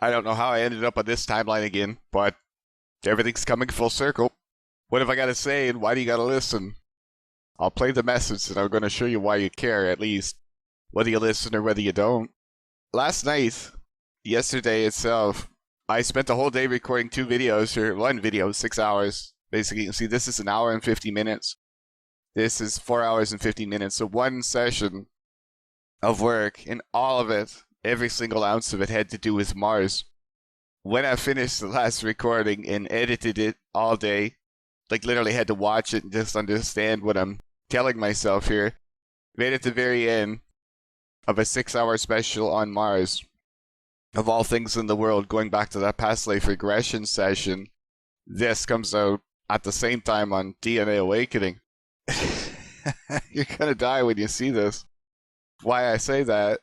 I don't know how I ended up on this timeline again, but everything's coming full circle. What have I got to say, and why do you got to listen? I'll play the message, and I'm going to show you why you care, at least, whether you listen or whether you don't. Last night, yesterday itself, I spent the whole day recording two videos, or one video, 6 hours. Basically, you can see this is an hour and 50 minutes. This is 4 hours and 50 minutes. So one session of work, and all of it, every single ounce of it, had to do with Mars. When I finished the last recording and edited it all day, like literally had to watch it and just understand what I'm telling myself here, right at the very end of a 6-hour special on Mars, of all things in the world, going back to that past life regression session, this comes out at the same time on DNA Awakening. You're gonna die when you see this. Why I say that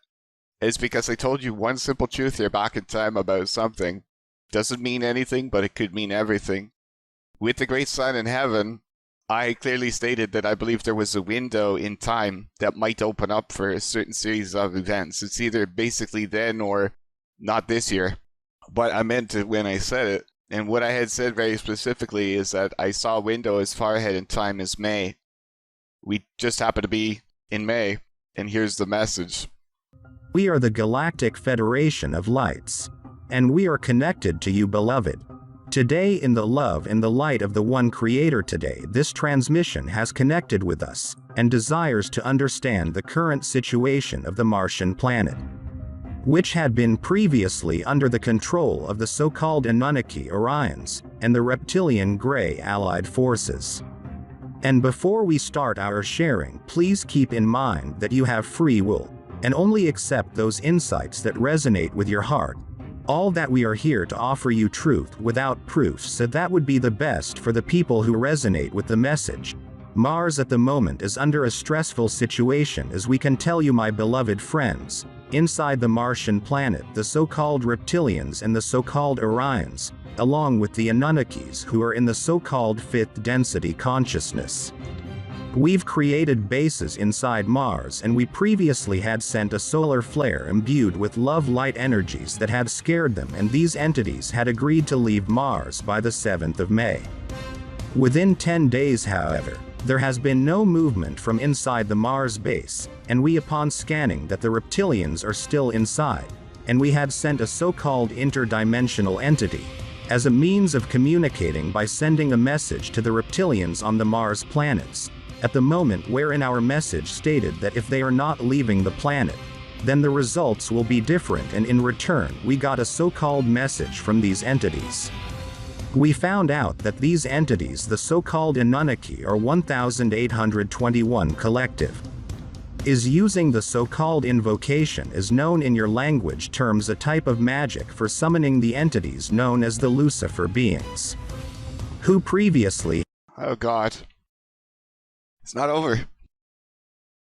is because I told you one simple truth here back in time about something. Doesn't mean anything, but it could mean everything. With the great sign in heaven, I clearly stated that I believe there was a window in time that might open up for a certain series of events. It's either basically then or not this year. But I meant it when I said it. And what I had said very specifically is that I saw a window as far ahead in time as May. We just happen to be in May. And here's the message. We are the Galactic Federation of Lights, and we are connected to you, beloved. Today, in the love and the light of the one Creator today, this transmission has connected with us and desires to understand the current situation of the Martian planet, which had been previously under the control of the so-called Anunnaki Orions and the reptilian Grey Allied forces. And before we start our sharing, please keep in mind that you have free will, and only accept those insights that resonate with your heart. All that we are here to offer you truth without proofs, so that would be the best for the people who resonate with the message. Mars at the moment is under a stressful situation, as we can tell you, my beloved friends. Inside the Martian planet, the so-called reptilians and the so-called Orions, along with the Anunnakis who are in the so-called fifth density consciousness. We've created bases inside Mars, and we previously had sent a solar flare imbued with love light energies that had scared them, and these entities had agreed to leave Mars by the 7th of May. Within 10 days, however, there has been no movement from inside the Mars base, and we, upon scanning that the reptilians are still inside, and we had sent a so-called interdimensional entity as a means of communicating by sending a message to the reptilians on the Mars planets, at the moment wherein our message stated that if they are not leaving the planet, then the results will be different, and in return we got a so-called message from these entities. We found out that these entities, the so-called Anunnaki, or 1821 collective, is using the so-called invocation, as known in your language terms, a type of magic for summoning the entities known as the Lucifer beings, who previously— Oh God. It's not over.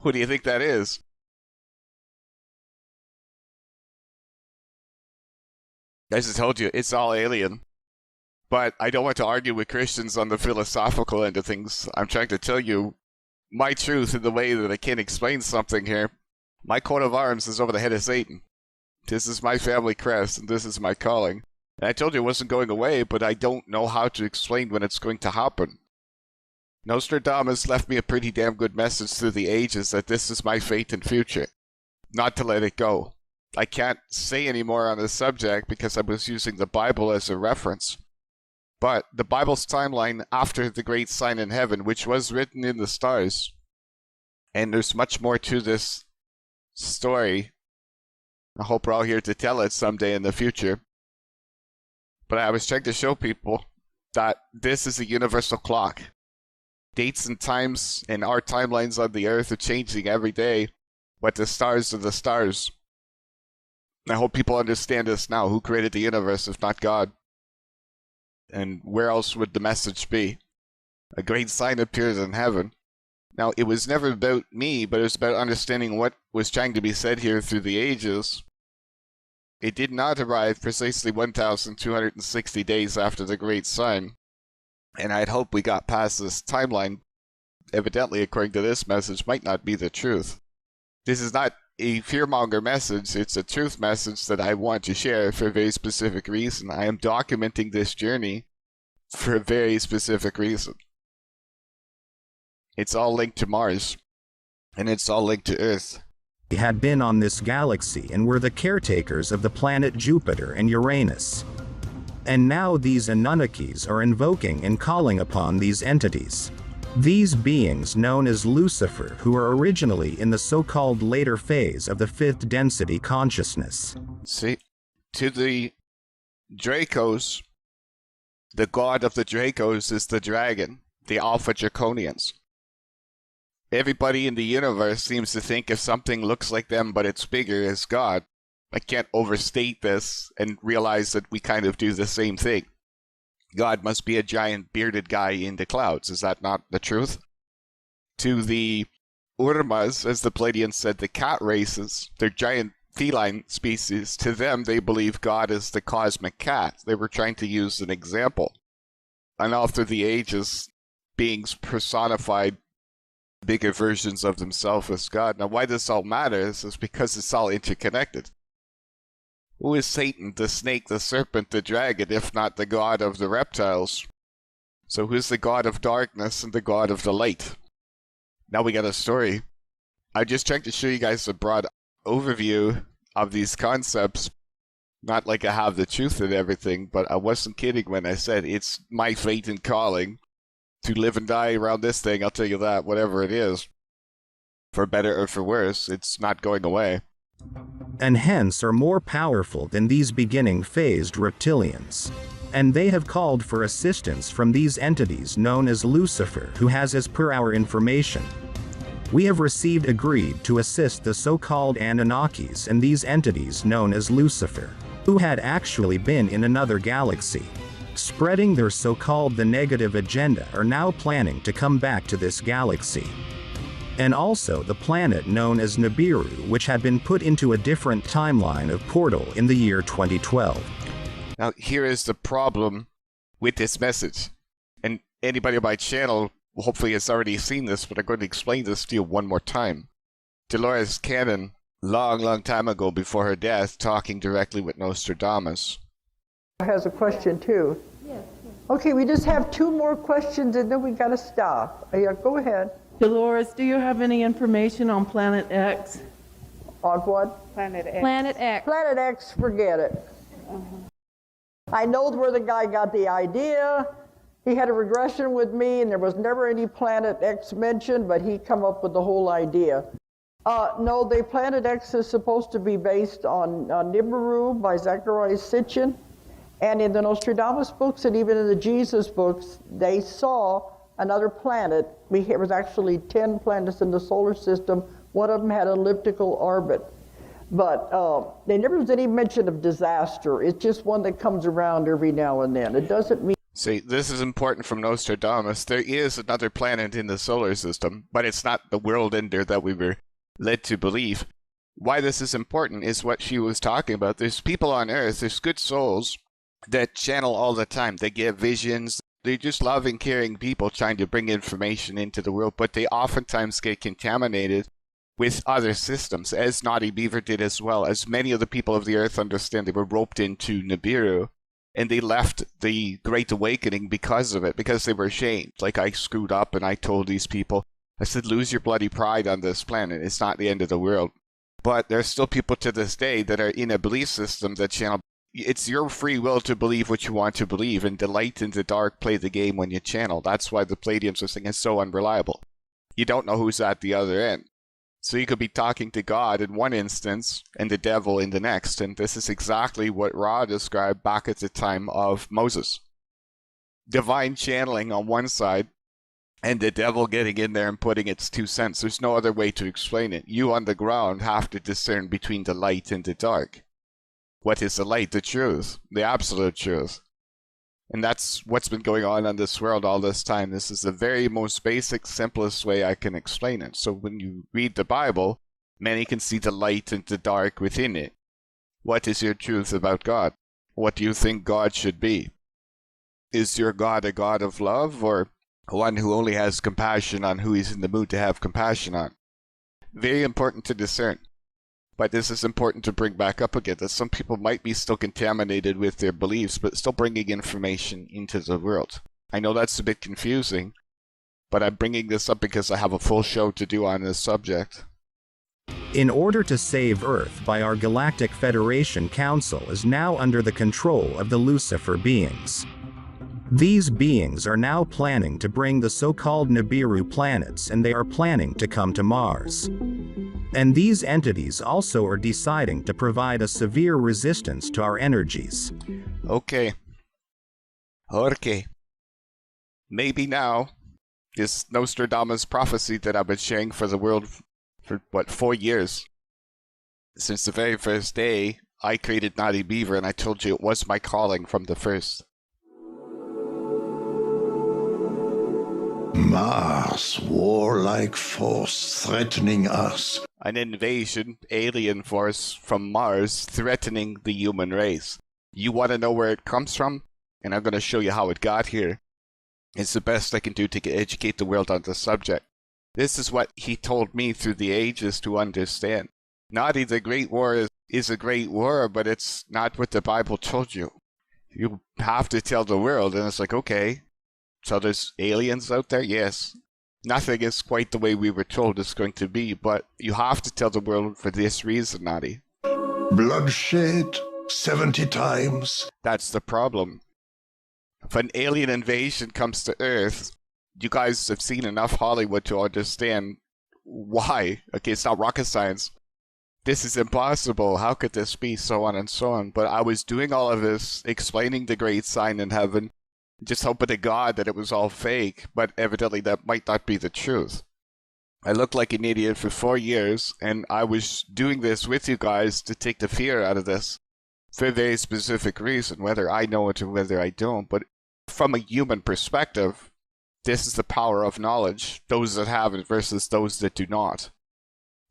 Who do you think that is? As I told you, it's all alien. But I don't want to argue with Christians on the philosophical end of things. I'm trying to tell you my truth in the way that I can explain something here. My coat of arms is over the head of Satan. This is my family crest, and this is my calling. And I told you it wasn't going away, but I don't know how to explain when it's going to happen. Nostradamus left me a pretty damn good message through the ages that this is my fate and future. Not to let it go. I can't say any more on this subject because I was using the Bible as a reference. But the Bible's timeline after the great sign in heaven, which was written in the stars, and there's much more to this story. I hope we're all here to tell it someday in the future. But I was trying to show people that this is a universal clock. Dates and times and our timelines on the earth are changing every day, but the stars are the stars. I hope people understand this now. Who created the universe if not God? And where else would the message be? A great sign appears in heaven. Now, it was never about me, but it was about understanding what was trying to be said here through the ages. It did not arrive precisely 1,260 days after the great sign. And I'd hope we got past this timeline. Evidently, according to this message, might not be the truth. This is not a fearmonger message. It's a truth message that I want to share for a very specific reason. I am documenting this journey for a very specific reason. It's all linked to Mars, and it's all linked to Earth. Had been on this galaxy and were the caretakers of the planet Jupiter and Uranus. And now these Anunnakis are invoking and calling upon these entities. These beings known as Lucifer, who are originally in the so-called later phase of the fifth density consciousness. See, to the Dracos, the god of the Dracos is the dragon, the Alpha Draconians. Everybody in the universe seems to think if something looks like them but it's bigger is God. I can't overstate this and realize that we kind of do the same thing. God must be a giant bearded guy in the clouds. Is that not the truth? To the Urmas, as the Pleiadians said, the cat races, they're giant feline species. To them, they believe God is the cosmic cat. They were trying to use an example. And all through the ages, beings personified bigger versions of themselves as God. Now, why this all matters is because it's all interconnected. Who is Satan, the snake, the serpent, the dragon, if not the god of the reptiles? So who's the god of darkness and the god of the light? Now we got a story. I'm just trying to show you guys a broad overview of these concepts. Not like I have the truth and everything, but I wasn't kidding when I said it's my fate and calling to live and die around this thing. I'll tell you that, whatever it is. For better or for worse, it's not going away. And hence are more powerful than these beginning phased reptilians. And they have called for assistance from these entities known as Lucifer, who has, as per our information, we have received agreed to assist the so-called Anunnakis and these entities known as Lucifer, who had actually been in another galaxy. Spreading their so-called the negative agenda, are now planning to come back to this galaxy. And also the planet known as Nibiru, which had been put into a different timeline of portal in the year 2012. Now, here is the problem with this message. And anybody on my channel hopefully has already seen this, but I'm going to explain this to you one more time. Dolores Cannon, long time ago before her death, talking directly with Nostradamus. Has a question too. Yes. Okay, we just have 2 more questions and then we got to stop. Yeah, go ahead. Dolores, do you have any information on Planet X? On what? Planet X. Planet X. Planet X, forget it. I know where the guy got the idea. He had a regression with me and there was never any Planet X mentioned, but he come up with the whole idea. No, the Planet X is supposed to be based on Nibiru by Zecharia Sitchin. And in the Nostradamus books and even in the Jesus books, they saw another planet. It was actually 10 planets in the solar system. One of them had an elliptical orbit. But there never was any mention of disaster. It's just one that comes around every now and then. It doesn't mean... See, this is important from Nostradamus. There is another planet in the solar system, but it's not the world ender that we were led to believe. Why this is important is what she was talking about. There's people on Earth, there's good souls that channel all the time. They get visions. They're just loving, caring people trying to bring information into the world, but they oftentimes get contaminated with other systems, as Naughty Beaver did as well. As many of the people of the Earth understand, they were roped into Nibiru, and they left the Great Awakening because of it, because they were ashamed. Like, I screwed up and I told these people, I said, lose your bloody pride on this planet. It's not the end of the world. But there's still people to this day that are in a belief system that channel. It's your free will to believe what you want to believe, and the light and the dark play the game when you channel. That's why the Pleiadians are saying it's so unreliable. You don't know who's at the other end. So you could be talking to God in one instance and the devil in the next, and this is exactly what Ra described back at the time of Moses. Divine channeling on one side, and the devil getting in there and putting its 2 cents. There's no other way to explain it. You on the ground have to discern between the light and the dark. What is the light? The truth. The absolute truth. And that's what's been going on this world all this time. This is the very most basic, simplest way I can explain it. So when you read the Bible, many can see the light and the dark within it. What is your truth about God? What do you think God should be? Is your God a God of love, or one who only has compassion on who he's in the mood to have compassion on? Very important to discern. But this is important to bring back up again, that some people might be still contaminated with their beliefs, but still bringing information into the world. I know that's a bit confusing, but I'm bringing this up because I have a full show to do on this subject. In order to save Earth by our Galactic Federation Council is now under the control of the Lucifer beings. These beings are now planning to bring the so-called Nibiru planets, and they are planning to come to Mars. And these entities also are deciding to provide a severe resistance to our energies. Okay. Maybe now, this Nostradamus prophecy that I've been sharing for the world for, 4 years? Since the very first day, I created Naughty Beaver, and I told you it was my calling from the first. Mars, warlike force threatening us. An invasion, alien force from Mars threatening the human race. You want to know where it comes from? And I'm going to show you how it got here. It's the best I can do to educate the world on the subject. This is what he told me through the ages to understand. Naughty, the Great War is a great war, but it's not what the Bible told you. You have to tell the world, and it's like, okay, so there's aliens out there? Yes. Nothing is quite the way we were told it's going to be, but you have to tell the world for this reason, Naughty. Bloodshed 70 times. That's the problem. If an alien invasion comes to Earth, you guys have seen enough Hollywood to understand why. Okay, it's not rocket science. This is impossible. How could this be? So on and so on. But I was doing all of this, explaining the great sign in heaven, just hoping to God that it was all fake, but evidently that might not be the truth. I looked like an idiot for 4 years, and I was doing this with you guys to take the fear out of this for a very specific reason, whether I know it or whether I don't. But from a human perspective, this is the power of knowledge, those that have it versus those that do not.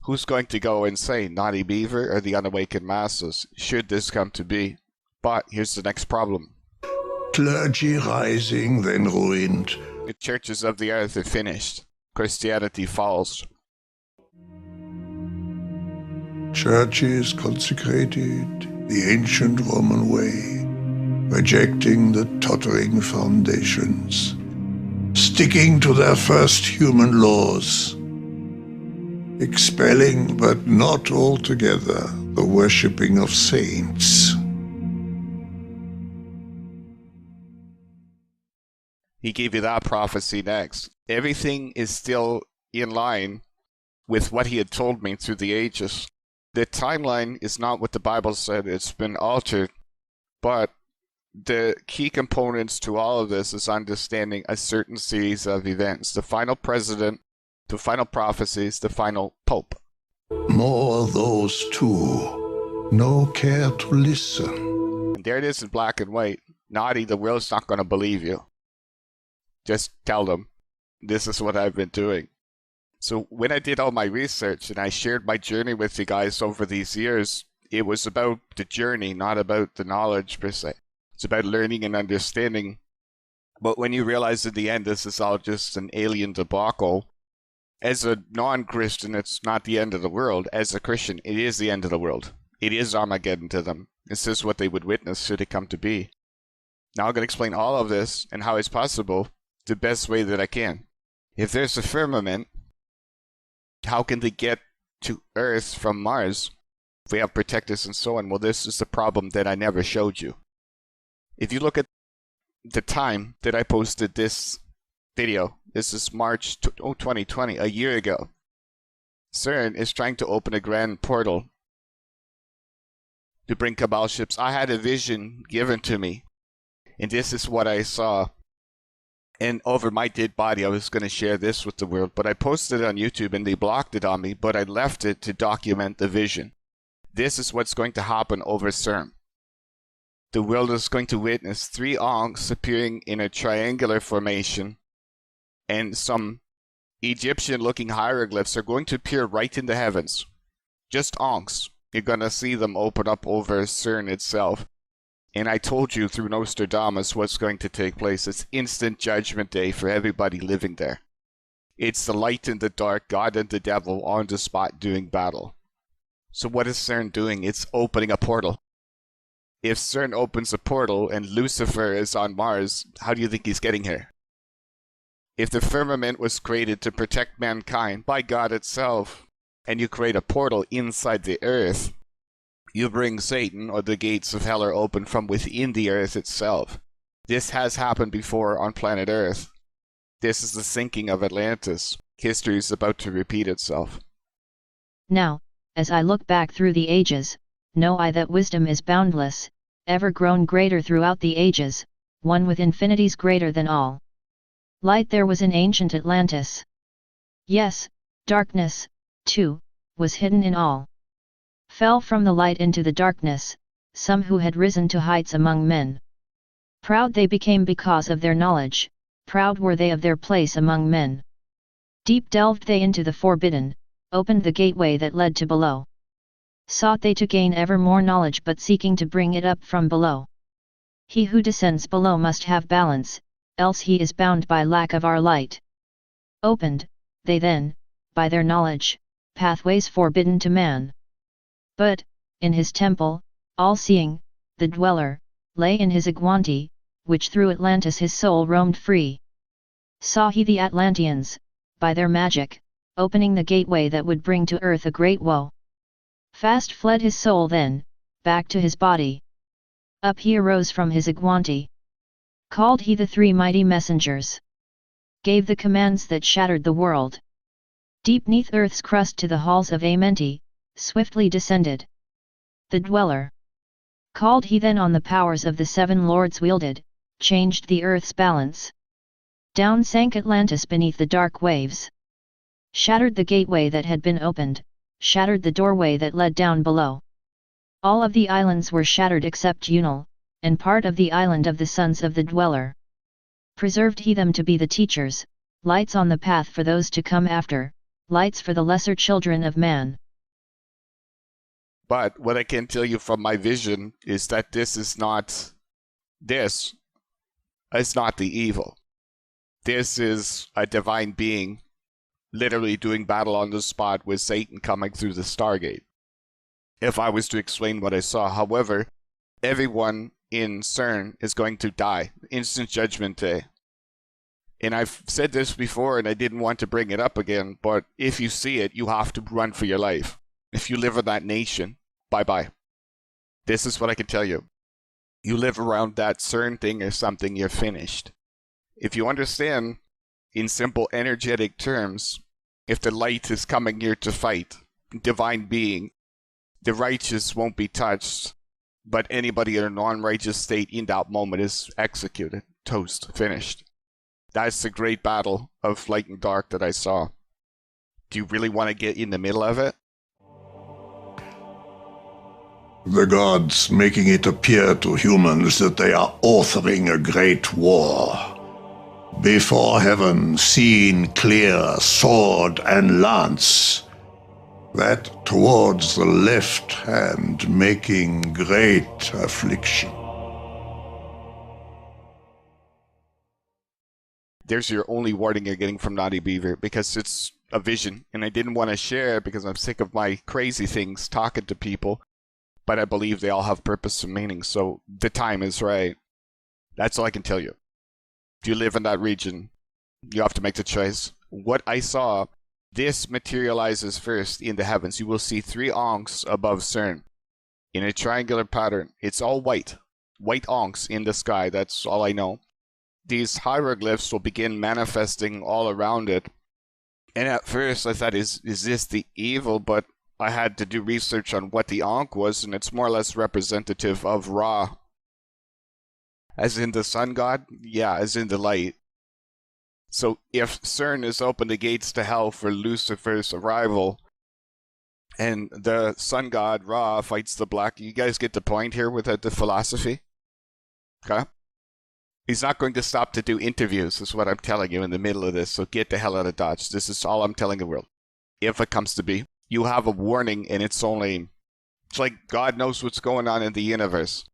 Who's going to go and say Naughty Beaver or the unawakened masses, should this come to be? But here's the next problem. Clergy rising, then ruined. The churches of the earth are finished. Christianity falls. Churches consecrated the ancient Roman way, rejecting the tottering foundations, sticking to their first human laws, expelling but not altogether the worshipping of saints. He gave you that prophecy next. Everything is still in line with what he had told me through the ages. The timeline is not what the Bible said. It's been altered. But the key components to all of this is understanding a certain series of events. The final president, the final prophecies, the final pope. More of those too. No care to listen. And there it is in black and white. Naughty, the world's not going to believe you. Just tell them, this is what I've been doing. So when I did all my research and I shared my journey with you guys over these years, it was about the journey, not about the knowledge per se. It's about learning and understanding. But when you realize at the end this is all just an alien debacle, as a non-Christian, it's not the end of the world. As a Christian, it is the end of the world. It is Armageddon to them. This is what they would witness should it come to be. Now I'm going to explain all of this and how it's possible the best way that I can. If there's a firmament, how can they get to Earth from Mars if we have protectors and so on? Well, this is the problem that I never showed you. If you look at the time that I posted this video, this is March 2020, a year ago. CERN is trying to open a grand portal to bring Cabal ships. I had a vision given to me, and this is what I saw. And over my dead body, I was going to share this with the world, but I posted it on YouTube and they blocked it on me, but I left it to document the vision. This is what's going to happen over CERN. The world is going to witness 3 Ankhs appearing in a triangular formation, and some Egyptian-looking hieroglyphs are going to appear right in the heavens. Just Ankhs. You're going to see them open up over CERN itself. And I told you through Nostradamus what's going to take place. It's instant judgment day for everybody living there. It's the light and the dark, God and the devil on the spot doing battle. So what is CERN doing? It's opening a portal. If CERN opens a portal and Lucifer is on Mars, how do you think he's getting here? If the firmament was created to protect mankind by God itself, and you create a portal inside the earth, you bring Satan, or the gates of hell are open from within the earth itself. This has happened before on planet Earth. This is the sinking of Atlantis. History is about to repeat itself. Now, as I look back through the ages, know I that wisdom is boundless, ever grown greater throughout the ages, one with infinities greater than all. Light there was in ancient Atlantis. Yes, darkness, too, was hidden in all. Fell from the light into the darkness, some who had risen to heights among men. Proud they became because of their knowledge, proud were they of their place among men. Deep delved they into the forbidden, opened the gateway that led to below. Sought they to gain ever more knowledge, but seeking to bring it up from below. He who descends below must have balance, else he is bound by lack of our light. Opened, they then, by their knowledge, pathways forbidden to man. But, in his temple, all-seeing, the dweller, lay in his Agwanti, which through Atlantis his soul roamed free. Saw he the Atlanteans, by their magic, opening the gateway that would bring to earth a great woe. Fast fled his soul then, back to his body. Up he arose from his Agwanti. Called he the three mighty messengers. Gave the commands that shattered the world. Deep neath earth's crust to the halls of Amenti, swiftly descended. The dweller. Called he then on the powers of the seven lords wielded, changed the earth's balance. Down sank Atlantis beneath the dark waves. Shattered the gateway that had been opened, shattered the doorway that led down below. All of the islands were shattered except Unal, and part of the island of the sons of the dweller. Preserved he them to be the teachers, lights on the path for those to come after, lights for the lesser children of man. But what I can tell you from my vision is that this is not the evil. This is a divine being literally doing battle on the spot with Satan coming through the Stargate. If I was to explain what I saw, however, everyone in CERN is going to die. Instant Judgment Day. And I've said this before and I didn't want to bring it up again, but if you see it, you have to run for your life. If you live in that nation, bye-bye. This is what I can tell you. You live around that CERN thing or something, you're finished. If you understand, in simple energetic terms, if the light is coming here to fight, divine being, the righteous won't be touched, but anybody in a non-righteous state in that moment is executed, toast, finished. That's the great battle of light and dark that I saw. Do you really want to get in the middle of it? The gods making it appear to humans that they are authoring a great war. Before heaven seen clear sword and lance, that towards the left hand making great affliction. There's your only warning you're getting from Naughty Beaver, because it's a vision, and I didn't want to share it because I'm sick of my crazy things talking to people, but I believe they all have purpose and meaning, so the time is right. That's all I can tell you. If you live in that region, you have to make the choice. What I saw, this materializes first in the heavens. You will see 3 onks above CERN in a triangular pattern. It's all white. White onks in the sky, that's all I know. These hieroglyphs will begin manifesting all around it. And at first I thought, is this the evil? But I had to do research on what the onk was, and it's more or less representative of Ra. As in the sun god? Yeah, as in the light. So if CERN is open the gates to hell for Lucifer's arrival, and the sun god Ra fights the black, you guys get the point here with the philosophy? Okay? He's not going to stop to do interviews, is what I'm telling you in the middle of this, so get the hell out of Dodge. This is all I'm telling the world. If it comes to be. You have a warning, and it's like God knows what's going on in the universe.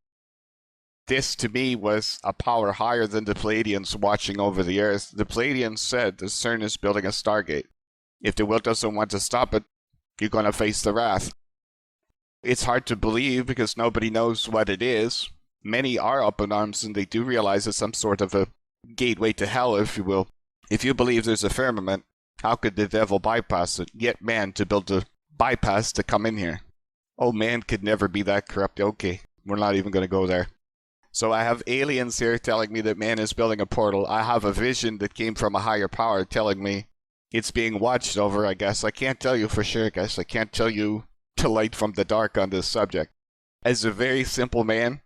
This, to me, was a power higher than the Pleiadians watching over the Earth. The Pleiadians said the CERN is building a Stargate. If the will doesn't want to stop it, you're going to face the wrath. It's hard to believe because nobody knows what it is. Many are up in arms and they do realize it's some sort of a gateway to hell, if you will. If you believe there's a firmament, how could the devil bypass it? Get man to build a bypass to come in here. Oh, man could never be that corrupt. Okay, we're not even going to go there. So I have aliens here telling me that man is building a portal. I have a vision that came from a higher power telling me it's being watched over, I guess. I can't tell you for sure, guys. I can't tell you the light from the dark on this subject. As a very simple man,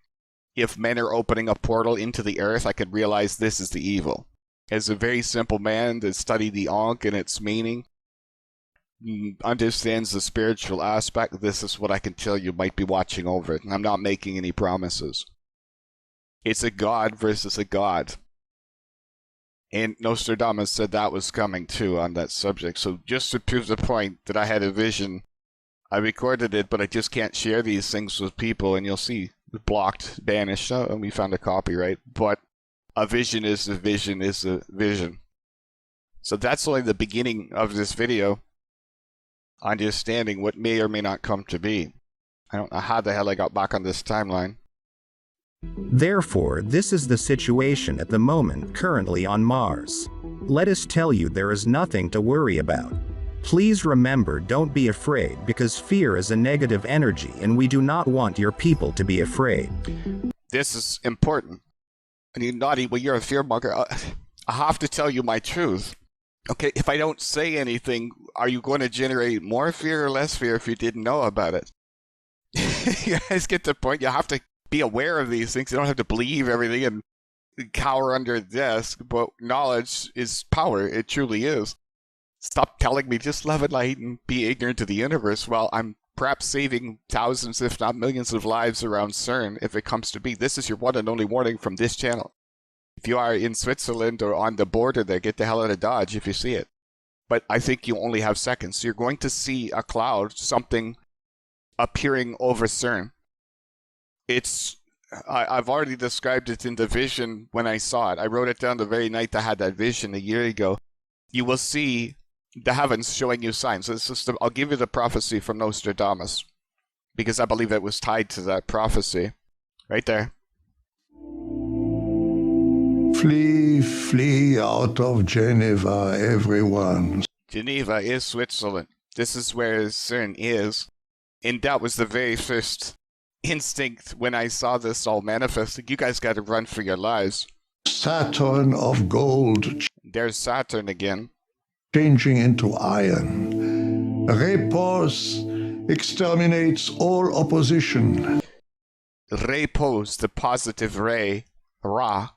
if men are opening a portal into the earth, I can realize this is the evil. As a very simple man that studied the Ankh and its meaning, understands the spiritual aspect, this is what I can tell you might be watching over it. And I'm not making any promises. It's a god versus a god. And Nostradamus said that was coming too on that subject. So just to prove the point that I had a vision, I recorded it, but I just can't share these things with people, and you'll see blocked, banished, and we found a copyright. But a vision is a vision is a vision. So that's only the beginning of this video. Understanding what may or may not come to be. I don't know how the hell I got back on this timeline. Therefore, this is the situation at the moment currently on Mars. Let us tell you there is nothing to worry about. Please remember, don't be afraid, because fear is a negative energy and we do not want your people to be afraid. This is important. And you naughty, well, you're a fearmonger. I have to tell you my truth. Okay, if I don't say anything, are you going to generate more fear or less fear if you didn't know about it? You guys get the point? You have to be aware of these things. You don't have to believe everything and cower under a desk, but knowledge is power. It truly is. Stop telling me just love and light and be ignorant of the universe. Well, I'm perhaps saving thousands, if not millions of lives around CERN if it comes to be. This is your one and only warning from this channel. If you are in Switzerland or on the border there, get the hell out of Dodge if you see it. But I think you only have seconds. So you're going to see a cloud, something appearing over CERN. I've already described it in the vision when I saw it. I wrote it down the very night I had that vision a year ago. You will see the heavens showing you signs. I'll give you the prophecy from Nostradamus, because I believe it was tied to that prophecy. Right there. Flee, flee out of Geneva, everyone. Geneva is Switzerland. This is where CERN is. And that was the very first instinct when I saw this all manifesting. You guys got to run for your lives. Saturn of gold There's Saturn again. changing into iron. Repos exterminates all opposition. Repos, the positive ray, Ra,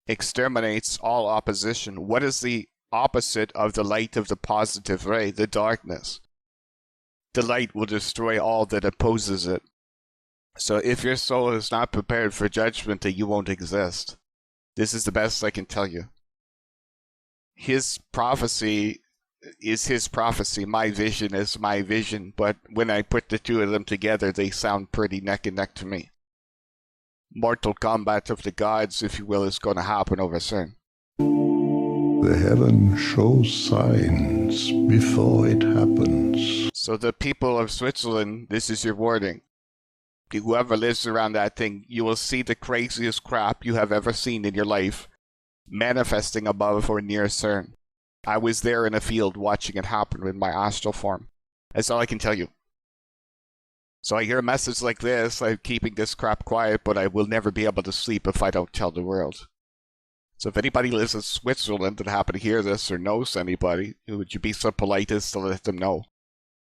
exterminates all opposition. What is the opposite of the light of the positive ray? The darkness. The light will destroy all that opposes it. So if your soul is not prepared for judgment, then you won't exist. This is the best I can tell you. His prophecy is his prophecy. My vision is my vision. But when I put the two of them together, they sound pretty neck and neck to me. Mortal combat of the gods, if you will, is going to happen over CERN. The heaven shows signs before it happens. So the people of Switzerland, this is your warning. Whoever lives around that thing, you will see the craziest crap you have ever seen in your life manifesting above or near CERN. I was there in a field watching it happen in my astral form. That's all I can tell you. So I hear a message like this, I'm keeping this crap quiet, but I will never be able to sleep if I don't tell the world. So if anybody lives in Switzerland and happen to hear this or knows anybody, would you be so polite as to let them know?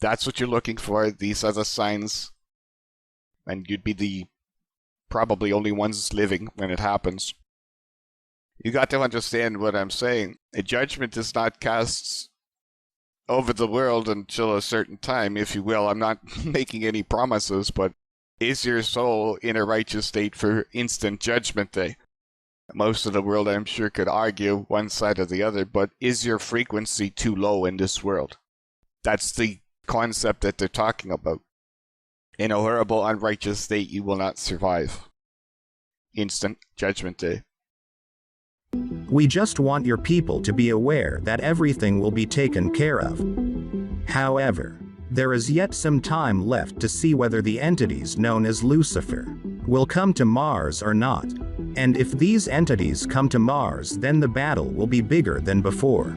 That's what you're looking for. These are the signs. And you'd be the probably only ones living when it happens. You got to understand what I'm saying. A judgment is not cast over the world until a certain time, if you will. I'm not making any promises, but is your soul in a righteous state for instant judgment day? Most of the world, I'm sure, could argue one side or the other, but is your frequency too low in this world? That's the concept that they're talking about. In a horrible, unrighteous state, you will not survive. Instant judgment day. We just want your people to be aware that everything will be taken care of. However, There is yet some time left to see whether the entities known as Lucifer will come to Mars or not. And if these entities come to Mars, then the battle will be bigger than before.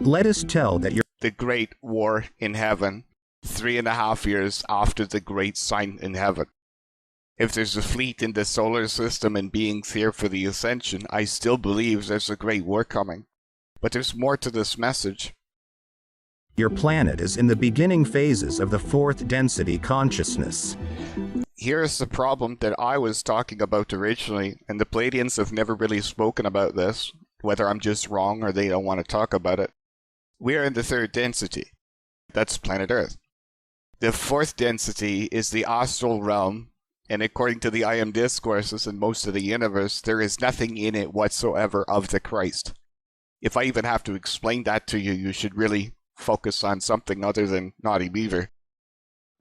Let us tell that The Great War in Heaven, 3.5 years after the Great Sign in Heaven. If there's a fleet in the solar system and beings here for the ascension, I still believe there's a great war coming. But there's more to this message. your planet is in the beginning phases of the fourth density consciousness. Here's the problem that I was talking about originally, and the Pleiadians have never really spoken about this, whether I'm just wrong or they don't want to talk about it. We are in the third density. That's planet Earth. The fourth density is the astral realm, and according to the I Am discourses in most of the universe, there is nothing in it whatsoever of the Christ. If I even have to explain that to you, you should really focus on something other than Naughty Beaver.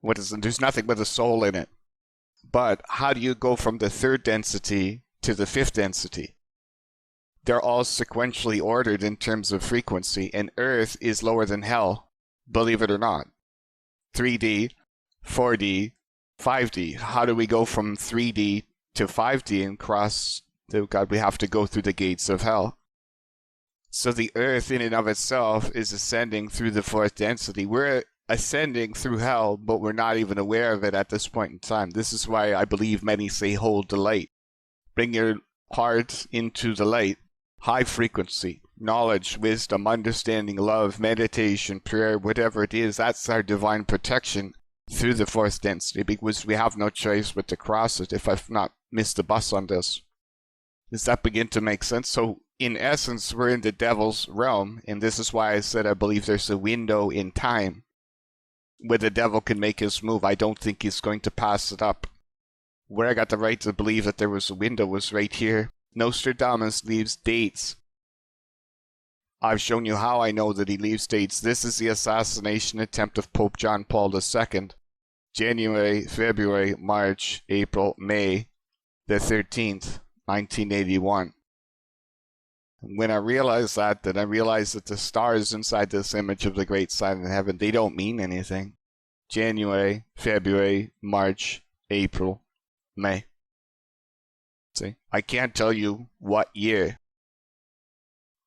There's nothing with a soul in it. But how do you go from the third density to the fifth density? They're all sequentially ordered in terms of frequency, and Earth is lower than hell, believe it or not. 3D, 4D, 5D. How do we go from 3D to 5D and cross? Oh God, we have to go through the gates of hell. So the Earth in and of itself is ascending through the fourth density. We're ascending through hell, but we're not even aware of it at this point in time. This is why I believe many say hold the light. Bring your heart into the light. High frequency, knowledge, wisdom, understanding, love, meditation, prayer, whatever it is, that's our divine protection through the fourth density, because we have no choice but to cross it, if I've not missed the bus on this. Does that begin to make sense? So in essence, we're in the devil's realm, and this is why I said I believe there's a window in time where the devil can make his move. I don't think he's going to pass it up. Where I got the right to believe that there was a window was right here. Nostradamus leaves dates. I've shown you how I know that he leaves dates. This is the assassination attempt of Pope John Paul II. January, February, March, April, May the 13th, 1981. When I realized that, then I realized that the stars inside this image of the great sign in heaven, they don't mean anything. January, February, March, April, May. See, I can't tell you what year,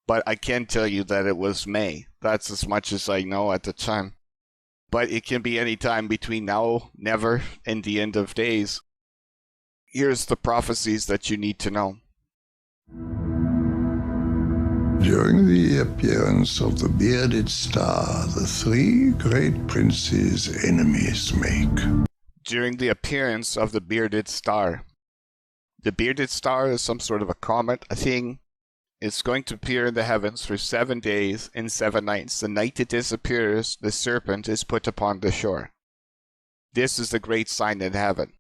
but I can tell you that it was May. That's as much as I know at the time. But it can be any time between now, never, and the end of days. Here's the prophecies that you need to know. During the appearance of the bearded star, the three great princes' enemies make. During the appearance of the bearded star. The bearded star is some sort of a comet, a thing. It's going to appear in the heavens for 7 days and 7 nights. The night it disappears, the serpent is put upon the shore. This is the great sign in heaven.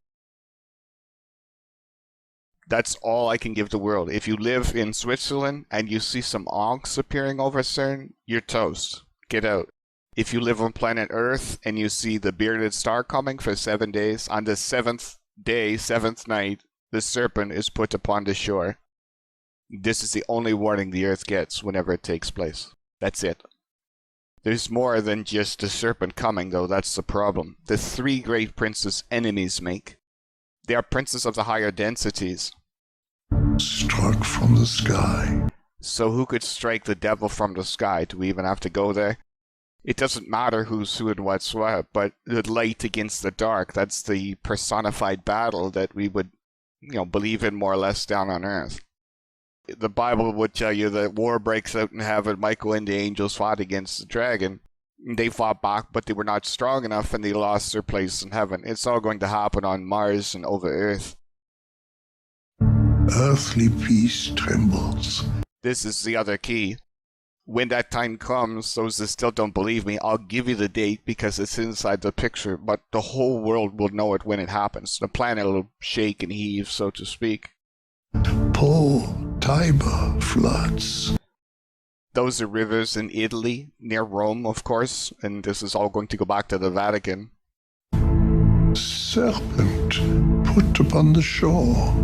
That's all I can give the world. If you live in Switzerland and you see some onks appearing over CERN, you're toast. Get out. If you live on planet Earth and you see the bearded star coming for 7 days, on the 7th day, 7th night, the serpent is put upon the shore. This is the only warning the Earth gets whenever it takes place. That's it. There's more than just the serpent coming, though. That's the problem. The three great princes enemies make. They are princes of the higher densities. Struck from the sky. So who could strike the devil from the sky? Do we even have to go there? It doesn't matter who's who and what's what, but the light against the dark, that's the personified battle that we would, believe in more or less down on Earth. The Bible would tell you that war breaks out in heaven. Michael and the angels fought against the dragon. They fought back, but they were not strong enough and they lost their place in heaven. It's all going to happen on Mars and over Earth. Earthly peace trembles. This is the other key. When that time comes, those that still don't believe me, I'll give you the date because it's inside the picture, but the whole world will know it when it happens. The planet will shake and heave, so to speak. Po, Tiber floods. Those are rivers in Italy, near Rome, of course, and this is all going to go back to the Vatican. Serpent put upon the shore.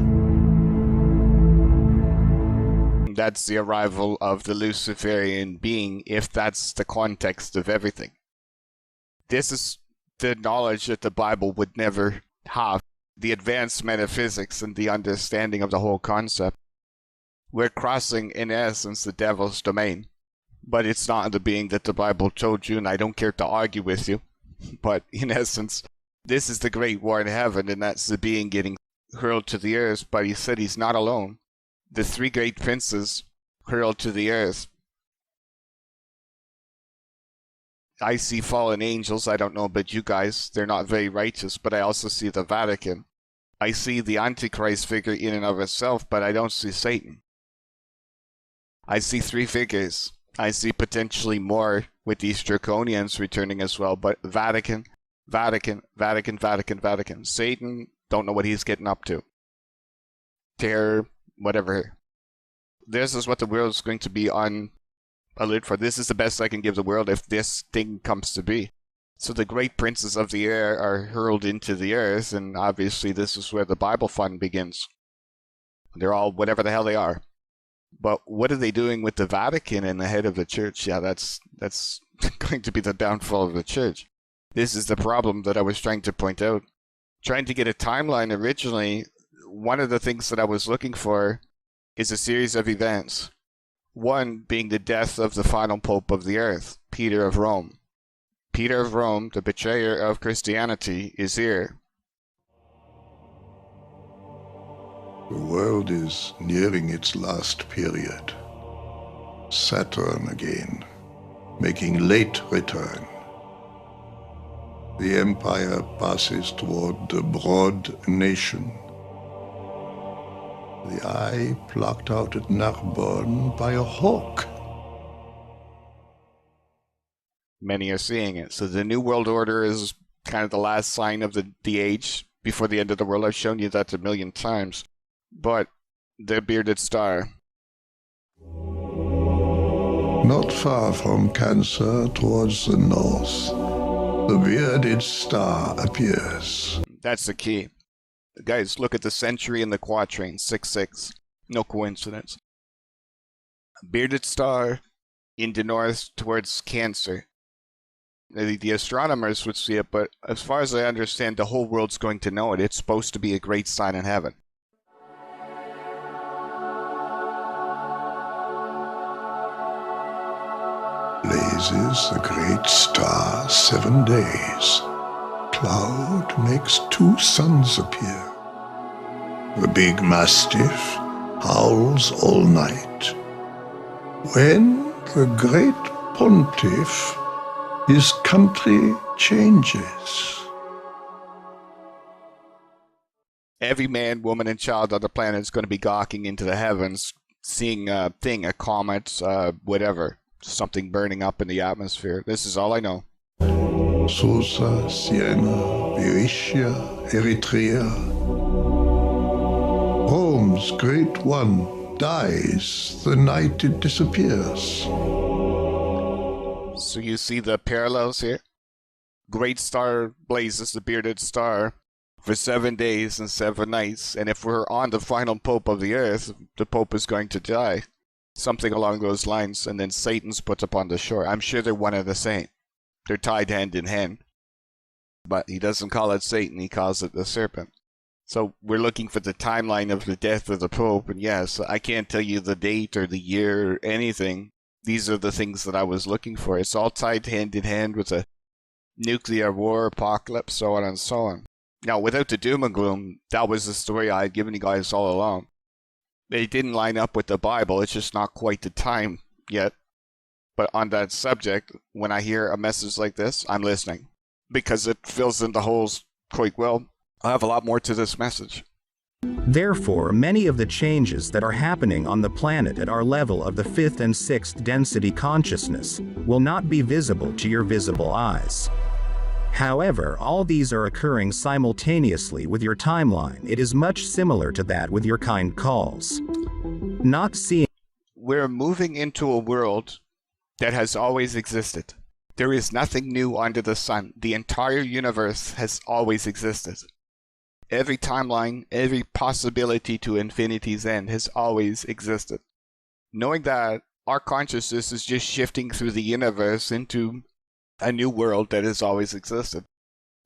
That's the arrival of the Luciferian being, if that's the context of everything. This is the knowledge that the Bible would never have. The advanced metaphysics and the understanding of the whole concept. We're crossing, in essence, the devil's domain. But it's not the being that the Bible told you, and I don't care to argue with you. But in essence, this is the great war in heaven, and that's the being getting hurled to the earth. But he said he's not alone. The three great princes hurled to the earth. I see fallen angels. I don't know about you guys. They're not very righteous, but I also see the Vatican. I see the Antichrist figure in and of itself, but I don't see Satan. I see three figures. I see potentially more with these Draconians returning as well, but Vatican, Vatican, Vatican, Vatican, Vatican. Satan, don't know what he's getting up to. Terror, whatever. This is what the world is going to be on alert for. This is the best I can give the world if this thing comes to be. So the great princes of the air are hurled into the earth, and obviously this is where the Bible fun begins. They're all whatever the hell they are. But what are they doing with the Vatican and the head of the church? Yeah, that's going to be the downfall of the church. This is the problem that I was trying to point out. Trying to get a timeline originally, one of the things that I was looking for is a series of events. One being the death of the final pope of the earth, Peter of Rome. Peter of Rome, the betrayer of Christianity, is here. The world is nearing its last period. Saturn again, making late return. The empire passes toward the broad nation. The eye plucked out at Narbonne by a hawk. Many are seeing it. So the New World Order is kind of the last sign of the age before the end of the world. I've shown you that a million times. But the bearded star. Not far from Cancer towards the north, the bearded star appears. That's the key. Guys, look at the century and the quatrain, 6-6. No coincidence. A bearded star in the north towards Cancer. The astronomers would see it, but as far as I understand, the whole world's going to know it. It's supposed to be a great sign in heaven. Blazes the great star 7 days. Cloud makes 2 suns appear. The big mastiff howls all night. When the great pontiff, his country changes. Every man, woman, and child on the planet is going to be gawking into the heavens, seeing a thing, a comet, whatever. Something burning up in the atmosphere. This is all I know. Susa, Siena, Boeotia, Eritrea. Rome's great one dies the night it disappears. So you see the parallels here? Great star blazes, the bearded star, for 7 days and 7 nights. And if we're on the final pope of the earth, the pope is going to die. Something along those lines, and then Satan's put upon the shore. I'm sure they're one and the same. They're tied hand in hand. But he doesn't call it Satan, he calls it the serpent. So we're looking for the timeline of the death of the Pope, and yes, I can't tell you the date or the year or anything. These are the things that I was looking for. It's all tied hand in hand with a nuclear war, apocalypse, so on and so on. Now, without the doom and gloom, that was the story I had given you guys all along. They didn't line up with the Bible. It's just not quite the time yet. But on that subject, when I hear a message like this, I'm listening. Because it fills in the holes quite well. I have a lot more to this message. Therefore, many of the changes that are happening on the planet at our level of the 5th and 6th density consciousness will not be visible to your visible eyes. However, all these are occurring simultaneously with your timeline. It is much similar to that with your kind calls. Not seeing. We're moving into a world that has always existed. There is nothing new under the sun. The entire universe has always existed. Every timeline, every possibility to infinity's end has always existed. Knowing that our consciousness is just shifting through the universe into a new world that has always existed.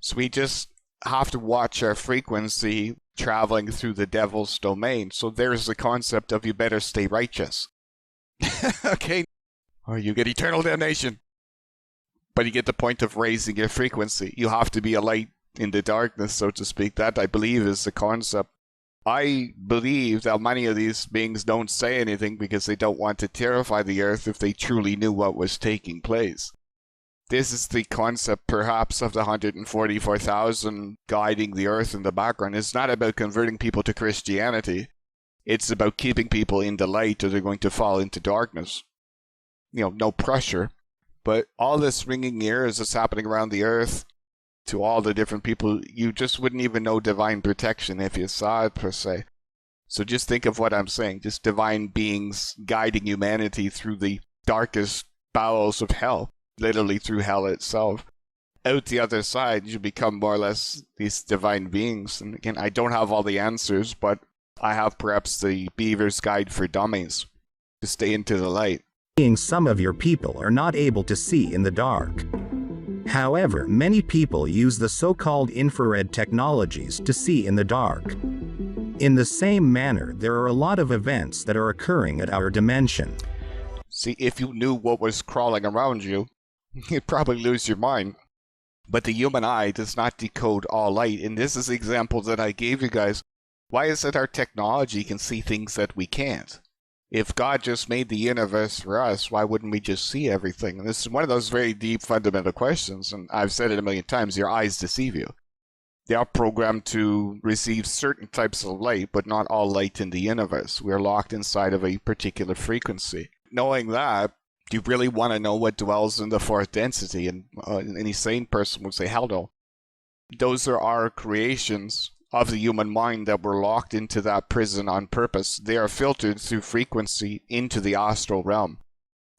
So we just have to watch our frequency traveling through the devil's domain. So there's the concept of you better stay righteous. Okay? Or you get eternal damnation. But you get the point of raising your frequency. You have to be a light in the darkness, so to speak. That, I believe, is the concept. I believe that many of these beings don't say anything because they don't want to terrify the earth if they truly knew what was taking place. This is the concept, perhaps, of the 144,000 guiding the earth in the background. It's not about converting people to Christianity. It's about keeping people in the light or they're going to fall into darkness. No pressure. But all this ringing ears that's happening around the earth, to all the different people, you just wouldn't even know divine protection if you saw it, per se. So just think of what I'm saying. Just divine beings guiding humanity through the darkest bowels of hell. Literally through hell itself. Out the other side, you become more or less these divine beings. And again, I don't have all the answers, but I have perhaps the Beaver's Guide for Dummies. To stay into the light. Some of your people are not able to see in the dark. However, many people use the so-called infrared technologies to see in the dark. In the same manner, there are a lot of events that are occurring at our dimension. See, if you knew what was crawling around you, you'd probably lose your mind. But the human eye does not decode all light, and this is the example that I gave you guys. Why is it our technology can see things that we can't? If God just made the universe for us, why wouldn't we just see everything? And this is one of those very deep, fundamental questions, and I've said it a million times, your eyes deceive you. They are programmed to receive certain types of light, but not all light in the universe. We're locked inside of a particular frequency. Knowing that, do you really want to know what dwells in the fourth density? And any sane person would say, hell no. Those are our creations of the human mind that were locked into that prison on purpose. They are filtered through frequency into the astral realm.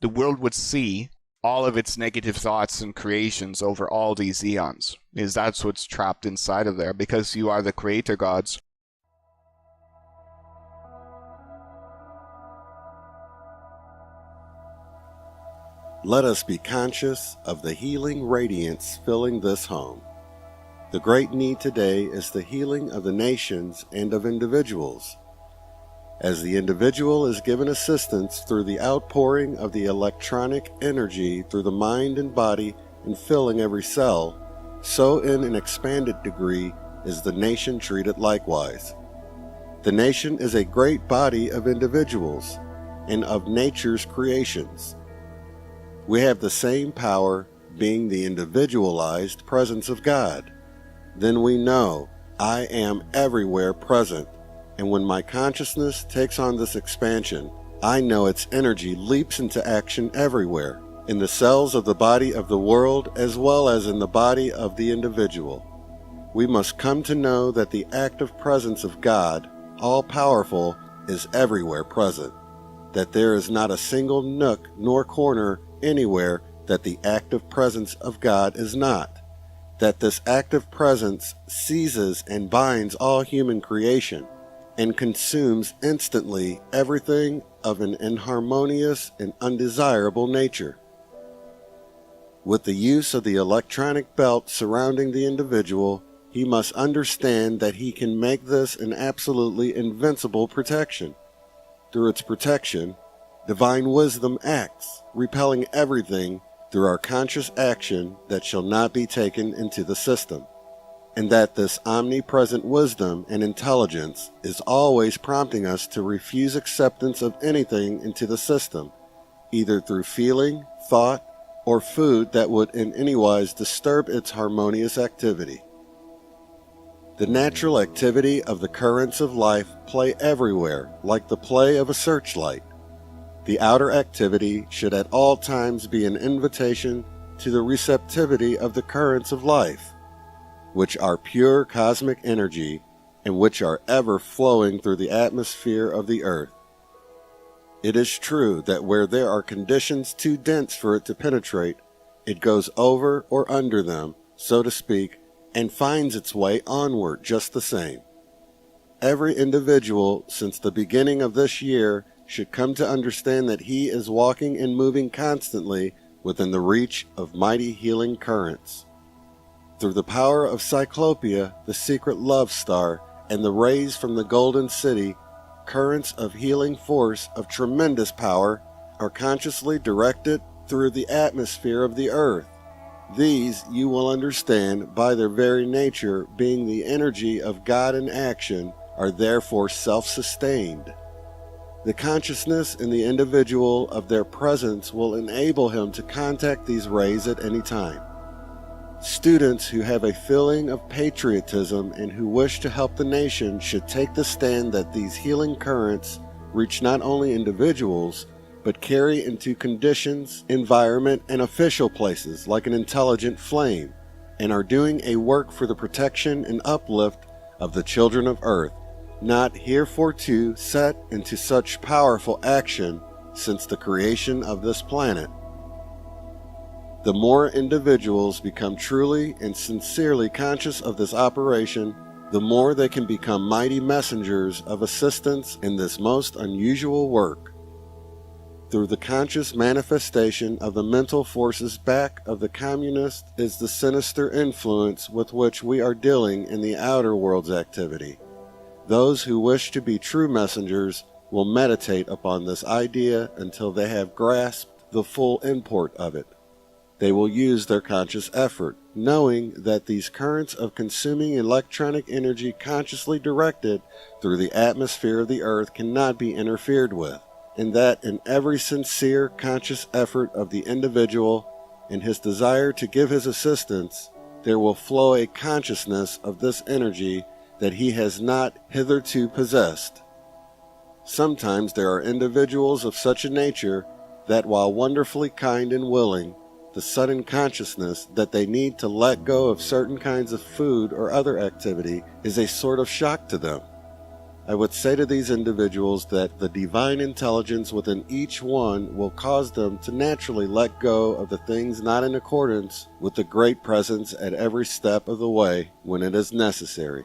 The world would see all of its negative thoughts and creations over all these eons. That's what's trapped inside of there, because you are the creator gods. Let us be conscious of the healing radiance filling this home. The great need today is the healing of the nations and of individuals. As the individual is given assistance through the outpouring of the electronic energy through the mind and body and filling every cell, so in an expanded degree is the nation treated likewise. The nation is a great body of individuals and of nature's creations. We have the same power, being the individualized presence of God. Then we know I am everywhere present, and when my consciousness takes on this expansion, I know its energy leaps into action everywhere, in the cells of the body of the world as well as in the body of the individual. We must come to know that the active presence of God, all-powerful, is everywhere present, that there is not a single nook nor corner anywhere that the active presence of God is not, that this active presence seizes and binds all human creation and consumes instantly everything of an inharmonious and undesirable nature. With the use of the electronic belt surrounding the individual, he must understand that he can make this an absolutely invincible protection. Through its protection, divine wisdom acts, repelling everything through our conscious action that shall not be taken into the system, and that this omnipresent wisdom and intelligence is always prompting us to refuse acceptance of anything into the system, either through feeling, thought, or food that would in any wise disturb its harmonious activity. The natural activity of the currents of life play everywhere like the play of a searchlight. The outer activity should at all times be an invitation to the receptivity of the currents of life, which are pure cosmic energy and which are ever flowing through the atmosphere of the earth. It is true that where there are conditions too dense for it to penetrate, it goes over or under them, so to speak, and finds its way onward just the same. Every individual since the beginning of this year should come to understand that he is walking and moving constantly within the reach of mighty healing currents. Through the power of Cyclopia, the secret love star, and the rays from the Golden City, currents of healing force of tremendous power are consciously directed through the atmosphere of the earth. These, you will understand, by their very nature, being the energy of God in action, are therefore self-sustained. The consciousness in the individual of their presence will enable him to contact these rays at any time. Students who have a feeling of patriotism and who wish to help the nation should take the stand that these healing currents reach not only individuals, but carry into conditions, environment, and official places like an intelligent flame, and are doing a work for the protection and uplift of the children of earth, not heretofore set into such powerful action since the creation of this planet. The more individuals become truly and sincerely conscious of this operation, the more they can become mighty messengers of assistance in this most unusual work. Through the conscious manifestation of the mental forces back of the communist is the sinister influence with which we are dealing in the outer world's activity. Those who wish to be true messengers will meditate upon this idea until they have grasped the full import of it. They will use their conscious effort, knowing that these currents of consuming electronic energy consciously directed through the atmosphere of the earth cannot be interfered with, and that in every sincere conscious effort of the individual in his desire to give his assistance, there will flow a consciousness of this energy that he has not hitherto possessed. Sometimes there are individuals of such a nature that, while wonderfully kind and willing, the sudden consciousness that they need to let go of certain kinds of food or other activity is a sort of shock to them. I would say to these individuals that the divine intelligence within each one will cause them to naturally let go of the things not in accordance with the great presence at every step of the way when it is necessary.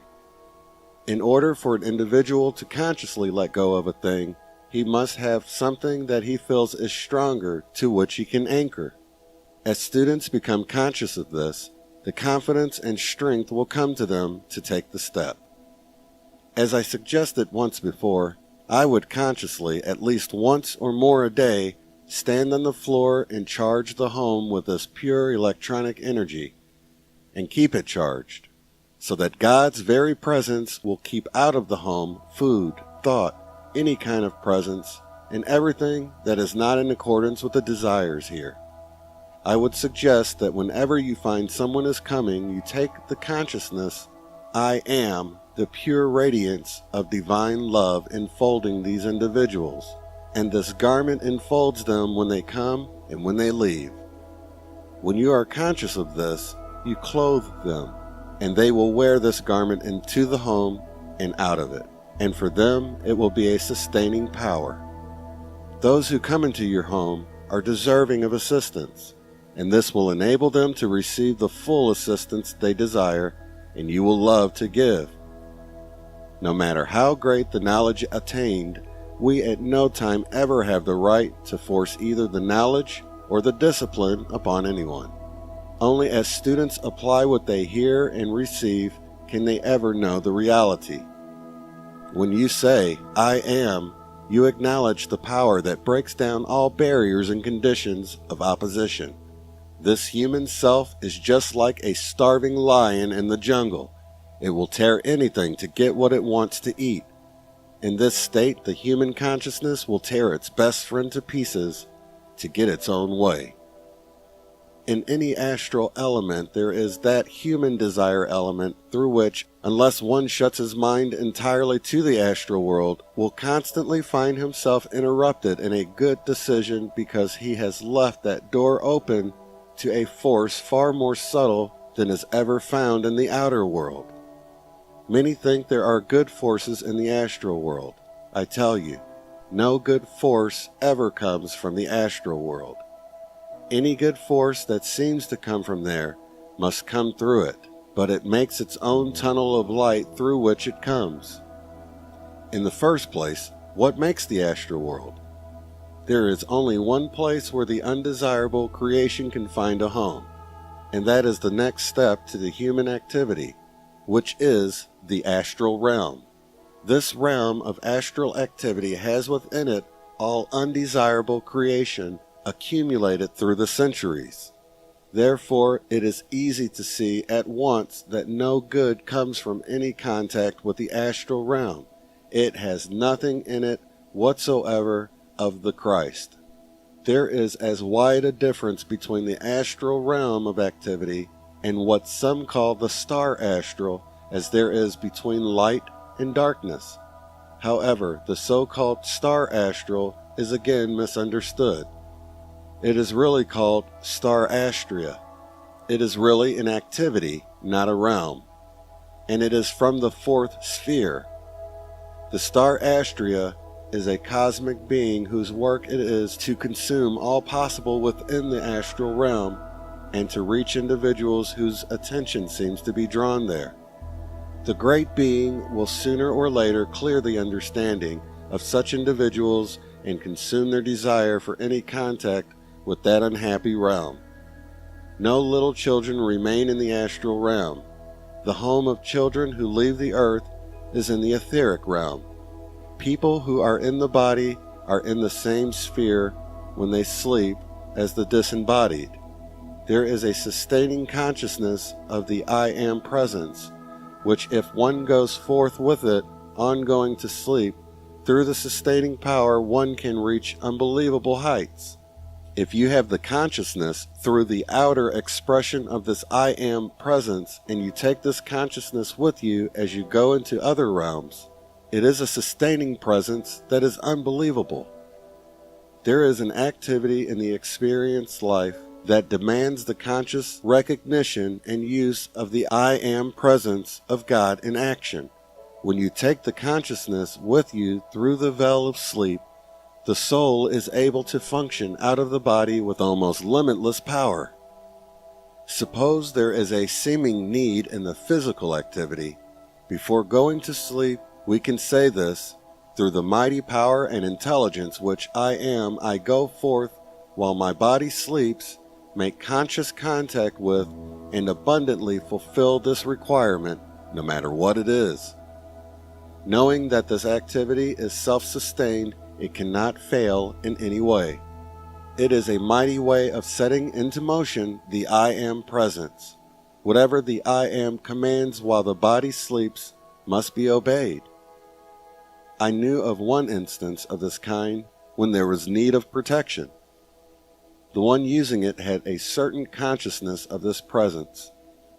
In order for an individual to consciously let go of a thing, he must have something that he feels is stronger to which he can anchor. As students become conscious of this, the confidence and strength will come to them to take the step. As I suggested once before, I would consciously, at least once or more a day, stand on the floor and charge the home with this pure electronic energy, and keep it charged, so that God's very presence will keep out of the home food, thought, any kind of presence, and everything that is not in accordance with the desires here. I would suggest that whenever you find someone is coming, you take the consciousness, I am, the pure radiance of divine love enfolding these individuals, and this garment enfolds them when they come and when they leave. When you are conscious of this, you clothe them, and they will wear this garment into the home and out of it, and for them it will be a sustaining power. Those who come into your home are deserving of assistance, and this will enable them to receive the full assistance they desire and you will love to give. No matter how great the knowledge attained, we at no time ever have the right to force either the knowledge or the discipline upon anyone. Only as students apply what they hear and receive can they ever know the reality. When you say, I am, you acknowledge the power that breaks down all barriers and conditions of opposition. This human self is just like a starving lion in the jungle. It will tear anything to get what it wants to eat. In this state, the human consciousness will tear its best friend to pieces to get its own way. In any astral element, there is that human desire element through which, unless one shuts his mind entirely to the astral world, will constantly find himself interrupted in a good decision because he has left that door open to a force far more subtle than is ever found in the outer world. Many think there are good forces in the astral world. I tell you, no good force ever comes from the astral world. Any good force that seems to come from there must come through it, but it makes its own tunnel of light through which it comes. In the first place, what makes the astral world? There is only one place where the undesirable creation can find a home, and that is the next step to the human activity, which is the astral realm. This realm of astral activity has within it all undesirable creation accumulated through the centuries. Therefore, it is easy to see at once that no good comes from any contact with the astral realm. It has nothing in it whatsoever of the Christ. There is as wide a difference between the astral realm of activity and what some call the star astral as there is between light and darkness. However, the so-called star astral is again misunderstood. It is really called star astria. It is really an activity, not a realm, and it is from the fourth sphere. The star astria is a cosmic being whose work it is to consume all possible within the astral realm and to reach individuals whose attention seems to be drawn there. The great being will sooner or later clear the understanding of such individuals and consume their desire for any contact with that unhappy realm. No little children remain in the astral realm. The home of children who leave the earth is in the etheric realm. People who are in the body are in the same sphere when they sleep as the disembodied. There is a sustaining consciousness of the I Am presence, which if one goes forth with it, ongoing to sleep, through the sustaining power one can reach unbelievable heights. If you have the consciousness through the outer expression of this I Am presence, and you take this consciousness with you as you go into other realms, it is a sustaining presence that is unbelievable. There is an activity in the experienced life that demands the conscious recognition and use of the I Am presence of God in action. When you take the consciousness with you through the veil of sleep, the soul is able to function out of the body with almost limitless power. Suppose there is a seeming need in the physical activity. Before going to sleep, we can say this: through the mighty power and intelligence which I am, I go forth while my body sleeps, make conscious contact with, and abundantly fulfill this requirement, no matter what it is. Knowing that this activity is self-sustained, it cannot fail in any way. It is a mighty way of setting into motion the I Am presence. Whatever the I Am commands while the body sleeps must be obeyed. I knew of one instance of this kind when there was need of protection. The one using it had a certain consciousness of this presence.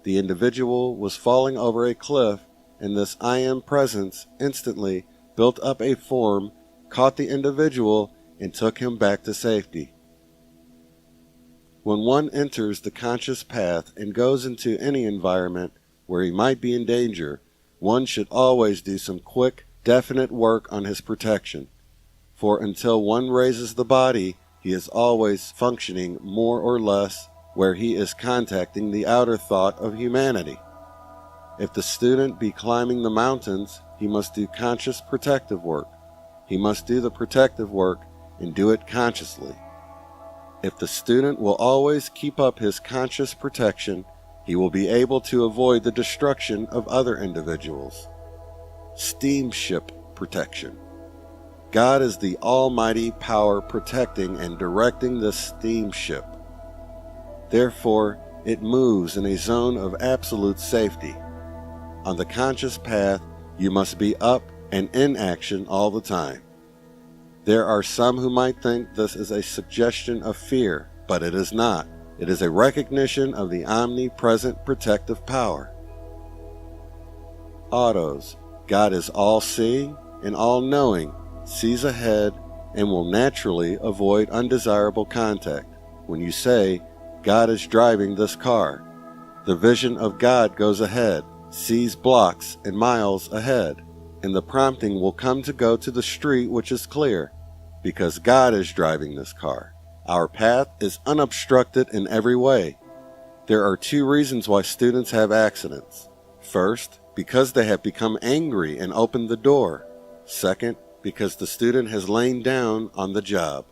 The individual was falling over a cliff, and this I Am presence instantly built up a form, caught the individual, and took him back to safety. When one enters the conscious path and goes into any environment where he might be in danger, one should always do some quick, definite work on his protection. For until one raises the body, he is always functioning more or less where he is contacting the outer thought of humanity. If the student be climbing the mountains, he must do conscious protective work. He must do the protective work and do it consciously. If the student will always keep up his conscious protection, he will be able to avoid the destruction of other individuals. Steamship protection. God is the almighty power protecting and directing this steamship. Therefore, it moves in a zone of absolute safety. On the conscious path, you must be up and in action all the time. There are some who might think this is a suggestion of fear, but it is not. It is a recognition of the omnipresent protective power. Autos. God is all-seeing and all-knowing, sees ahead, and will naturally avoid undesirable contact. When you say, God is driving this car, the vision of God goes ahead, sees blocks and miles ahead, and the prompting will come to go to the street which is clear, because God is driving this car. Our path is unobstructed in every way. There are two reasons why students have accidents. First, because they have become angry and opened the door. Second, because the student has lain down on the job.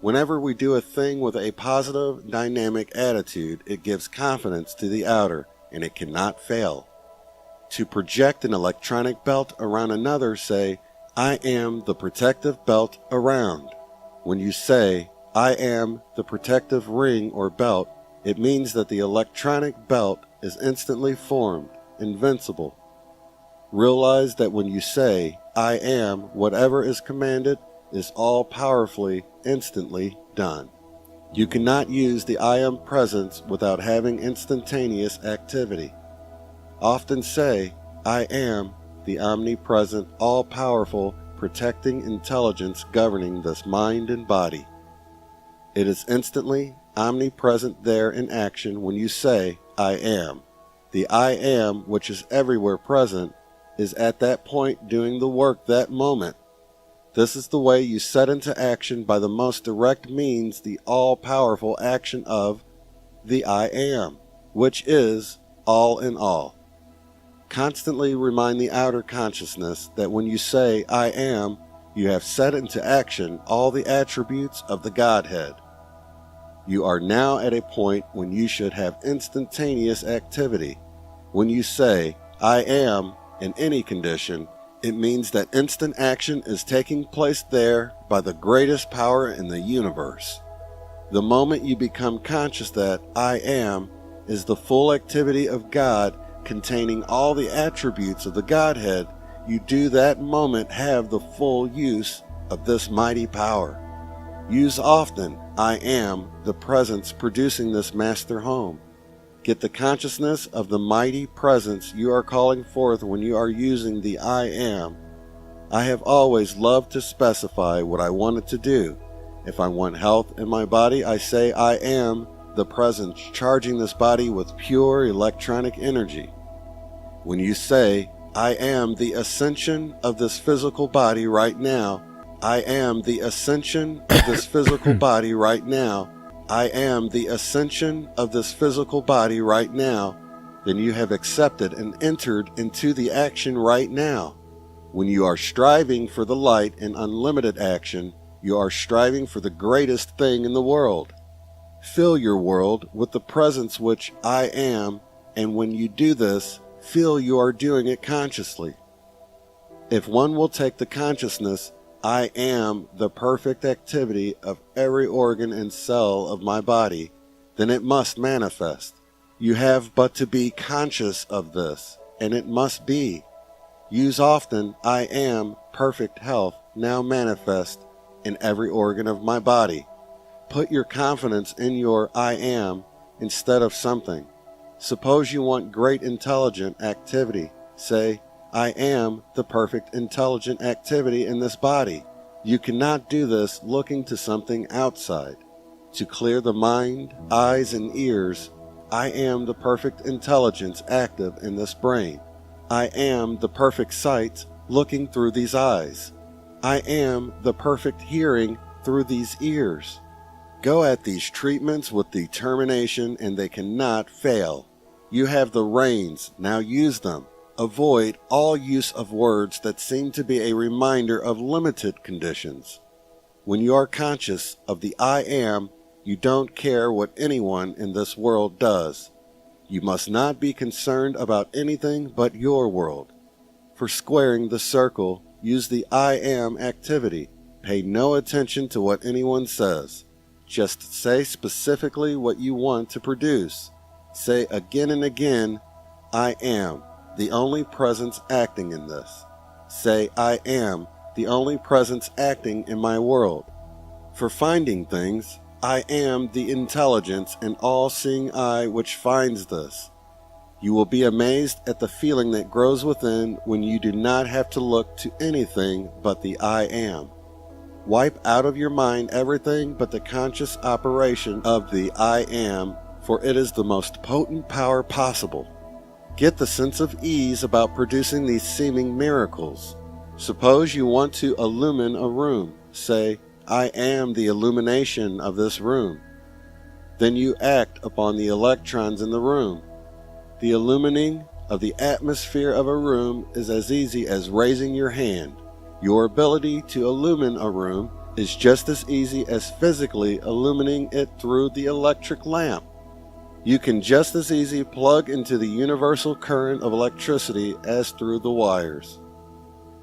Whenever we do a thing with a positive, dynamic attitude, it gives confidence to the outer, and it cannot fail. To project an electronic belt around another, say, I am the protective belt around. When you say, I am the protective ring or belt, it means that the electronic belt is instantly formed, invincible. Realize that when you say, I am, whatever is commanded is all powerfully, instantly done. You cannot use the I am presence without having instantaneous activity. Often say, I am the omnipresent, all-powerful, protecting intelligence governing this mind and body. It is instantly omnipresent there in action when you say, I am. The I am, which is everywhere present, is at that point doing the work that moment. This is the way you set into action by the most direct means the all-powerful action of the I am, which is all in all. Constantly remind the outer consciousness that when you say, I am, you have set into action all the attributes of the Godhead. You are now at a point when you should have instantaneous activity. When you say, I am, in any condition, it means that instant action is taking place there by the greatest power in the universe. The moment you become conscious that I am is the full activity of God containing all the attributes of the Godhead, you do that moment have the full use of this mighty power. Use often, I am, the presence producing this master home. Get the consciousness of the mighty presence you are calling forth when you are using the I am. I have always loved to specify what I wanted to do. If I want health in my body, I say I am the presence charging this body with pure electronic energy. When you say, I am the ascension of this physical body right now, I am the ascension of this physical body right now, I am the ascension of this physical body right now, then you have accepted and entered into the action right now. When you are striving for the light and unlimited action, you are striving for the greatest thing in the world. Fill your world with the presence which I am, and when you do this, feel you are doing it consciously. If one will take the consciousness, I am the perfect activity of every organ and cell of my body, then it must manifest. You have but to be conscious of this, and it must be. Use often, I am perfect health now manifest in every organ of my body. Put your confidence in your I am instead of something. Suppose you want great intelligent activity. Say, I am the perfect intelligent activity in this body. You cannot do this looking to something outside. To clear the mind, eyes, and ears, I am the perfect intelligence active in this brain. I am the perfect sight looking through these eyes. I am the perfect hearing through these ears. Go at these treatments with determination and they cannot fail. You have the reins, now use them. Avoid all use of words that seem to be a reminder of limited conditions. When you are conscious of the I am, you don't care what anyone in this world does. You must not be concerned about anything but your world. For squaring the circle, use the I am activity. Pay no attention to what anyone says. Just say specifically what you want to produce. Say again and again, I am the only presence acting in this. Say, I am the only presence acting in my world. For finding things, I am the intelligence and all-seeing eye which finds this. You will be amazed at the feeling that grows within when you do not have to look to anything but the I am. Wipe out of your mind everything but the conscious operation of the I am, for it is the most potent power possible. Get the sense of ease about producing these seeming miracles. Suppose you want to illumine a room. Say, I am the illumination of this room. Then you act upon the electrons in the room. The illumining of the atmosphere of a room is as easy as raising your hand. Your ability to illumine a room is just as easy as physically illuminating it through the electric lamp. You can just as easily plug into the universal current of electricity as through the wires.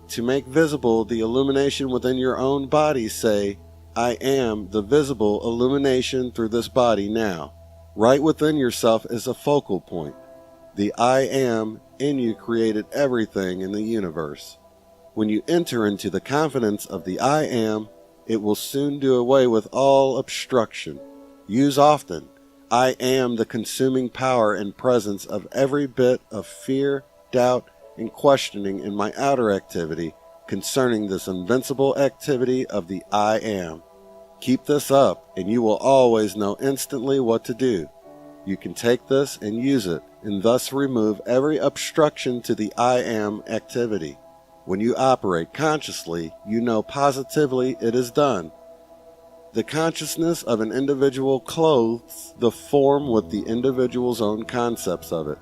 To make visible the illumination within your own body, say, I am the visible illumination through this body now. Right within yourself is a focal point. The I am in you created everything in the universe. When you enter into the confidence of the I am, it will soon do away with all obstruction. Use often, I am the consuming power and presence of every bit of fear, doubt, and questioning in my outer activity concerning this invincible activity of the I am. Keep this up, and you will always know instantly what to do. You can take this and use it, and thus remove every obstruction to the I am activity. When you operate consciously, you know positively it is done. The consciousness of an individual clothes the form with the individual's own concepts of it.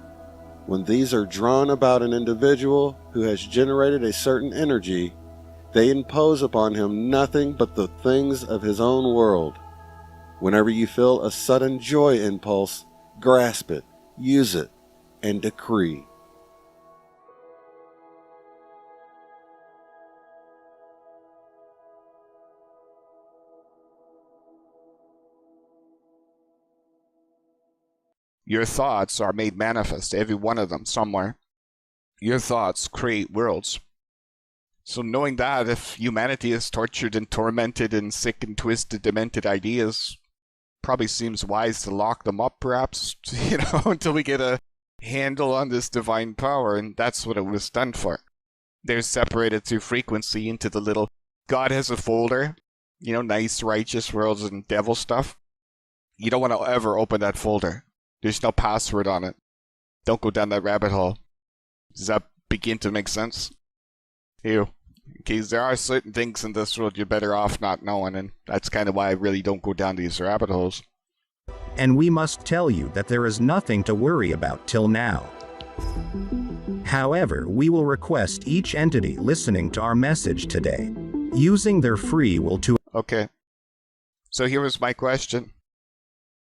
When these are drawn about an individual who has generated a certain energy, they impose upon him nothing but the things of his own world. Whenever you feel a sudden joy impulse, grasp it, use it, and decree. Your thoughts are made manifest, every one of them, somewhere. Your thoughts create worlds. So knowing that, if humanity is tortured and tormented and sick and twisted, demented ideas, probably seems wise to lock them up, perhaps, until we get a handle on this divine power, and that's what it was done for. They're separated through frequency into the little... God has a folder, nice, righteous worlds and devil stuff. You don't want to ever open that folder. There's no password on it. Don't go down that rabbit hole. Does that begin to make sense? Ew. Because there are certain things in this world you're better off not knowing, and that's kind of why I really don't go down these rabbit holes. And we must tell you that there is nothing to worry about till now. However, we will request each entity listening to our message today, using their free will to... Okay. So here was my question.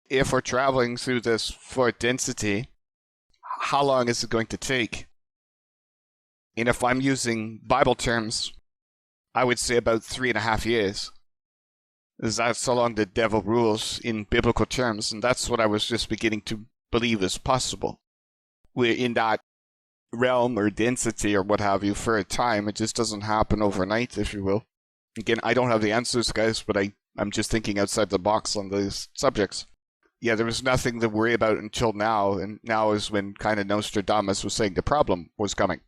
If we're traveling through this fourth density, how long is it going to take? And if I'm using Bible terms, I would say about 3.5 years. That's how long the devil rules in biblical terms, and that's what I was just beginning to believe is possible. We're in that realm or density or what have you for a time. It just doesn't happen overnight, if you will. Again, I don't have the answers, guys, but I'm just thinking outside the box on these subjects. Yeah, there was nothing to worry about until now, and now is when kind of Nostradamus was saying the problem was coming.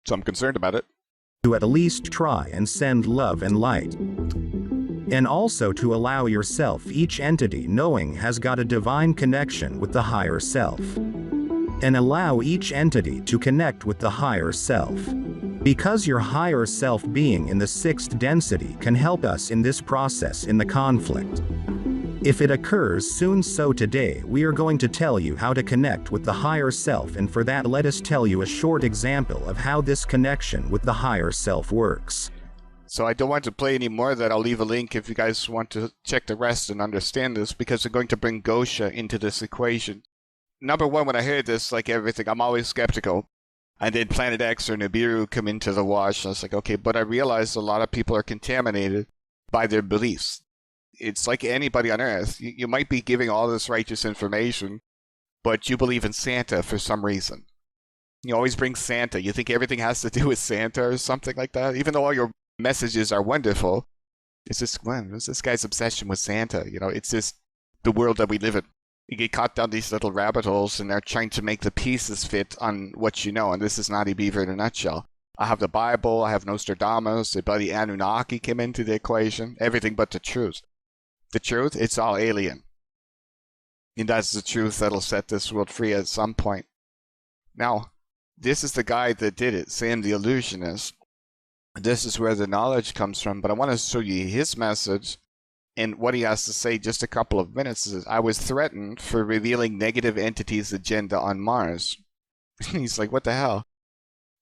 So I'm concerned about it. To at least try and send love and light. And also to allow yourself, each entity knowing has got a divine connection with the higher self. And allow each entity to connect with the higher self. Because your higher self being in the sixth density can help us in this process in the conflict. If it occurs soon, so today we are going to tell you how to connect with the higher self, and for that let us tell you a short example of how this connection with the higher self works. So I don't want to play any more of that. I'll leave a link if you guys want to check the rest and understand this, because I'm going to bring Gosha into this equation. Number one, when I heard this, like everything, I'm always skeptical. And then Planet X or Nibiru come into the wash. I was like, okay, but I realized a lot of people are contaminated by their beliefs. It's like anybody on Earth. You might be giving all this righteous information, but you believe in Santa for some reason. You always bring Santa. You think everything has to do with Santa or something like that, even though all your messages are wonderful. It's just, man, what's this guy's obsession with Santa? It's just the world that we live in. You get caught down these little rabbit holes, and they're trying to make the pieces fit on what you know, and this is Naughty Beaver in a nutshell. I have the Bible, I have Nostradamus, the bloody Anunnaki came into the equation, everything but the truth. The truth, it's all alien. And that's the truth that'll set this world free at some point. Now, this is the guy that did it, Sam the Illusionist. This is where the knowledge comes from, but I want to show you his message, and what he has to say. Just a couple of minutes is, I was threatened for revealing negative entities' agenda on Mars. He's like, what the hell?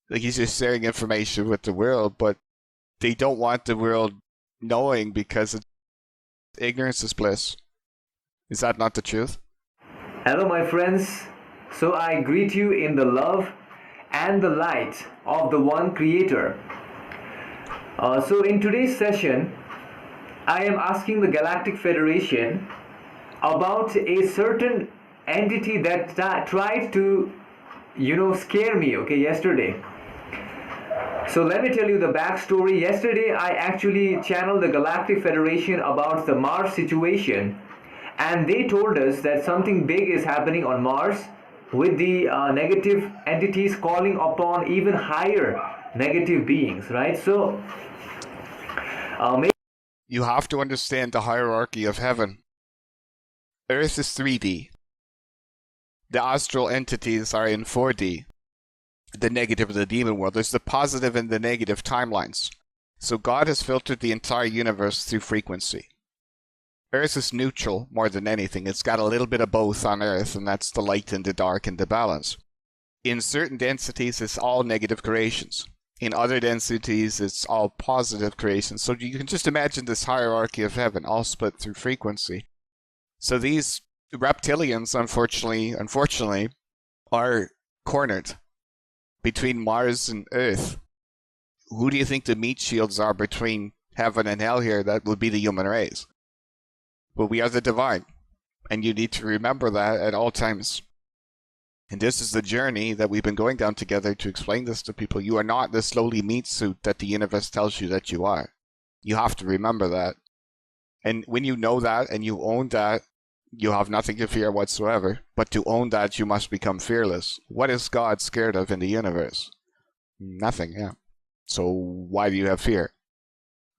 Like, he's just sharing information with the world, but they don't want the world knowing because ignorance is bliss. Is that not the truth? Hello, my friends. So I greet you in the love and the light of the one Creator. So in today's session, I am asking the Galactic Federation about a certain entity that tried to, scare me, yesterday. So let me tell you the backstory. Yesterday, I actually channeled the Galactic Federation about the Mars situation, and they told us that something big is happening on Mars with the negative entities calling upon even higher negative beings, right? So, you have to understand the hierarchy of heaven. Earth is 3D. The astral entities are in 4D. The negative of the demon world. There's the positive and the negative timelines. So God has filtered the entire universe through frequency. Earth is neutral more than anything. It's got a little bit of both on Earth, and that's the light and the dark and the balance. In certain densities, it's all negative creations. In other densities, it's all positive creations. So you can just imagine this hierarchy of heaven, all split through frequency. So these reptilians, unfortunately, are cornered between Mars and Earth. Who do you think the meat shields are between heaven and hell here? That would be the human race. But we are the divine, and you need to remember that at all times. And this is the journey that we've been going down together to explain this to people. You are not this lowly meat suit that the universe tells you that you are. You have to remember that. And when you know that and you own that, you have nothing to fear whatsoever. But to own that, you must become fearless. What is God scared of in the universe? Nothing, yeah. So why do you have fear?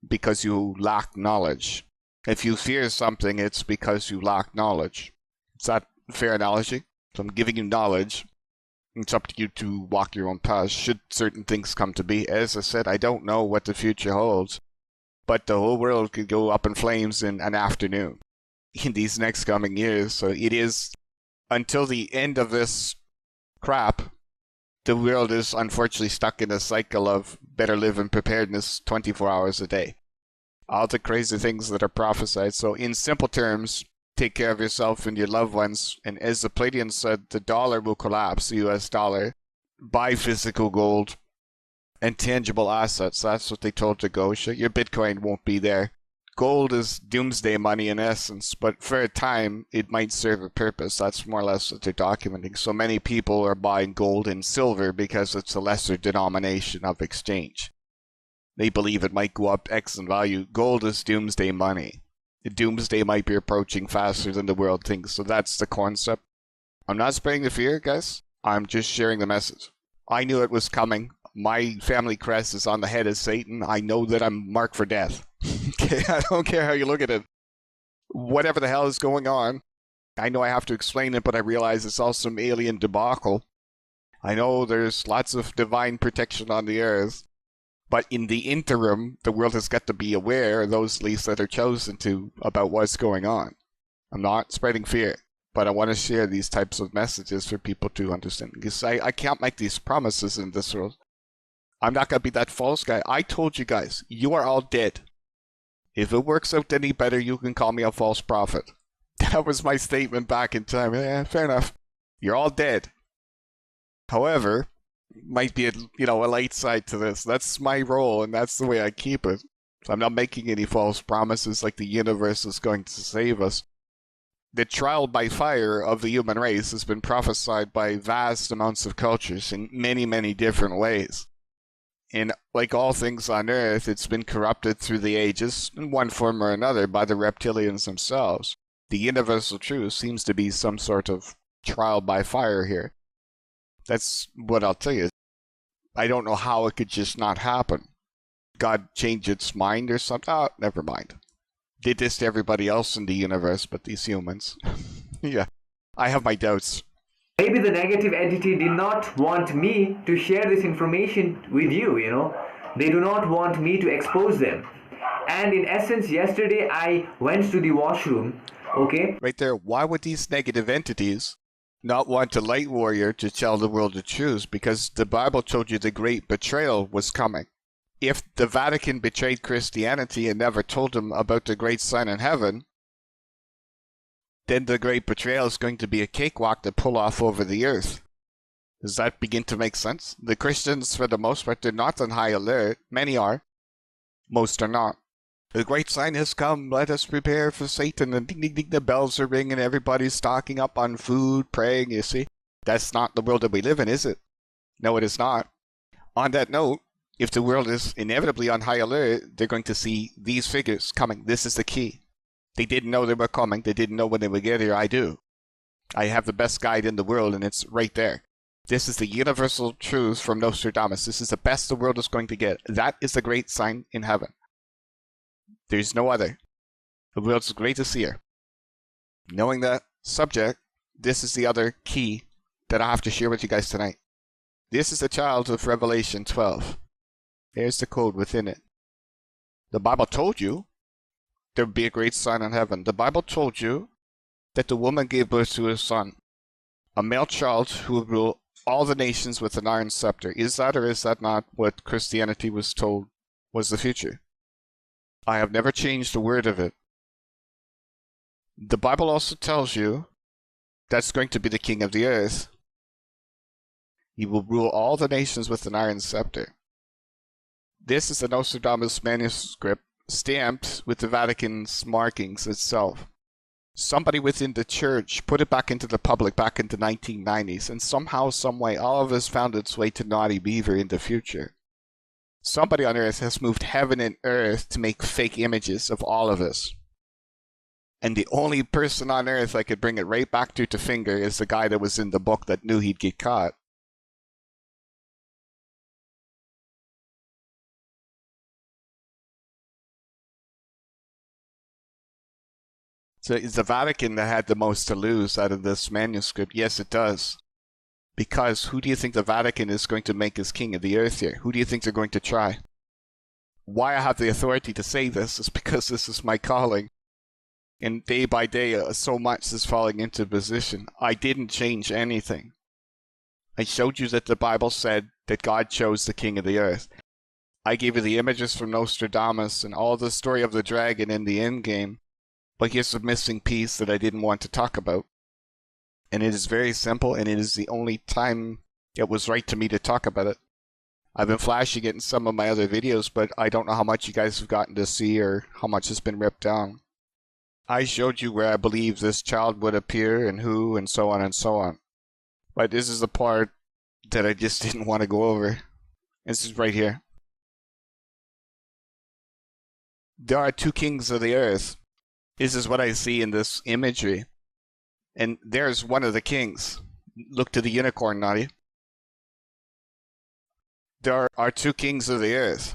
Because you lack knowledge. If you fear something, it's because you lack knowledge. Is that a fair analogy? So I'm giving you knowledge. It's up to you to walk your own path should certain things come to be. As I said, I don't know what the future holds. But the whole world could go up in flames in an afternoon in these next coming years. So it is, until the end of this crap, the world is unfortunately stuck in a cycle of better live in preparedness 24 hours a day. All the crazy things that are prophesied. So in simple terms, take care of yourself and your loved ones. And as the Pleiadians said, the dollar will collapse, the US dollar. Buy physical gold and tangible assets. That's what they told Gosha. Your Bitcoin won't be there. Gold is doomsday money in essence, but for a time, it might serve a purpose. That's more or less what they're documenting. So many people are buying gold and silver because it's a lesser denomination of exchange. They believe it might go up X in value. Gold is doomsday money. The doomsday might be approaching faster than the world thinks, so that's the concept. I'm not spreading the fear, guys. I'm just sharing the message. I knew it was coming. My family crest is on the head of Satan. I know that I'm marked for death. Okay, I don't care how you look at it. Whatever the hell is going on, I know I have to explain it, but I realize it's also some alien debacle. I know there's lots of divine protection on the earth, but in the interim, the world has got to be aware, those at least that are chosen to, about what's going on. I'm not spreading fear, but I want to share these types of messages for people to understand. Because I can't make these promises in this world. I'm not going to be that false guy. I told you guys, you are all dead. If it works out any better, you can call me a false prophet. That was my statement back in time. Yeah, fair enough. You're all dead. However, might be a light side to this. That's my role, and that's the way I keep it. So I'm not making any false promises like the universe is going to save us. The trial by fire of the human race has been prophesied by vast amounts of cultures in many, many different ways. And like all things on Earth, it's been corrupted through the ages, in one form or another, by the reptilians themselves. The universal truth seems to be some sort of trial by fire here. That's what I'll tell you. I don't know how it could just not happen. God changed its mind or something? Oh, never mind. Did this to everybody else in the universe but these humans. Yeah, I have my doubts. Maybe the negative entity did not want me to share this information with you, They do not want me to expose them. And in essence, yesterday I went to the washroom, okay? Right there, why would these negative entities not want a light warrior to tell the world the truth? Because the Bible told you the great betrayal was coming. if the Vatican betrayed Christianity and never told them about the great sign in heaven, then the great betrayal is going to be a cakewalk to pull off over the earth. Does that begin to make sense? The Christians, for the most part, they're not on high alert. Many are. Most are not. The great sign has come. Let us prepare for Satan. And ding, ding, ding, the bells are ringing. Everybody's stocking up on food, praying, you see. That's not the world that we live in, is it? No, it is not. On that note, if the world is inevitably on high alert, they're going to see these figures coming. This is the key. They didn't know they were coming. They didn't know when they would get here. I do. I have the best guide in the world, and it's right there. This is the universal truth from Nostradamus. This is the best the world is going to get. That is the great sign in heaven. There's no other. The world's greatest seer. Knowing that subject, this is the other key that I have to share with you guys tonight. This is the child of Revelation 12. There's the code within it. The Bible told you there would be a great sign in heaven. The Bible told you that the woman gave birth to a son, a male child who would rule all the nations with an iron scepter. Is that or is that not what Christianity was told was the future? I have never changed a word of it. The Bible also tells you that's going to be the king of the earth. He will rule all the nations with an iron scepter. This is the Nostradamus manuscript stamped with the Vatican's markings itself. Somebody within the church put it back into the public back in the 1990s, and somehow, someway, all of this found its way to Naughty Beaver in the future. Somebody on earth has moved heaven and earth to make fake images of all of this. And the only person on earth I could bring it right back to finger is the guy that was in the book that knew he'd get caught. So is the Vatican that had the most to lose out of this manuscript? Yes, it does. Because who do you think the Vatican is going to make as king of the earth here? Who do you think they're going to try? Why I have the authority to say this is because this is my calling. And day by day, so much is falling into position. I didn't change anything. I showed you that the Bible said that God chose the king of the earth. I gave you the images from Nostradamus and all the story of the dragon in the endgame. But here's the missing piece that I didn't want to talk about. And it is very simple, and it is the only time it was right to me to talk about it. I've been flashing it in some of my other videos, but I don't know how much you guys have gotten to see or how much has been ripped down. I showed you where I believe this child would appear and who and so on and so on. But this is the part that I just didn't want to go over. This is right here. There are two kings of the earth. This is what I see in this imagery. And there's one of the kings. Look to the unicorn, Naughty. There are two kings of the earth.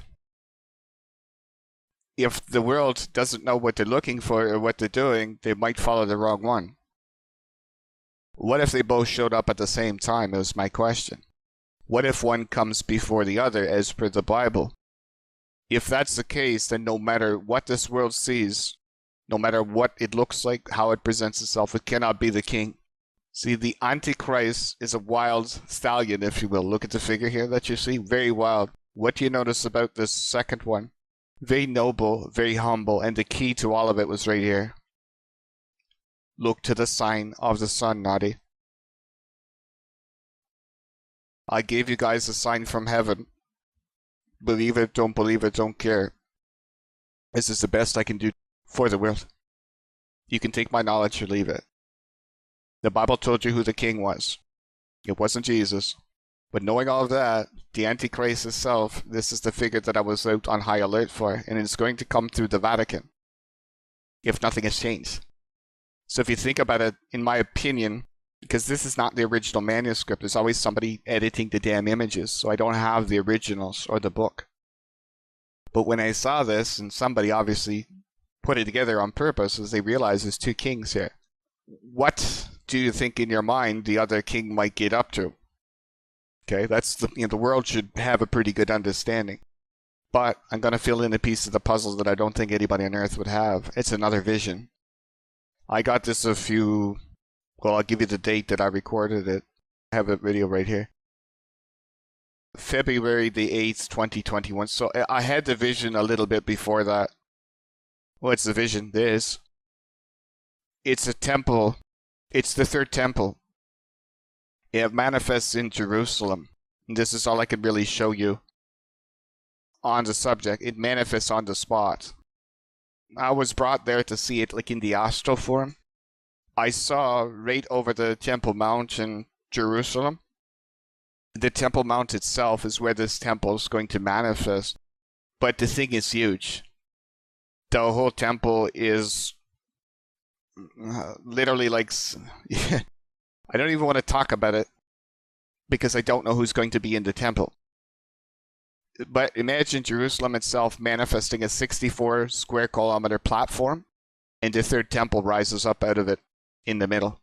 If the world doesn't know what they're looking for or what they're doing, they might follow the wrong one. What if they both showed up at the same time, is my question. What if one comes before the other, as per the Bible? If that's the case, then no matter what this world sees, no matter what it looks like, how it presents itself, it cannot be the king. See, the Antichrist is a wild stallion, if you will. Look at the figure here that you see. Very wild. What do you notice about this second one? Very noble, very humble, and the key to all of it was right here. Look to the sign of the sun, Naughty. I gave you guys a sign from heaven. Believe it, don't care. This is the best I can do for the world. You can take my knowledge or leave it. The Bible told you who the king was. It wasn't Jesus. But knowing all of that, the Antichrist itself, this is the figure that I was out on high alert for, and it's going to come through the Vatican, if nothing has changed. So if you think about it, in my opinion, because this is not the original manuscript, there's always somebody editing the damn images, so I don't have the originals or the book. But when I saw this, and somebody obviously put it together on purpose, as they realize there's two kings here. What do you think in your mind the other king might get up to? Okay, that's the world should have a pretty good understanding. But I'm going to fill in a piece of the puzzle that I don't think anybody on earth would have. It's another vision. I got this I'll give you the date that I recorded it. I have a video right here. February the 8th, 2021. So I had the vision a little bit before that. What's the vision? This. It's a temple. It's the third temple. It manifests in Jerusalem. And this is all I can really show you on the subject. It manifests on the spot. I was brought there to see it like in the astral form. I saw right over the Temple Mount in Jerusalem. The Temple Mount itself is where this temple is going to manifest. But the thing is huge. The whole temple is literally like... I don't even want to talk about it because I don't know who's going to be in the temple. But imagine Jerusalem itself manifesting a 64 square kilometer platform, and the third temple rises up out of it in the middle.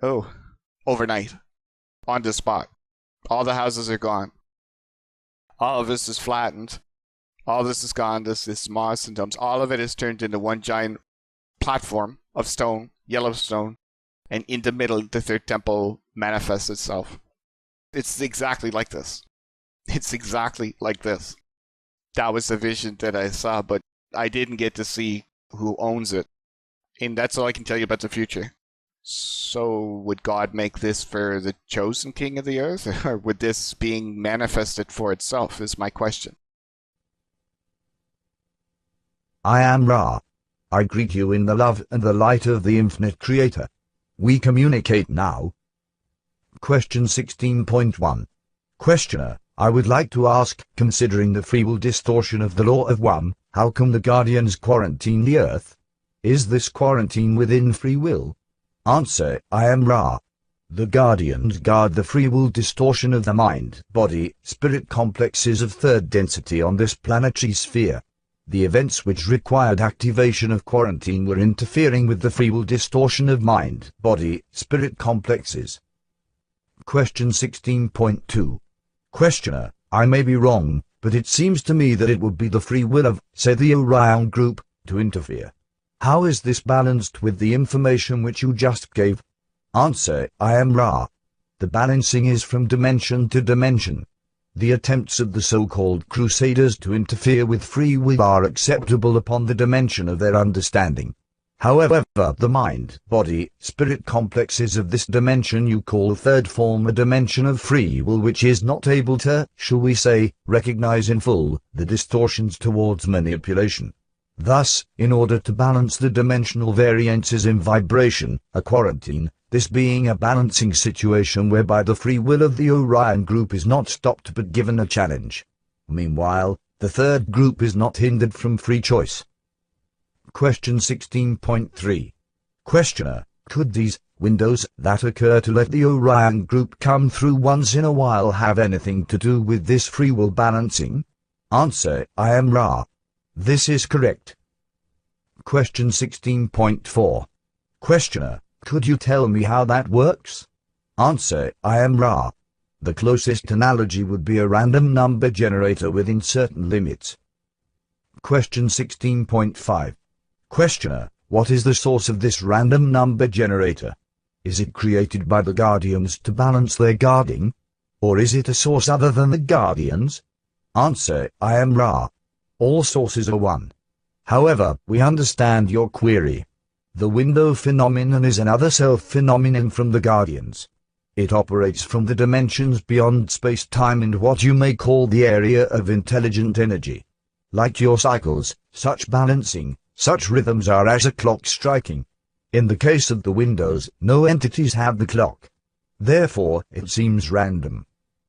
Oh, overnight, on the spot. All the houses are gone. All of this is flattened. All this is gone. This moss and domes. All of it is turned into one giant platform of stone, yellow stone, and in the middle, the third temple manifests itself. It's exactly like this. It's exactly like this. That was the vision that I saw, but I didn't get to see who owns it. And that's all I can tell you about the future. So, would God make this for the chosen king of the earth? Or would this being manifested for itself, is my question. I am Ra. I greet you in the love and the light of the infinite creator. We communicate now. Question 16.1. Questioner, I would like to ask, considering the free will distortion of the law of one, how come the Guardians quarantine the earth? Is this quarantine within free will? Answer, I am Ra. The Guardians guard the free will distortion of the mind, body, spirit complexes of third density on this planetary sphere. The events which required activation of quarantine were interfering with the free will distortion of mind, body, spirit complexes. Question 16.2. Questioner, I may be wrong, but it seems to me that it would be the free will of, say, the Orion Group, to interfere. How is this balanced with the information which you just gave? Answer, I am Ra. The balancing is from dimension to dimension. The attempts of the so-called crusaders to interfere with free will are acceptable upon the dimension of their understanding. However, the mind, body, spirit complexes of this dimension you call third form a dimension of free will which is not able to, shall we say, recognize in full, the distortions towards manipulation. Thus, in order to balance the dimensional variances in vibration, a quarantine, this being a balancing situation whereby the free will of the Orion Group is not stopped but given a challenge. Meanwhile, the third group is not hindered from free choice. Question 16.3. Questioner, could these windows that occur to let the Orion Group come through once in a while have anything to do with this free will balancing? Answer, I am Ra. This is correct. Question 16.4. Questioner, could you tell me how that works? Answer, I am Ra. The closest analogy would be a random number generator within certain limits. Question 16.5. Questioner, what is the source of this random number generator? Is it created by the Guardians to balance their guarding? Or is it a source other than the Guardians? Answer, I am Ra. All sources are one. However, we understand your query. The window phenomenon is another self-phenomenon from the Guardians. It operates from the dimensions beyond space-time and what you may call the area of intelligent energy. Like your cycles, such balancing, such rhythms are as a clock striking. In the case of the windows, no entities have the clock. Therefore, it seems random.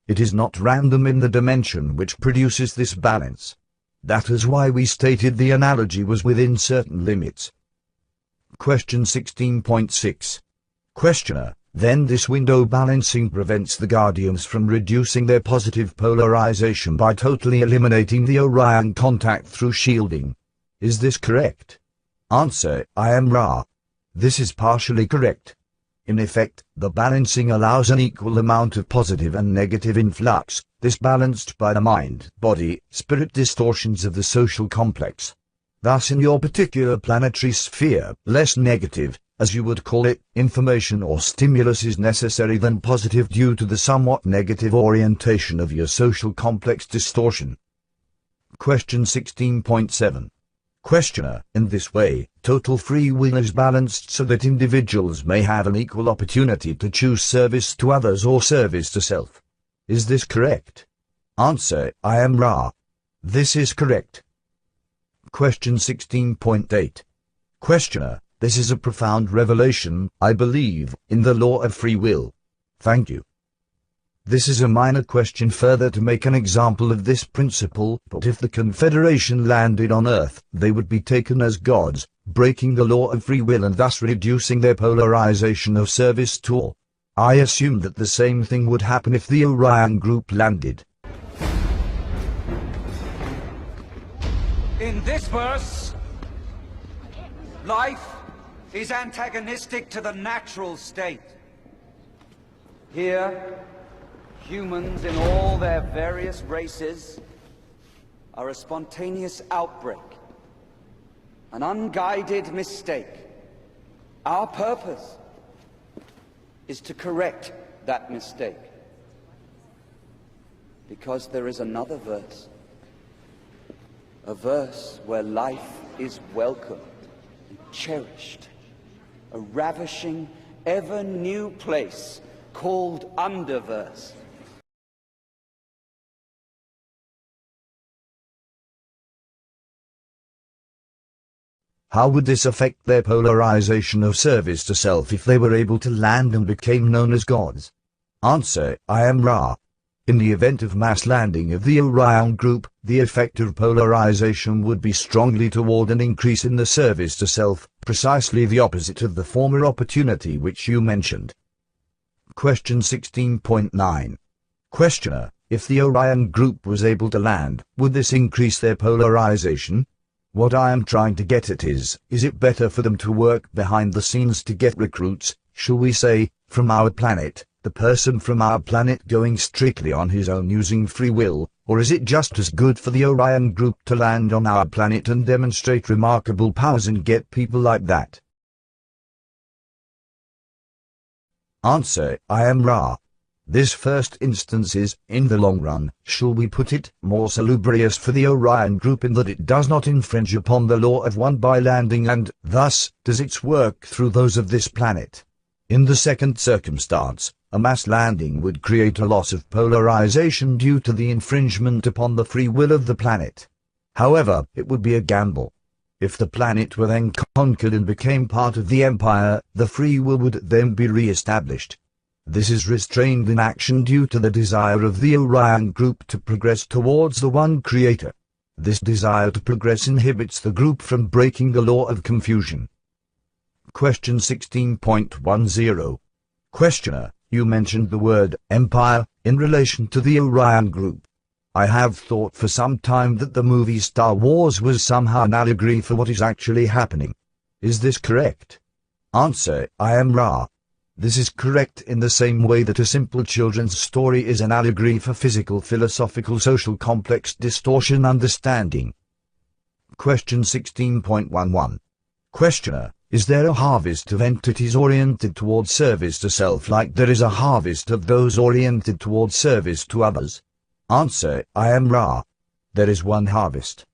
It is not random in the dimension which produces this balance. That is why we stated the analogy was within certain limits. Question 16.6. Questioner, then this window balancing prevents the Guardians from reducing their positive polarization by totally eliminating the Orion contact through shielding. Is this correct? Answer, I am Ra. This is partially correct. In effect, the balancing allows an equal amount of positive and negative influx, this balanced by the mind, body, spirit distortions of the social complex. Thus in your particular planetary sphere, less negative, as you would call it, information or stimulus is necessary then positive due to the somewhat negative orientation of your social complex distortion. Question 16.7. Questioner, in this way, total free will is balanced so that individuals may have an equal opportunity to choose service to others or service to self. Is this correct? Answer, I am Ra. This is correct. Question 16.8. Questioner, this is a profound revelation, I believe, in the law of free will. Thank you. This is a minor question further to make an example of this principle, but if the Confederation landed on Earth, they would be taken as gods, breaking the law of free will and thus reducing their polarization of service to all. I assume that the same thing would happen if the Orion group landed. In this verse, life is antagonistic to the natural state. Here, humans in all their various races are a spontaneous outbreak, an unguided mistake. Our purpose is to correct that mistake, because there is another verse, a verse where life is welcomed and cherished, a ravishing, ever-new place called Underverse. How would this affect their polarization of service to self if they were able to land and became known as gods? Answer, I am Ra. In the event of mass landing of the Orion group, the effect of polarization would be strongly toward an increase in the service to self, precisely the opposite of the former opportunity which you mentioned. Question 16.9. Questioner, if the Orion group was able to land, would this increase their polarization? What I am trying to get at is it better for them to work behind the scenes to get recruits, shall we say, from our planet, the person from our planet going strictly on his own using free will, or is it just as good for the Orion group to land on our planet and demonstrate remarkable powers and get people like that? Answer, I am Ra. This first instance is, in the long run, shall we put it, more salubrious for the Orion group in that it does not infringe upon the law of one by landing and, thus, does its work through those of this planet. In the second circumstance, a mass landing would create a loss of polarization due to the infringement upon the free will of the planet. However, it would be a gamble. If the planet were then conquered and became part of the Empire, the free will would then be re-established. This is restrained in action due to the desire of the Orion group to progress towards the one creator. This desire to progress inhibits the group from breaking the law of confusion. Question 16.10. Questioner, you mentioned the word empire in relation to the Orion group. I have thought for some time that the movie Star Wars was somehow an allegory for what is actually happening. Is this correct? Answer, I am Ra. This is correct in the same way that a simple children's story is an allegory for physical, philosophical, social complex distortion understanding. Question 16.11. Questioner, is there a harvest of entities oriented towards service to self like there is a harvest of those oriented towards service to others? Answer, I am Ra. There is one harvest.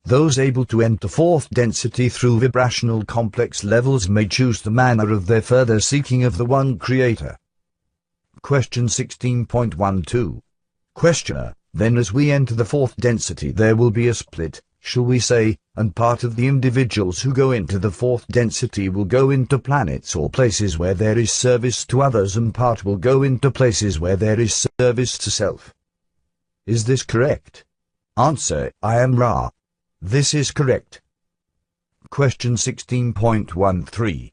Those able to enter fourth density through vibrational complex levels may choose the manner of their further seeking of the one creator. Question 16.12. Questioner, then as we enter the fourth density there will be a split, shall we say, and part of the individuals who go into the fourth density will go into planets or places where there is service to others and part will go into places where there is service to self. Is this correct? Answer, I am Ra. This is correct. Question 16.13.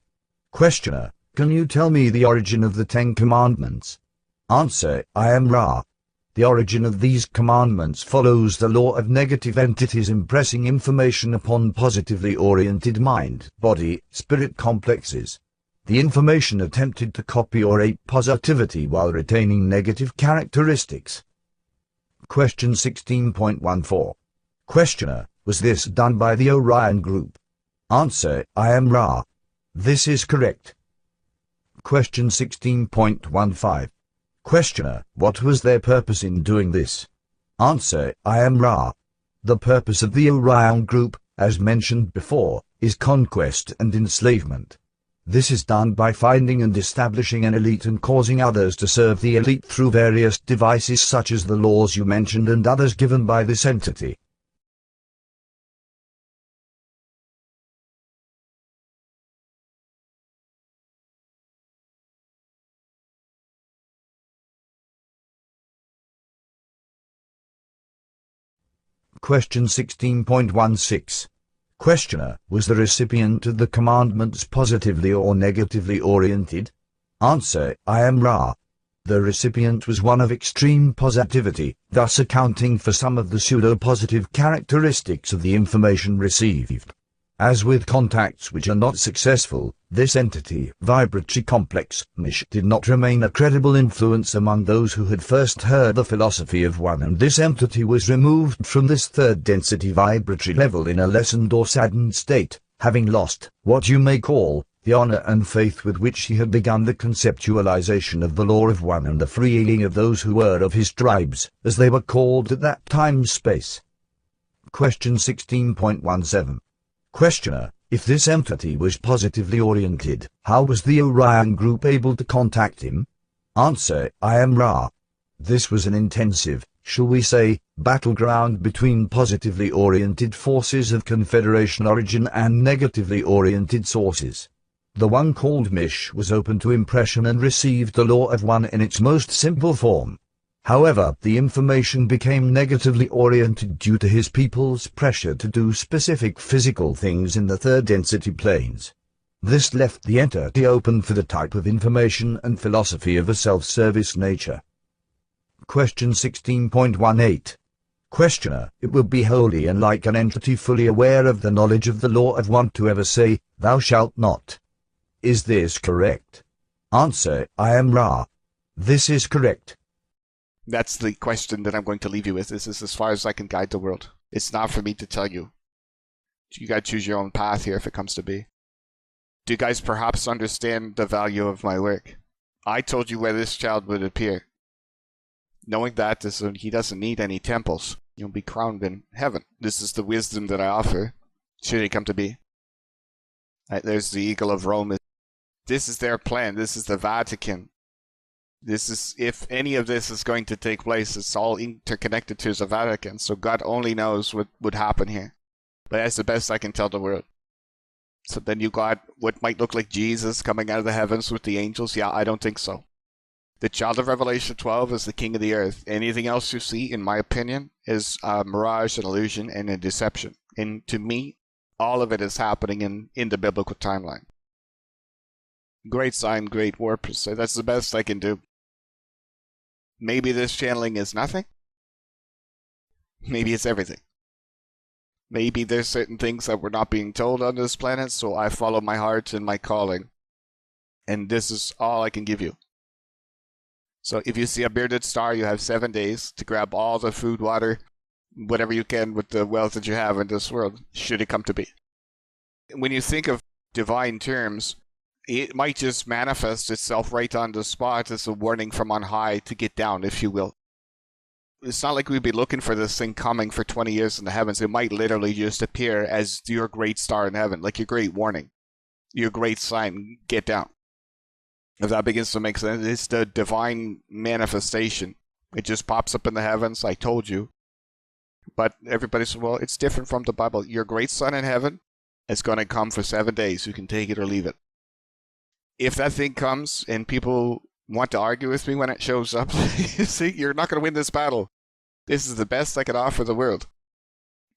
Questioner, can you tell me the origin of the 10 Commandments? Answer, I am Ra. The origin of these commandments follows the law of negative entities impressing information upon positively oriented mind, body, spirit complexes. The information attempted to copy or ape positivity while retaining negative characteristics. Question 16.14. Questioner, was this done by the Orion group? Answer, I am Ra. This is correct. Question 16.15. Questioner, what was their purpose in doing this? Answer, I am Ra. The purpose of the Orion Group, as mentioned before, is conquest and enslavement. This is done by finding and establishing an elite and causing others to serve the elite through various devices such as the laws you mentioned and others given by this entity. Question 16.16. Questioner, was the recipient of the commandments positively or negatively oriented? Answer, I am Ra. The recipient was one of extreme positivity, thus accounting for some of the pseudo-positive characteristics of the information received. As with contacts which are not successful, this entity, vibratory complex, Mish, did not remain a credible influence among those who had first heard the philosophy of one, and this entity was removed from this third density vibratory level in a lessened or saddened state, having lost, what you may call, the honor and faith with which he had begun the conceptualization of the law of one and the freeing of those who were of his tribes, as they were called at that time-space. Question 16.17. Questioner, if this entity was positively oriented, how was the Orion Group able to contact him? Answer, I am Ra. This was an intensive, shall we say, battleground between positively oriented forces of Confederation origin and negatively oriented sources. The one called Mish was open to impression and received the law of one in its most simple form. However, the information became negatively oriented due to his people's pressure to do specific physical things in the third density planes. This left the entity open for the type of information and philosophy of a self-service nature. Question 16.18. Questioner, it would be wholly unlike an entity fully aware of the knowledge of the law of one to ever say, thou shalt not. Is this correct? Answer, I am Ra. This is correct. That's the question that I'm going to leave you with. This is as far as I can guide the world. It's not for me to tell you. You gotta choose your own path here if it comes to be. Do you guys perhaps understand the value of my work? I told you where this child would appear. Knowing that he doesn't need any temples. He'll be crowned in heaven. This is the wisdom that I offer, should he come to be. There's the Eagle of Rome. This is their plan. This is the Vatican. This is, if any of this is going to take place, it's all interconnected to the Vatican, so God only knows what would happen here. But that's the best I can tell the world. So then you got what might look like Jesus coming out of the heavens with the angels. Yeah, I don't think so. The child of Revelation 12 is the king of the earth. Anything else you see, in my opinion, is a mirage, an illusion, and a deception. And to me, all of it is happening in the biblical timeline. Great sign, great warp. So that's the best I can do. Maybe this channeling is nothing. Maybe it's everything. Maybe there's certain things that we're not being told on this planet, so I follow my heart and my calling. And this is all I can give you. So if you see a bearded star, you have 7 days to grab all the food, water, whatever you can with the wealth that you have in this world, should it come to be. When you think of divine terms, it might just manifest itself right on the spot as a warning from on high to get down, if you will. It's not like we'd be looking for this thing coming for 20 years in the heavens. It might literally just appear as your great star in heaven, like your great warning, your great sign, get down. If that begins to make sense, it's the divine manifestation. It just pops up in the heavens, I told you. But everybody says, well, it's different from the Bible. Your great son in heaven is going to come for 7 days. You can take it or leave it. If that thing comes and people want to argue with me when it shows up, you see, you're not going to win this battle. This is the best I could offer the world.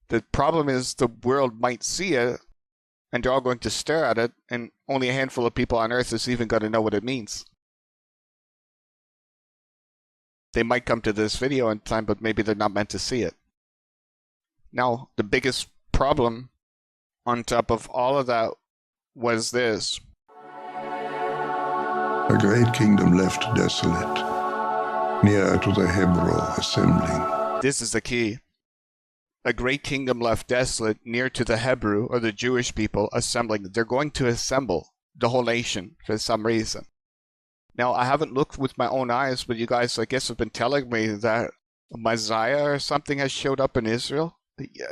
The problem is the world might see it, and they're all going to stare at it, and only a handful of people on Earth is even going to know what it means. They might come to this video in time, but maybe they're not meant to see it. Now, the biggest problem on top of all of that was this. A great kingdom left desolate, near to the Hebron assembling. This is the key. A great kingdom left desolate, near to the Hebrew, or the Jewish people, assembling. They're going to assemble. the whole nation for some reason. Now, I haven't looked with my own eyes, but you guys, I guess, have been telling me that Messiah or something has showed up in Israel.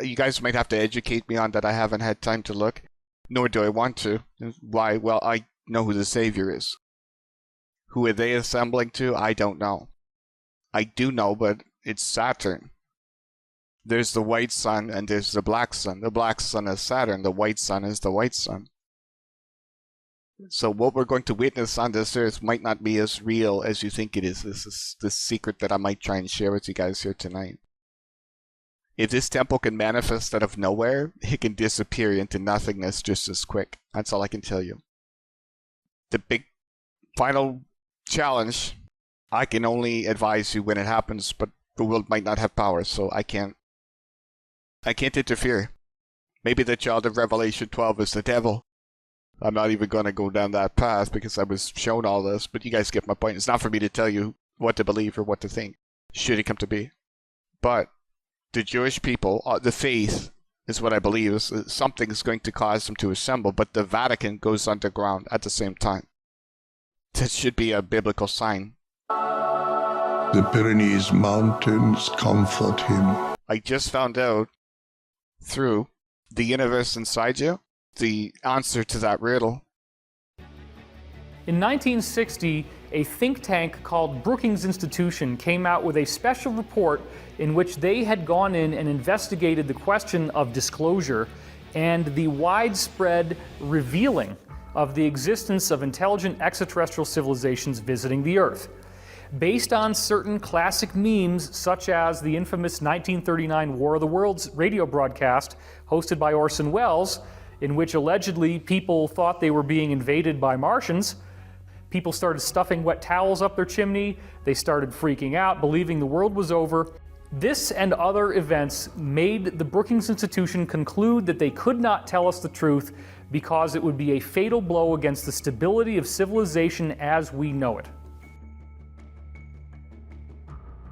You guys might have to educate me on that. I haven't had time to look, nor do I want to. Why? Well, I know who the Savior is. Who are they assembling to? I don't know. I do know, but it's Saturn. There's the white sun and there's the black sun. The black sun is Saturn. The white sun is the white sun. So what we're going to witness on this earth might not be as real as you think it is. This is the secret that I might try and share with you guys here tonight. If this temple can manifest out of nowhere, it can disappear into nothingness just as quick. That's all I can tell you. The big final challenge, I can only advise you when it happens, but the world might not have power, so I can't interfere. Maybe the child of Revelation 12 is the devil. I'm not even going to go down that path because I was shown all this, but you guys get my point. It's not for me to tell you what to believe or what to think, should it come to be. But the Jewish people, the faith is what I believe is something is going to cause them to assemble, but the Vatican goes underground at the same time. That should be a biblical sign. The Pyrenees Mountains comfort him. I just found out through The Universe Inside You the answer to that riddle. In 1960, a think tank called Brookings Institution came out with a special report in which they had gone in and investigated the question of disclosure and the widespread revealing of the existence of intelligent extraterrestrial civilizations visiting the Earth. Based on certain classic memes, such as the infamous 1939 War of the Worlds radio broadcast hosted by Orson Welles, in which allegedly people thought they were being invaded by Martians. People started stuffing wet towels up their chimney, they started freaking out, believing the world was over. This and other events made the Brookings Institution conclude that they could not tell us the truth because it would be a fatal blow against the stability of civilization as we know it.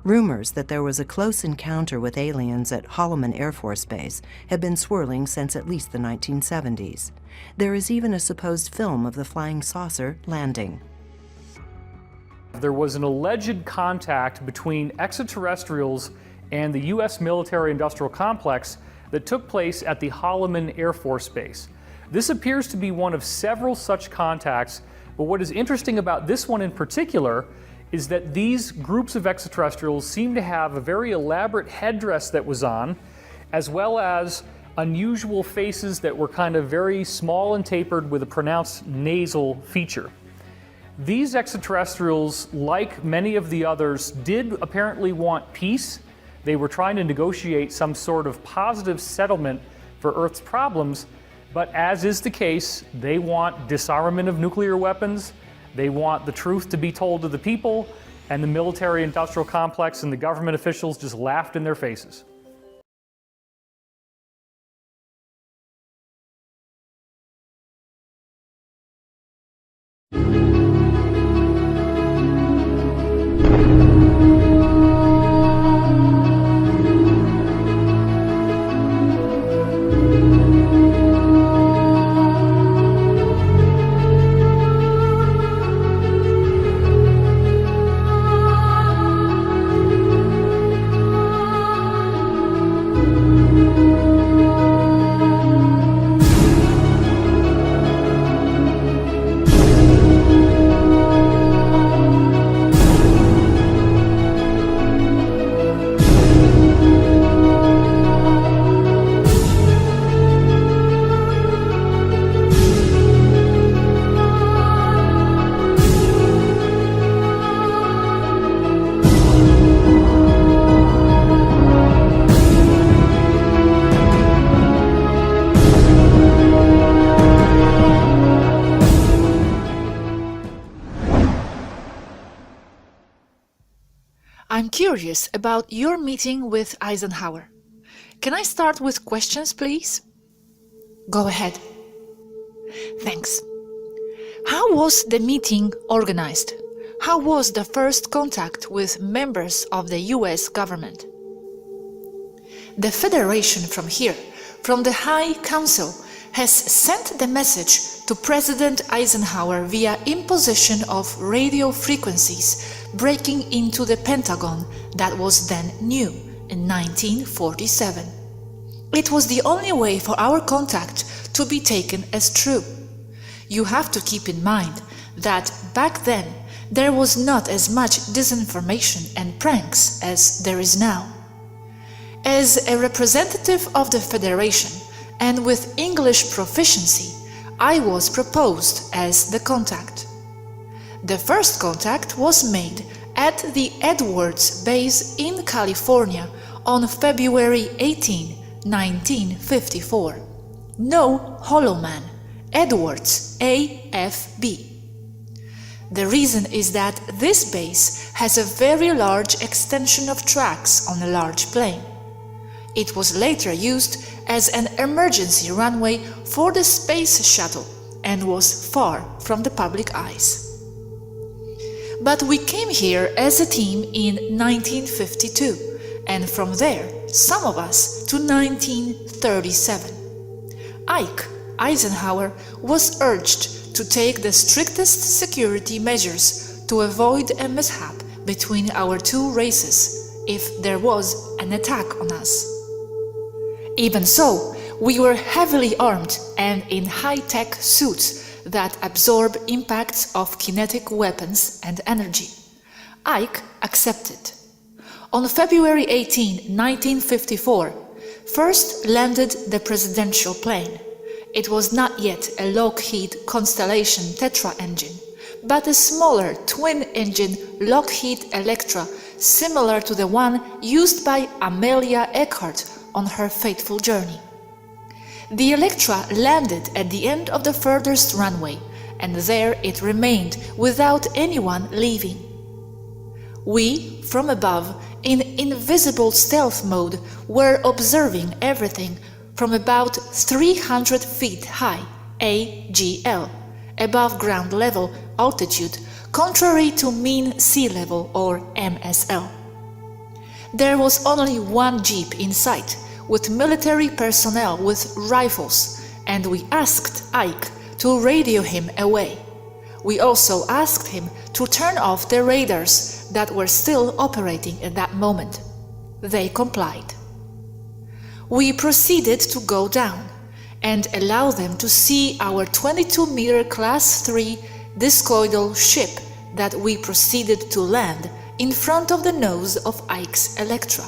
Rumors that there was a close encounter with aliens at Holloman Air Force Base have been swirling since at least the 1970s. There is even a supposed film of the flying saucer landing. There was an alleged contact between extraterrestrials and the U.S. military-industrial complex that took place at the Holloman Air Force Base. This appears to be one of several such contacts, but what is interesting about this one in particular is that these groups of extraterrestrials seem to have a very elaborate headdress that was on, as well as unusual faces that were kind of very small and tapered with a pronounced nasal feature. These extraterrestrials, like many of the others, did apparently want peace. They were trying to negotiate some sort of positive settlement for Earth's problems, but as is the case, they want disarmament of nuclear weapons. They want the truth to be told to the people, and the military-industrial complex and the government officials just laughed in their faces. I'm curious about your meeting with Eisenhower. Can I start with questions, please? Go ahead. Thanks. How was the meeting organized? How was the first contact with members of the US government? The Federation from here, from the High Council, has sent the message to President Eisenhower via imposition of radio frequencies breaking into the Pentagon that was then new in 1947. It was the only way for our contact to be taken as true. You have to keep in mind that back then there was not as much disinformation and pranks as there is now. As a representative of the Federation and with English proficiency, I was proposed as the contact. The first contact was made at the Edwards base in California on February 18, 1954. No Holoman, Edwards AFB. The reason is that this base has a very large extension of tracks on a large plane. It was later used as an emergency runway for the space shuttle and was far from the public eyes. But we came here as a team in 1952, and from there, some of us, to 1937. Ike Eisenhower was urged to take the strictest security measures to avoid a mishap between our two races if there was an attack on us. Even so, we were heavily armed and in high-tech suits that absorb impacts of kinetic weapons and energy. Ike accepted. On February 18, 1954, first landed the presidential plane. It was not yet a Lockheed Constellation Tetra engine, but a smaller twin-engine Lockheed Electra similar to the one used by Amelia Earhart on her fateful journey. The Electra landed at the end of the furthest runway, and there it remained without anyone leaving. We, from above, in invisible stealth mode, were observing everything from about 300 feet high, AGL, above ground level altitude, contrary to mean sea level or MSL. There was only one jeep in sight, with military personnel with rifles, and we asked Ike to radio him away. We also asked him to turn off the radars that were still operating at that moment. They complied. We proceeded to go down and allow them to see our 22-meter Class 3 discoidal ship that we proceeded to land in front of the nose of Ike's Electra.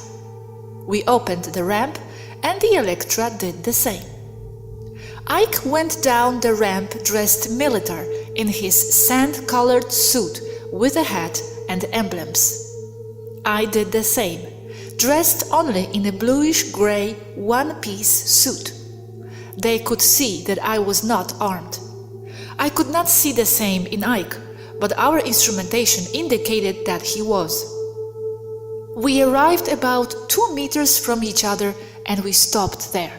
We opened the ramp and the Electra did the same. Ike went down the ramp dressed military in his sand-colored suit with a hat and emblems. I did the same, dressed only in a bluish-gray one-piece suit. They could see that I was not armed. I could not see the same in Ike, but our instrumentation indicated that he was. We arrived about 2 meters from each other and we stopped there.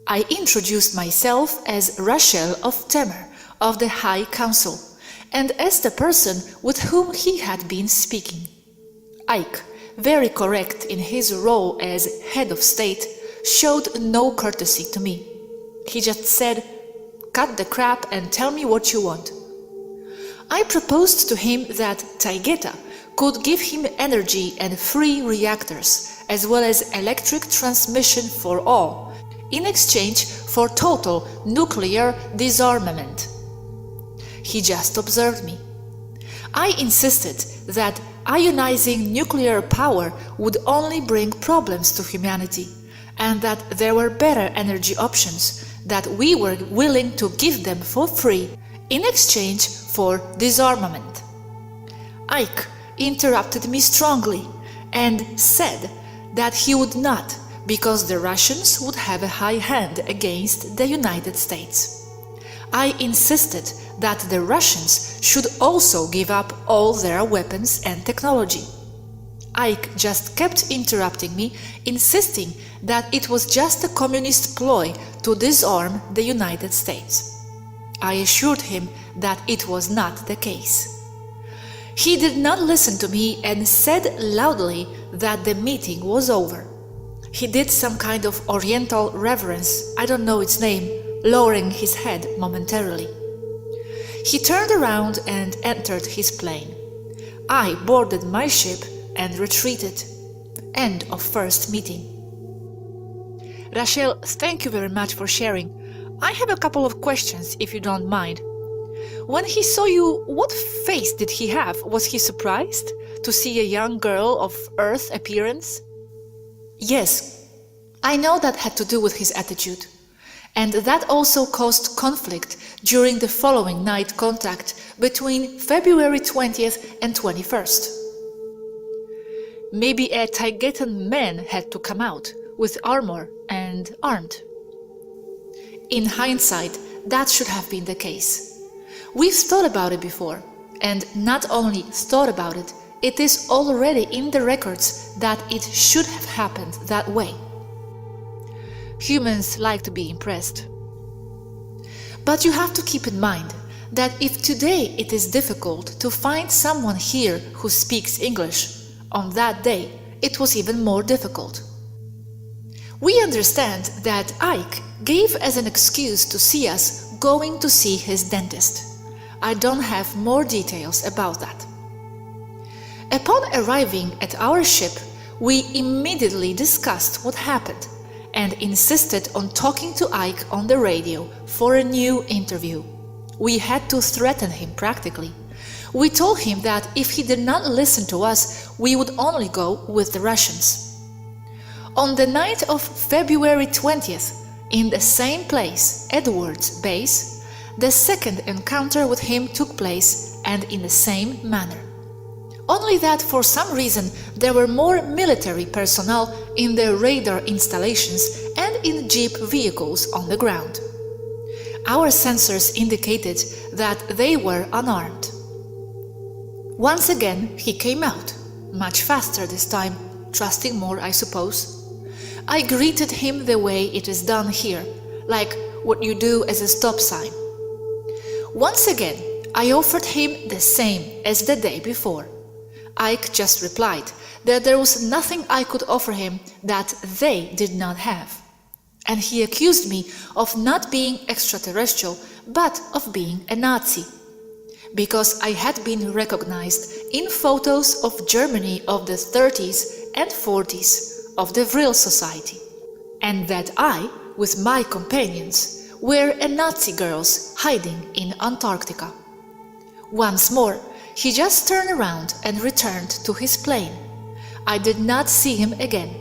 I introduced myself as Rachel of Temer of the High Council and as the person with whom he had been speaking. Ike, very correct in his role as head of state, showed no courtesy to me. He just said, "Cut the crap and tell me what you want." I proposed to him that Taygeta could give him energy and free reactors, as well as electric transmission for all, in exchange for total nuclear disarmament. He just observed me. I insisted that ionizing nuclear power would only bring problems to humanity, and that there were better energy options that we were willing to give them for free in exchange for disarmament. Ike interrupted me strongly and said that he would not, because the Russians would have a high hand against the United States. I insisted that the Russians should also give up all their weapons and technology. Ike just kept interrupting me, insisting that it was just a communist ploy to disarm the United States. I assured him that it was not the case. He did not listen to me and said loudly that the meeting was over. He did some kind of oriental reverence, I don't know its name, lowering his head momentarily. He turned around and entered his plane. I boarded my ship and retreated. End of first meeting. Rachel, thank you very much for sharing. I have a couple of questions, if you don't mind. When he saw you, what face did he have? Was he surprised to see a young girl of Earth appearance? Yes, I know that had to do with his attitude. And that also caused conflict during the following night contact between February 20th and 21st. Maybe a Taygetan man had to come out with armor and armed. In hindsight, that should have been the case. We've thought about it before, and not only thought about it, it is already in the records that it should have happened that way. Humans like to be impressed. But you have to keep in mind that if today it is difficult to find someone here who speaks English, on that day it was even more difficult. We understand that Ike gave as an excuse to see us going to see his dentist. I don't have more details about that. Upon arriving at our ship, we immediately discussed what happened and insisted on talking to Ike on the radio for a new interview. We had to threaten him practically. We told him that if he did not listen to us, we would only go with the Russians. On the night of February 20th, in the same place, Edwards Base, the second encounter with him took place and in the same manner. Only that for some reason there were more military personnel in the radar installations and in jeep vehicles on the ground. Our sensors indicated that they were unarmed. Once again he came out, much faster this time, trusting more, I suppose. I greeted him the way it is done here, like what you do as a stop sign. Once again, I offered him the same as the day before. Ike just replied that there was nothing I could offer him that they did not have. And he accused me of not being extraterrestrial, but of being a Nazi. Because I had been recognized in photos of Germany of the 30s and 40s of the Vril Society, and that I, with my companions, were a Nazi girls hiding in Antarctica. Once more, he just turned around and returned to his plane. I did not see him again.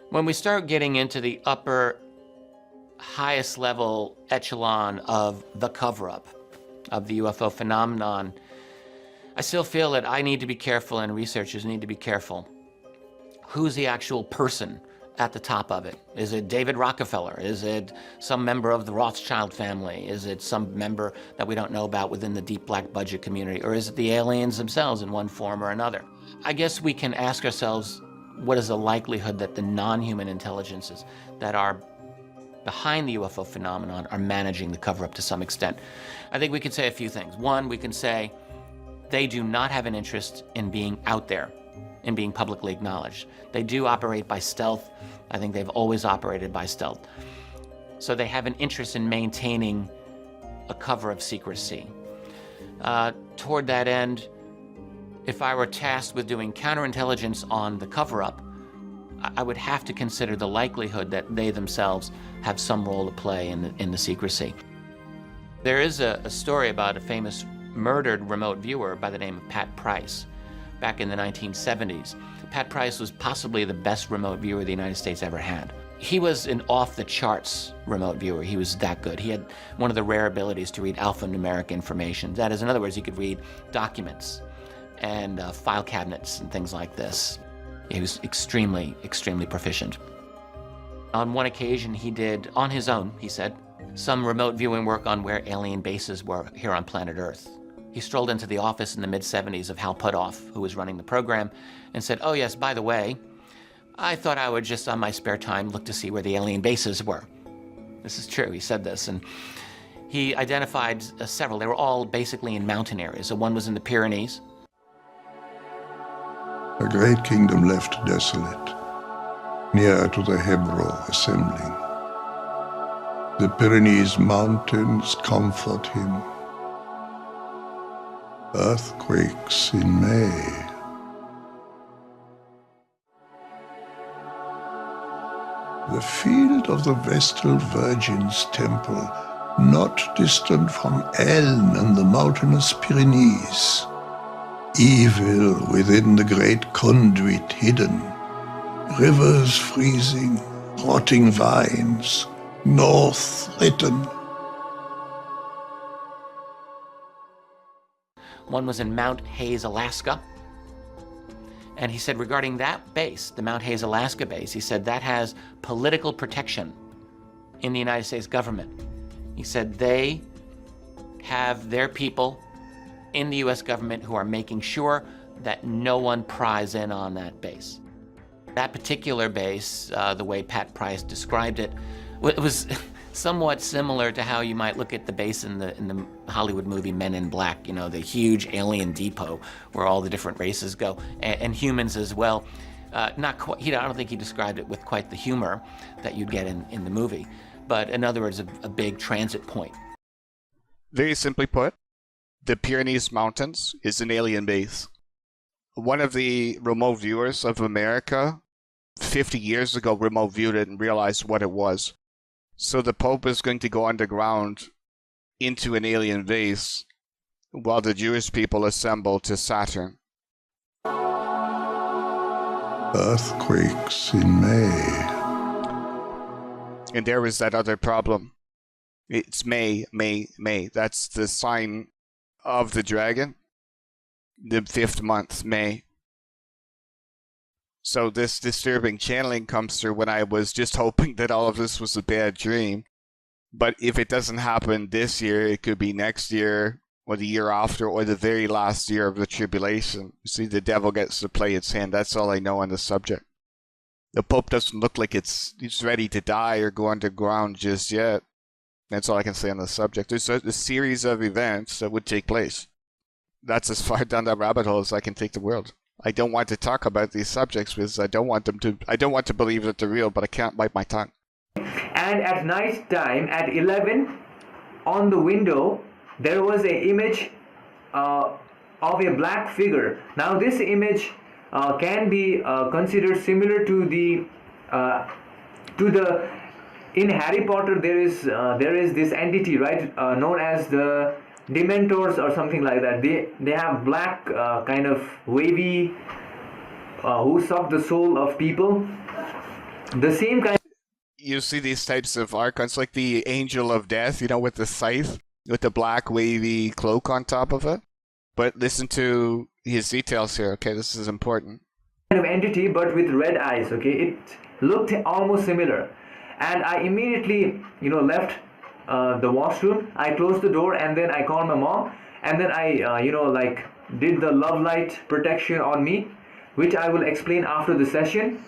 When we start getting into the upper, highest level echelon of the cover-up of the UFO phenomenon, I still feel that I need to be careful and researchers need to be careful. Who's the actual person at the top of it? Is it David Rockefeller? Is it some member of the Rothschild family? Is it some member that we don't know about within the deep black budget community? Or is it the aliens themselves in one form or another? I guess we can ask ourselves, what is the likelihood that the non-human intelligences that are behind the UFO phenomenon are managing the cover-up to some extent? I think we can say a few things. One, we can say they do not have an interest in being out there, in being publicly acknowledged. They do operate by stealth. I think they've always operated by stealth. So they have an interest in maintaining a cover of secrecy. Toward that end, if I were tasked with doing counterintelligence on the cover-up, I would have to consider the likelihood that they themselves have some role to play in the secrecy. There is a story about a famous murdered remote viewer by the name of Pat Price back in the 1970s. Pat Price was possibly the best remote viewer the United States ever had. He was an off-the-charts remote viewer. He was that good. He had one of the rare abilities to read alphanumeric information. That is, in other words, he could read documents and file cabinets and things like this. He was extremely, extremely proficient. On one occasion, he did, on his own, he said, some remote viewing work on where alien bases were here on planet Earth. He strolled into the office in the mid-70s of Hal Puthoff, who was running the program, and said, "Oh yes, by the way, I thought I would just on my spare time look to see where the alien bases were." This is true, he said this, and he identified several. They were all basically in mountain areas. So one was in the Pyrenees. A great kingdom left desolate, near to the Hebron assembling. The Pyrenees mountains comfort him. Earthquakes in May. The field of the Vestal Virgin's temple, not distant from Elne and the mountainous Pyrenees. Evil within the great conduit hidden, rivers freezing, rotting vines, north written. One was in Mount Hayes, Alaska. And he said regarding that base, the Mount Hayes, Alaska base, he said that has political protection in the United States government. He said they have their people in the U.S. government who are making sure that no one pries in on that base. That particular base, the way Pat Price described it, was somewhat similar to how you might look at the base in the Hollywood movie Men in Black, you know, the huge alien depot where all the different races go, and humans as well. Not quite, I don't think he described it with quite the humor that you'd get in the movie, but in other words, a big transit point. Very simply put, the Pyrenees Mountains is an alien base. One of the remote viewers of America 50 years ago remote viewed it and realized what it was. So the Pope is going to go underground into an alien base while the Jewish people assemble to Saturn. Earthquakes in May. And there was that other problem. It's May. That's the sign of the dragon. The 5th month, May. So this disturbing channeling comes through when I was just hoping that all of this was a bad dream. But if it doesn't happen this year, it could be next year, or the year after, or the very last year of the tribulation. You see, the devil gets to play its hand. That's all I know on the subject. The Pope doesn't look like he's ready to die or go underground just yet. That's all I can say on the subject. There's a series of events that would take place. That's as far down that rabbit hole as I can take the world. I don't want to talk about these subjects because I don't want to believe that they're real, but I can't bite my tongue. And at night time, at 11, on the window, there was an image of a black figure. Now this image can be considered similar to the in Harry Potter there is this entity, right, known as the Dementors or something like that. They have black kind of wavy who suck the soul of people. The same kind. You see these types of archons, like the Angel of Death, you know, with the scythe, with the black wavy cloak on top of it. But listen to his details here, okay? This is important. Kind of entity, but with red eyes, okay? It looked almost similar. And I immediately, left the washroom. I closed the door and then I called my mom. And then I, did the love light protection on me, which I will explain after the session.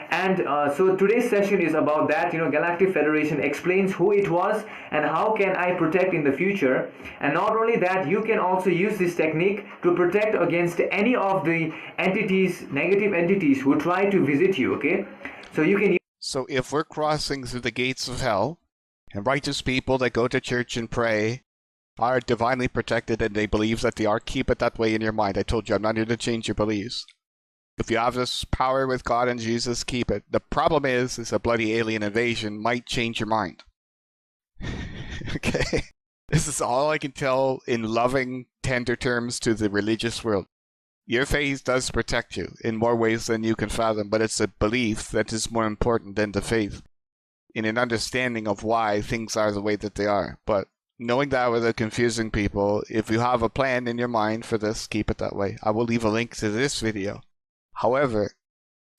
And so today's session is about that. Galactic Federation explains who it was and how can I protect in the future. And not only that, you can also use this technique to protect against any of the entities, negative entities who try to visit you, okay? So you can. So if we're crossing through the gates of hell, and righteous people that go to church and pray are divinely protected and they believe that they are, keep it that way in your mind. I told you, I'm not here to change your beliefs. If you have this power with God and Jesus, keep it. The problem is a bloody alien invasion might change your mind. Okay? This is all I can tell in loving, tender terms to the religious world. Your faith does protect you in more ways than you can fathom, but it's a belief that is more important than the faith, in an understanding of why things are the way that they are. But knowing that without confusing people, if you have a plan in your mind for this, keep it that way. I will leave a link to this video. However,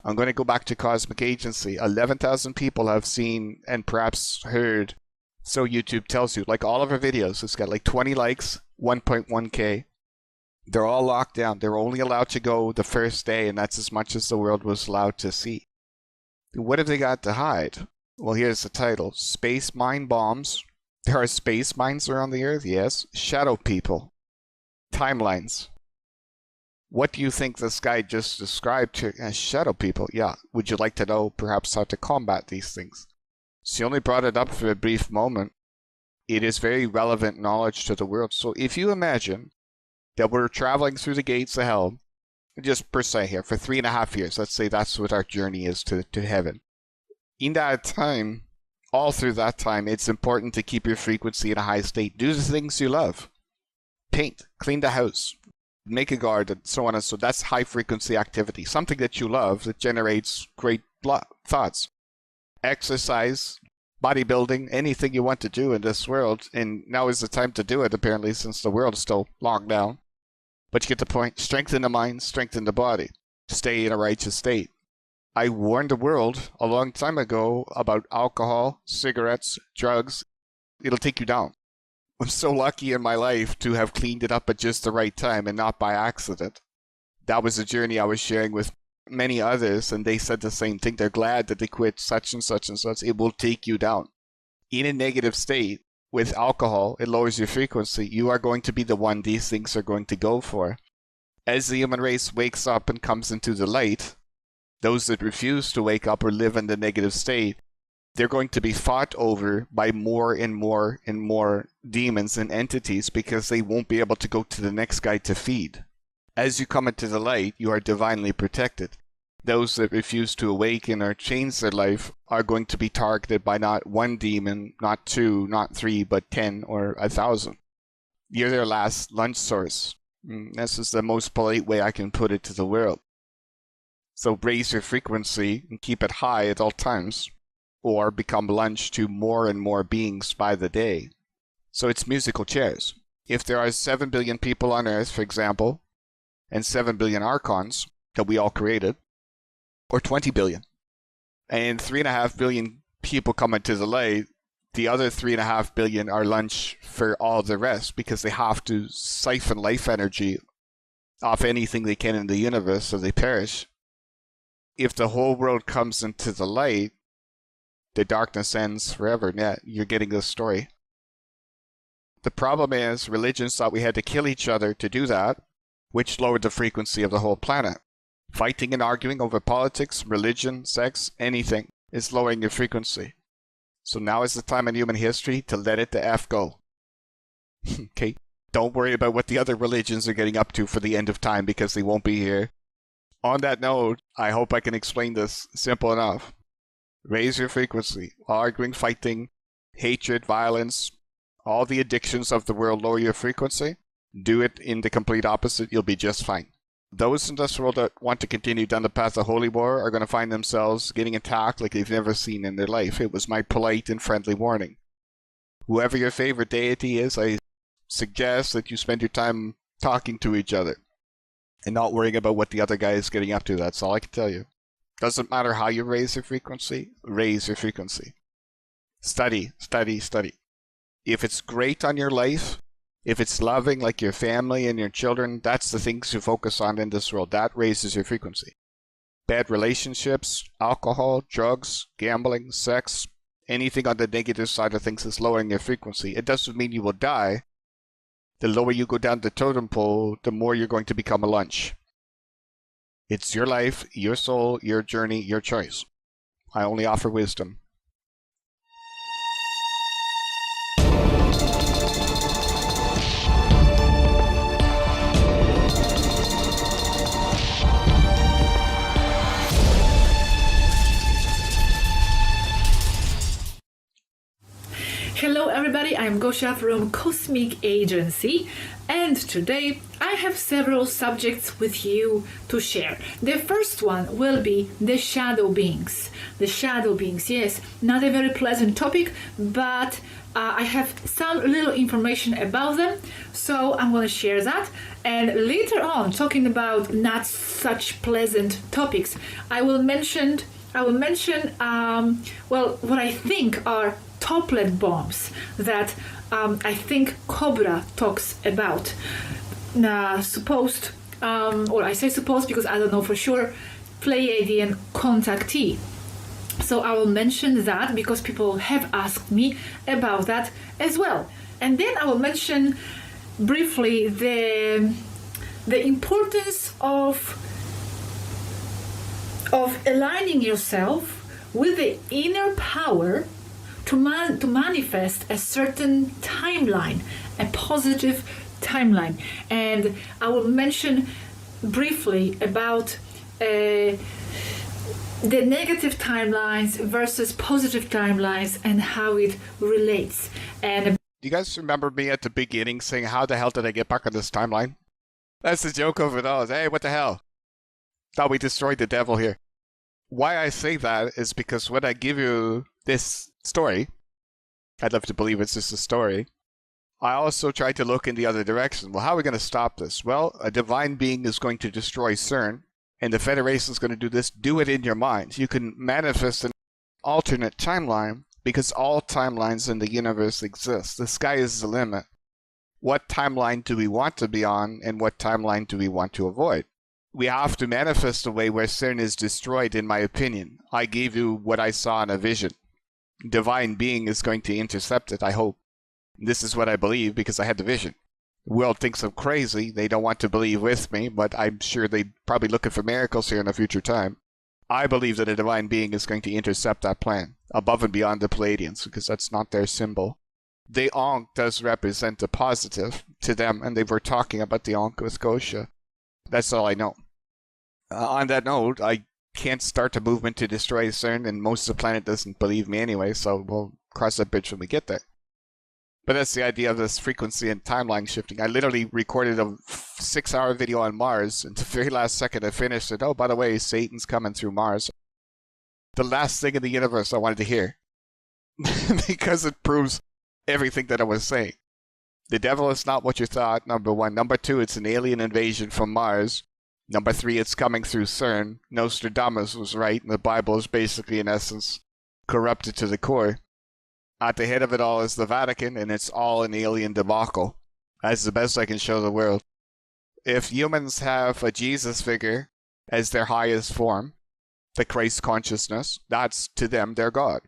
I'm going to go back to Cosmic Agency. 11,000 people have seen and perhaps heard, so YouTube tells you, like all of our videos. It's got like 20 likes, 1.1K. They're all locked down. They're only allowed to go the first day, and that's as much as the world was allowed to see. What have they got to hide? Well, here's the title. Space Mine Bombs. There are space mines around the Earth, yes. Shadow people. Timelines. What do you think this guy just described as shadow people? Yeah, would you like to know perhaps how to combat these things? She only brought it up for a brief moment. It is very relevant knowledge to the world. So if you imagine that we're traveling through the gates of hell, just per se here, for 3.5 years, let's say that's what our journey is to heaven. In that time, all through that time, it's important to keep your frequency in a high state. Do the things you love. Paint, clean the house, make a garden, so on and so. That's high frequency activity. Something that you love that generates great thoughts. Exercise, bodybuilding, anything you want to do in this world. And now is the time to do it, apparently, since the world is still locked down. But you get the point. Strengthen the mind, strengthen the body. Stay in a righteous state. I warned the world a long time ago about alcohol, cigarettes, drugs. It'll take you down. I'm so lucky in my life to have cleaned it up at just the right time and not by accident. That was a journey I was sharing with many others, and they said the same thing. They're glad that they quit such and such and such. It will take you down. In a negative state, with alcohol, it lowers your frequency. You are going to be the one these things are going to go for. As the human race wakes up and comes into the light, those that refuse to wake up or live in the negative state, they're going to be fought over by more and more and more demons and entities because they won't be able to go to the next guy to feed. As you come into the light, you are divinely protected. Those that refuse to awaken or change their life are going to be targeted by not one demon, not two, not three, but 10 or 1,000. You're their last lunch source. This is the most polite way I can put it to the world. So raise your frequency and keep it high at all times, or become lunch to more and more beings by the day. So it's musical chairs. If there are 7 billion people on Earth, for example, and 7 billion archons that we all created, or 20 billion, and 3.5 billion people come into the light, the other 3.5 billion are lunch for all the rest because they have to siphon life energy off anything they can in the universe or they perish. If the whole world comes into the light, the darkness ends forever. Yeah, you're getting this story. The problem is religions thought we had to kill each other to do that, which lowered the frequency of the whole planet. Fighting and arguing over politics, religion, sex, anything is lowering your frequency. So now is the time in human history to let it the F go. Okay? Don't worry about what the other religions are getting up to for the end of time because they won't be here. On that note, I hope I can explain this simple enough. Raise your frequency. Arguing, fighting, hatred, violence, all the addictions of the world lower your frequency. Do it in the complete opposite. You'll be just fine. Those in this world that want to continue down the path of holy war are going to find themselves getting attacked like they've never seen in their life. It was my polite and friendly warning. Whoever your favorite deity is, I suggest that you spend your time talking to each other and not worrying about what the other guy is getting up to. That's all I can tell you. Doesn't matter how you raise your frequency, raise your frequency. Study, study, study. If it's great on your life, if it's loving like your family and your children, that's the things you focus on in this world. That raises your frequency. Bad relationships, alcohol, drugs, gambling, sex, anything on the negative side of things is lowering your frequency. It doesn't mean you will die. The lower you go down the totem pole, the more you're going to become a lunch. It's your life, your soul, your journey, your choice. I only offer wisdom. Hello everybody, I'm Gosia from Cosmic Agency, and today I have several subjects with you to share. The first one will be the shadow beings. The shadow beings, yes, not a very pleasant topic, but I have some little information about them, so I'm going to share that. And later on, talking about not such pleasant topics, I will mention what I think are toplet bombs that I think Cobra talks about. Supposed, or I say supposed because I don't know for sure, Pleiadian contactee. So I will mention that because people have asked me about that as well. And then I will mention briefly the the importance of aligning yourself with the inner power to manifest a certain timeline, a positive timeline. And I will mention briefly about the negative timelines versus positive timelines and how it relates. And do you guys remember me at the beginning saying, how the hell did I get back on this timeline? That's the joke of it all. Hey, what the hell? Thought we destroyed the devil here. Why I say that is because when I give you this story, I'd love to believe it's just a story, I also try to look in the other direction. Well, how are we going to stop this? Well, a divine being is going to destroy CERN, and the Federation is going to do this. Do it in your mind. You can manifest an alternate timeline because all timelines in the universe exist. The sky is the limit. What timeline do we want to be on, and what timeline do we want to avoid? We have to manifest a way where CERN is destroyed, in my opinion. I gave you what I saw in a vision. Divine being is going to intercept it, I hope. This is what I believe because I had the vision. The world thinks I'm crazy. They don't want to believe with me, but I'm sure they're probably looking for miracles here in a future time. I believe that a divine being is going to intercept that plan, above and beyond the Palladians, because that's not their symbol. The Ankh does represent a positive to them, and they were talking about the Ankh with Gosha. That's all I know. On that note, I can't start a movement to destroy CERN, and most of the planet doesn't believe me anyway, so we'll cross that bridge when we get there. But that's the idea of this frequency and timeline shifting. I literally recorded a 6-hour video on Mars, and the very last second I finished it. Oh, by the way, Satan's coming through Mars. The last thing in the universe I wanted to hear. Because it proves everything that I was saying. The devil is not what you thought, number one. Number two, it's an alien invasion from Mars. Number three, it's coming through CERN. Nostradamus was right, and the Bible is basically, in essence, corrupted to the core. At the head of it all is the Vatican, and it's all an alien debacle. That's the best I can show the world. If humans have a Jesus figure as their highest form, the Christ consciousness, that's to them their God.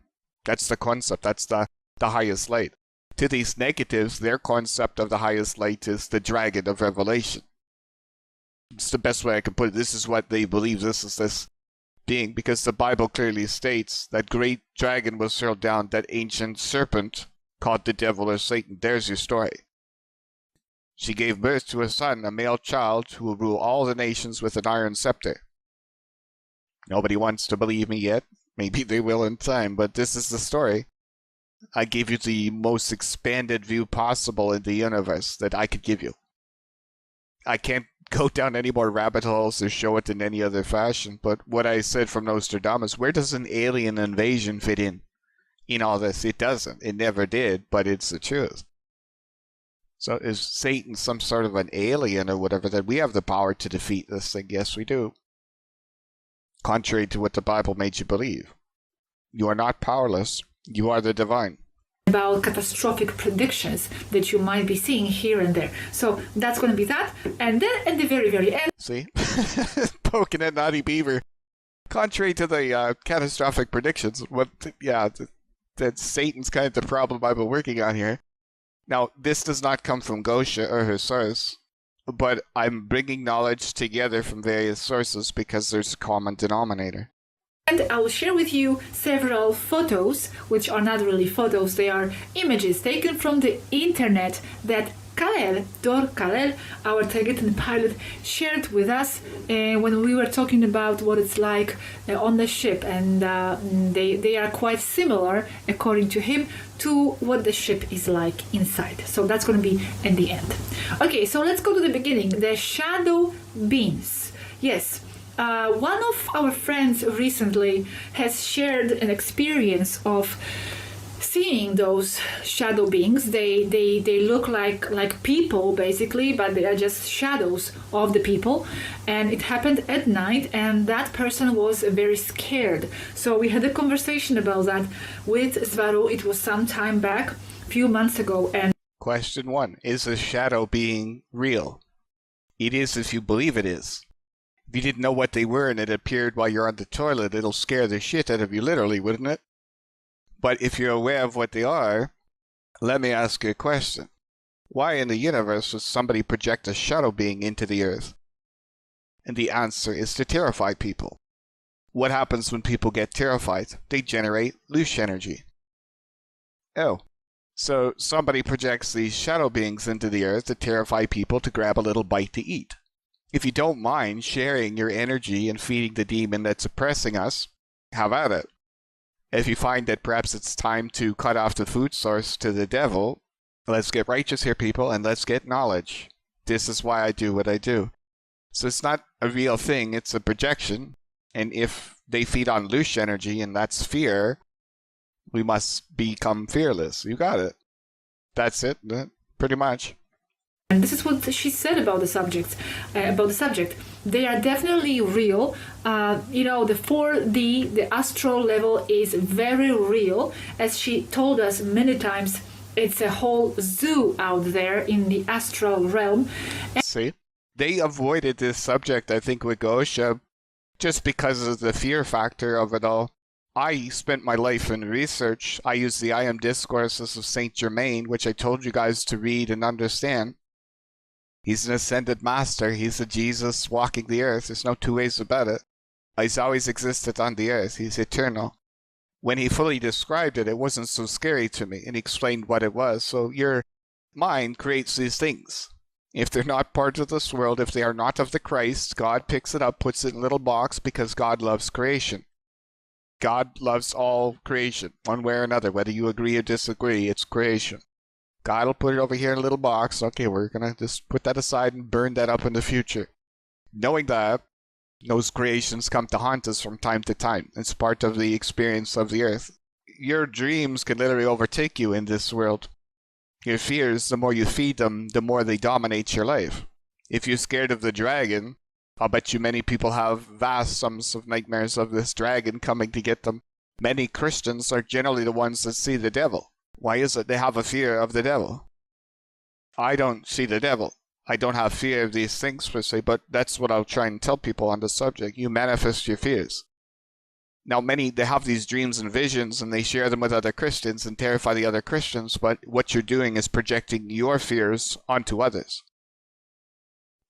That's the concept, that's the highest light. To these negatives, their concept of the highest light is the dragon of Revelation. It's the best way I can put it. This is what they believe this is this being, because the Bible clearly states that great dragon was hurled down, that ancient serpent called the devil or Satan. There's your story. She gave birth to a son, a male child, who will rule all the nations with an iron scepter. Nobody wants to believe me yet. Maybe they will in time, but this is the story. I gave you the most expanded view possible in the universe that I could give you. I can't go down any more rabbit holes or show it in any other fashion, but what I said from Nostradamus, where does an alien invasion fit in all this? It doesn't. It never did, but it's the truth. So is Satan some sort of an alien or whatever, that we have the power to defeat this thing? Yes, we do. Contrary to what the Bible made you believe. You are not powerless. You are the divine. About catastrophic predictions that you might be seeing here and there. So that's going to be that. And then at the very, very end... See? Poking at Naughty Beaver. Contrary to the catastrophic predictions, that Satan's kind of the problem I've been working on here. Now, this does not come from Gosha or her source, but I'm bringing knowledge together from various sources because there's a common denominator. And I will share with you several photos, which are not really photos, they are images taken from the internet that Dor Kalel, our Tibetan pilot, shared with us when we were talking about what it's like on the ship. And they are quite similar, according to him, to what the ship is like inside. So that's going to be at the end. Okay, so let's go to the beginning. The shadow beings. Yes. One of our friends recently has shared an experience of seeing those shadow beings. They look like people basically, but they are just shadows of the people. And it happened at night, and that person was very scared. So we had a conversation about that with Svaru. It was some time back, a few months ago. And Question 1. Is a shadow being real? It is if you believe it is. If you didn't know what they were and it appeared while you're on the toilet, it'll scare the shit out of you literally, wouldn't it? But if you're aware of what they are, let me ask you a question. why in the universe would somebody project a shadow being into the earth? And the answer is to terrify people. What happens when people get terrified? They generate loose energy. Oh, so somebody projects these shadow beings into the earth to terrify people to grab a little bite to eat. If you don't mind sharing your energy and feeding the demon that's oppressing us, have at it. If you find that perhaps it's time to cut off the food source to the devil, let's get righteous here, people, and let's get knowledge. This is why I do what I do. So it's not a real thing, it's a projection. And if they feed on loose energy, and that's fear, we must become fearless. You got it. That's it, pretty much. And this is what she said about the subject. They are definitely real. The 4D, the astral level, is very real. As she told us many times, it's a whole zoo out there in the astral realm. See? They avoided this subject, I think, with Gosha, just because of the fear factor of it all. I spent my life in research. I used the I Am Discourses of Saint Germain, which I told you guys to read and understand. He's an ascended master. He's a Jesus walking the earth. There's no two ways about it. He's always existed on the earth. He's eternal. When he fully described it, it wasn't so scary to me, and he explained what it was. So your mind creates these things. If they're not part of this world, if they are not of the Christ, God picks it up, puts it in a little box, because God loves creation. God loves all creation, one way or another. Whether you agree or disagree, it's creation. God will put it over here in a little box. Okay, we're going to just put that aside and burn that up in the future. Knowing that, those creations come to haunt us from time to time. It's part of the experience of the earth. Your dreams can literally overtake you in this world. Your fears, the more you feed them, the more they dominate your life. If you're scared of the dragon, I'll bet you many people have vast sums of nightmares of this dragon coming to get them. Many Christians are generally the ones that see the devil. Why is it they have a fear of the devil? I don't see the devil. I don't have fear of these things per se, but that's what I'll try and tell people on the subject. You manifest your fears. Now, many, they have these dreams and visions, and they share them with other Christians and terrify the other Christians, but what you're doing is projecting your fears onto others.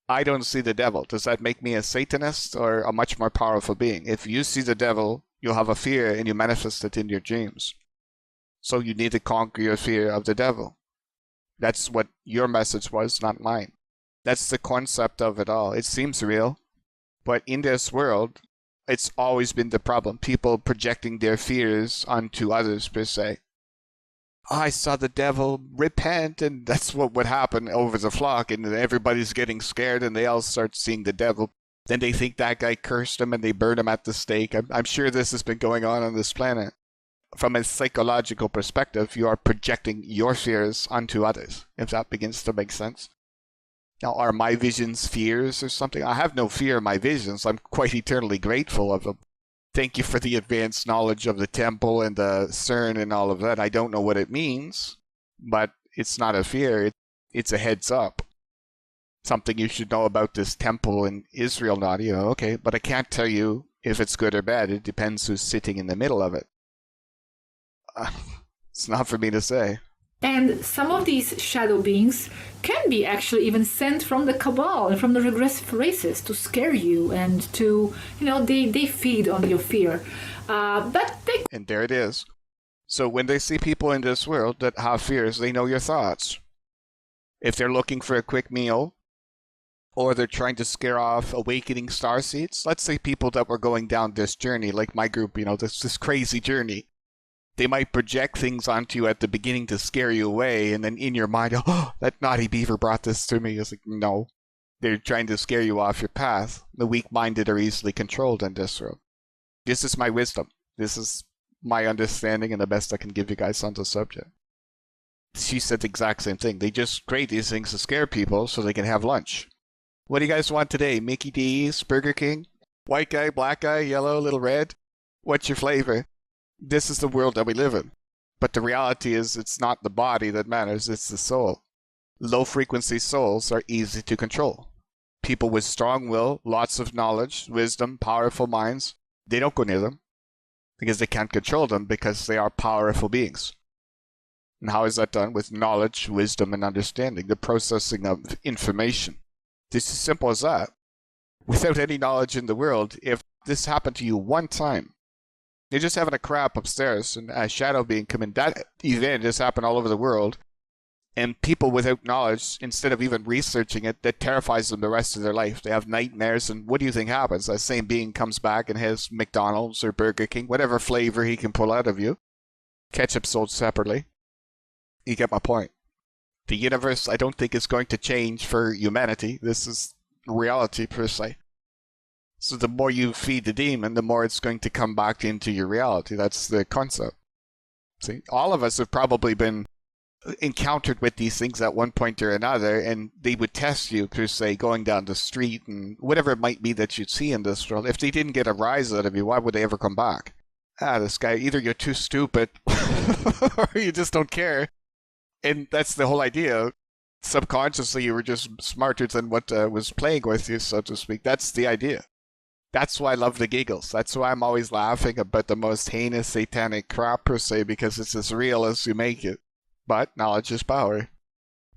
I don't see the devil. Does that make me a Satanist or a much more powerful being? If you see the devil, you'll have a fear and you manifest it in your dreams. So you need to conquer your fear of the devil. That's what your message was, not mine. That's the concept of it all. It seems real, but in this world, it's always been the problem. People projecting their fears onto others, per se. I saw the devil, repent, and that's what would happen over the flock, and everybody's getting scared, and they all start seeing the devil. Then they think that guy cursed them, and they burn him at the stake. I'm sure this has been going on this planet. From a psychological perspective, you are projecting your fears onto others, if that begins to make sense. Now, are my visions fears or something? I have no fear of my visions. I'm quite eternally grateful of them. Thank you for the advanced knowledge of the temple and the CERN and all of that. I don't know what it means, but it's not a fear. It's a heads up. Something you should know about this temple in Israel, Nadia. Okay, but I can't tell you if it's good or bad. It depends who's sitting in the middle of it. It's not for me to say. And some of these shadow beings can be actually even sent from the Cabal and from the regressive races to scare you and to, they feed on your fear. And there it is. So when they see people in this world that have fears, they know your thoughts. If they're looking for a quick meal, or they're trying to scare off awakening starseeds, let's say people that were going down this journey, like my group, this crazy journey. They might project things onto you at the beginning to scare you away, and then in your mind, oh, that naughty beaver brought this to me. It's like, no. They're trying to scare you off your path. The weak-minded are easily controlled in this world. This is my wisdom. This is my understanding and the best I can give you guys on the subject. She said the exact same thing. They just create these things to scare people so they can have lunch. What do you guys want today? Mickey D's, Burger King? White guy, black guy, yellow, little red? What's your flavor? This is the world that we live in. But the reality is it's not the body that matters, it's the soul. Low-frequency souls are easy to control. People with strong will, lots of knowledge, wisdom, powerful minds, they don't go near them because they can't control them because they are powerful beings. And how is that done? With knowledge, wisdom, and understanding, the processing of information. It's as simple as that. Without any knowledge in the world, if this happened to you one time, you're just having a crap upstairs and a shadow being come in, that event just happened all over the world. And people without knowledge, instead of even researching it, that terrifies them the rest of their life. They have nightmares, and what do you think happens? That same being comes back and has McDonald's or Burger King, whatever flavor he can pull out of you. Ketchup sold separately. You get my point. The universe, I don't think, is going to change for humanity. This is reality, per se. So the more you feed the demon, the more it's going to come back into your reality. That's the concept. See, all of us have probably been encountered with these things at one point or another, and they would test you, per se, going down the street and whatever it might be that you'd see in this world. If they didn't get a rise out of you, why would they ever come back? This guy, either you're too stupid or you just don't care. And that's the whole idea. Subconsciously, you were just smarter than what was playing with you, so to speak. That's the idea. That's why I love the giggles. That's why I'm always laughing about the most heinous satanic crap, per se, because it's as real as you make it. But knowledge is power.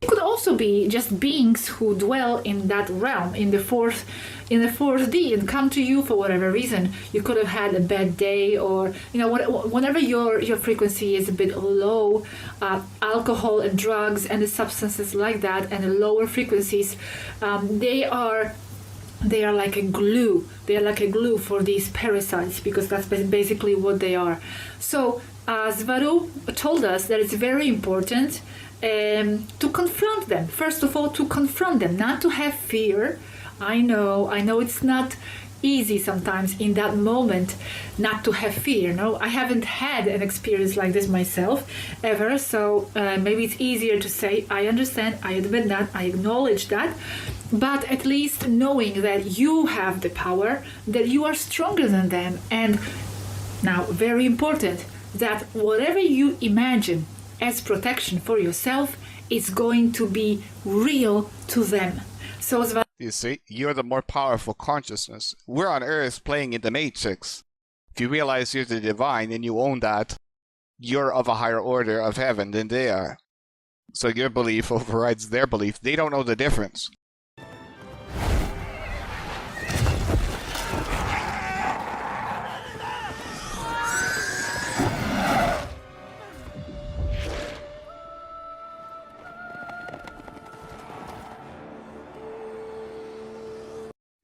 It could also be just beings who dwell in that realm, in the fourth D, and come to you for whatever reason. You could have had a bad day, or whenever your frequency is a bit low, alcohol and drugs and the substances like that, and the lower frequencies, they are like a glue. They are like a glue for these parasites, because that's basically what they are. So Svaru told us that it's very important to confront them. First of all, to confront them, not to have fear. I know it's not easy sometimes in that moment not to have fear. No, I haven't had an experience like this myself ever, so maybe it's easier to say, I understand, I admit that, I acknowledge that, but at least knowing that you have the power, that you are stronger than them, and now, very important, that whatever you imagine as protection for yourself is going to be real to them. So you see, you're the more powerful consciousness. We're on Earth playing in the Matrix. If you realize you're the divine and you own that, you're of a higher order of heaven than they are. So your belief overrides their belief. They don't know the difference.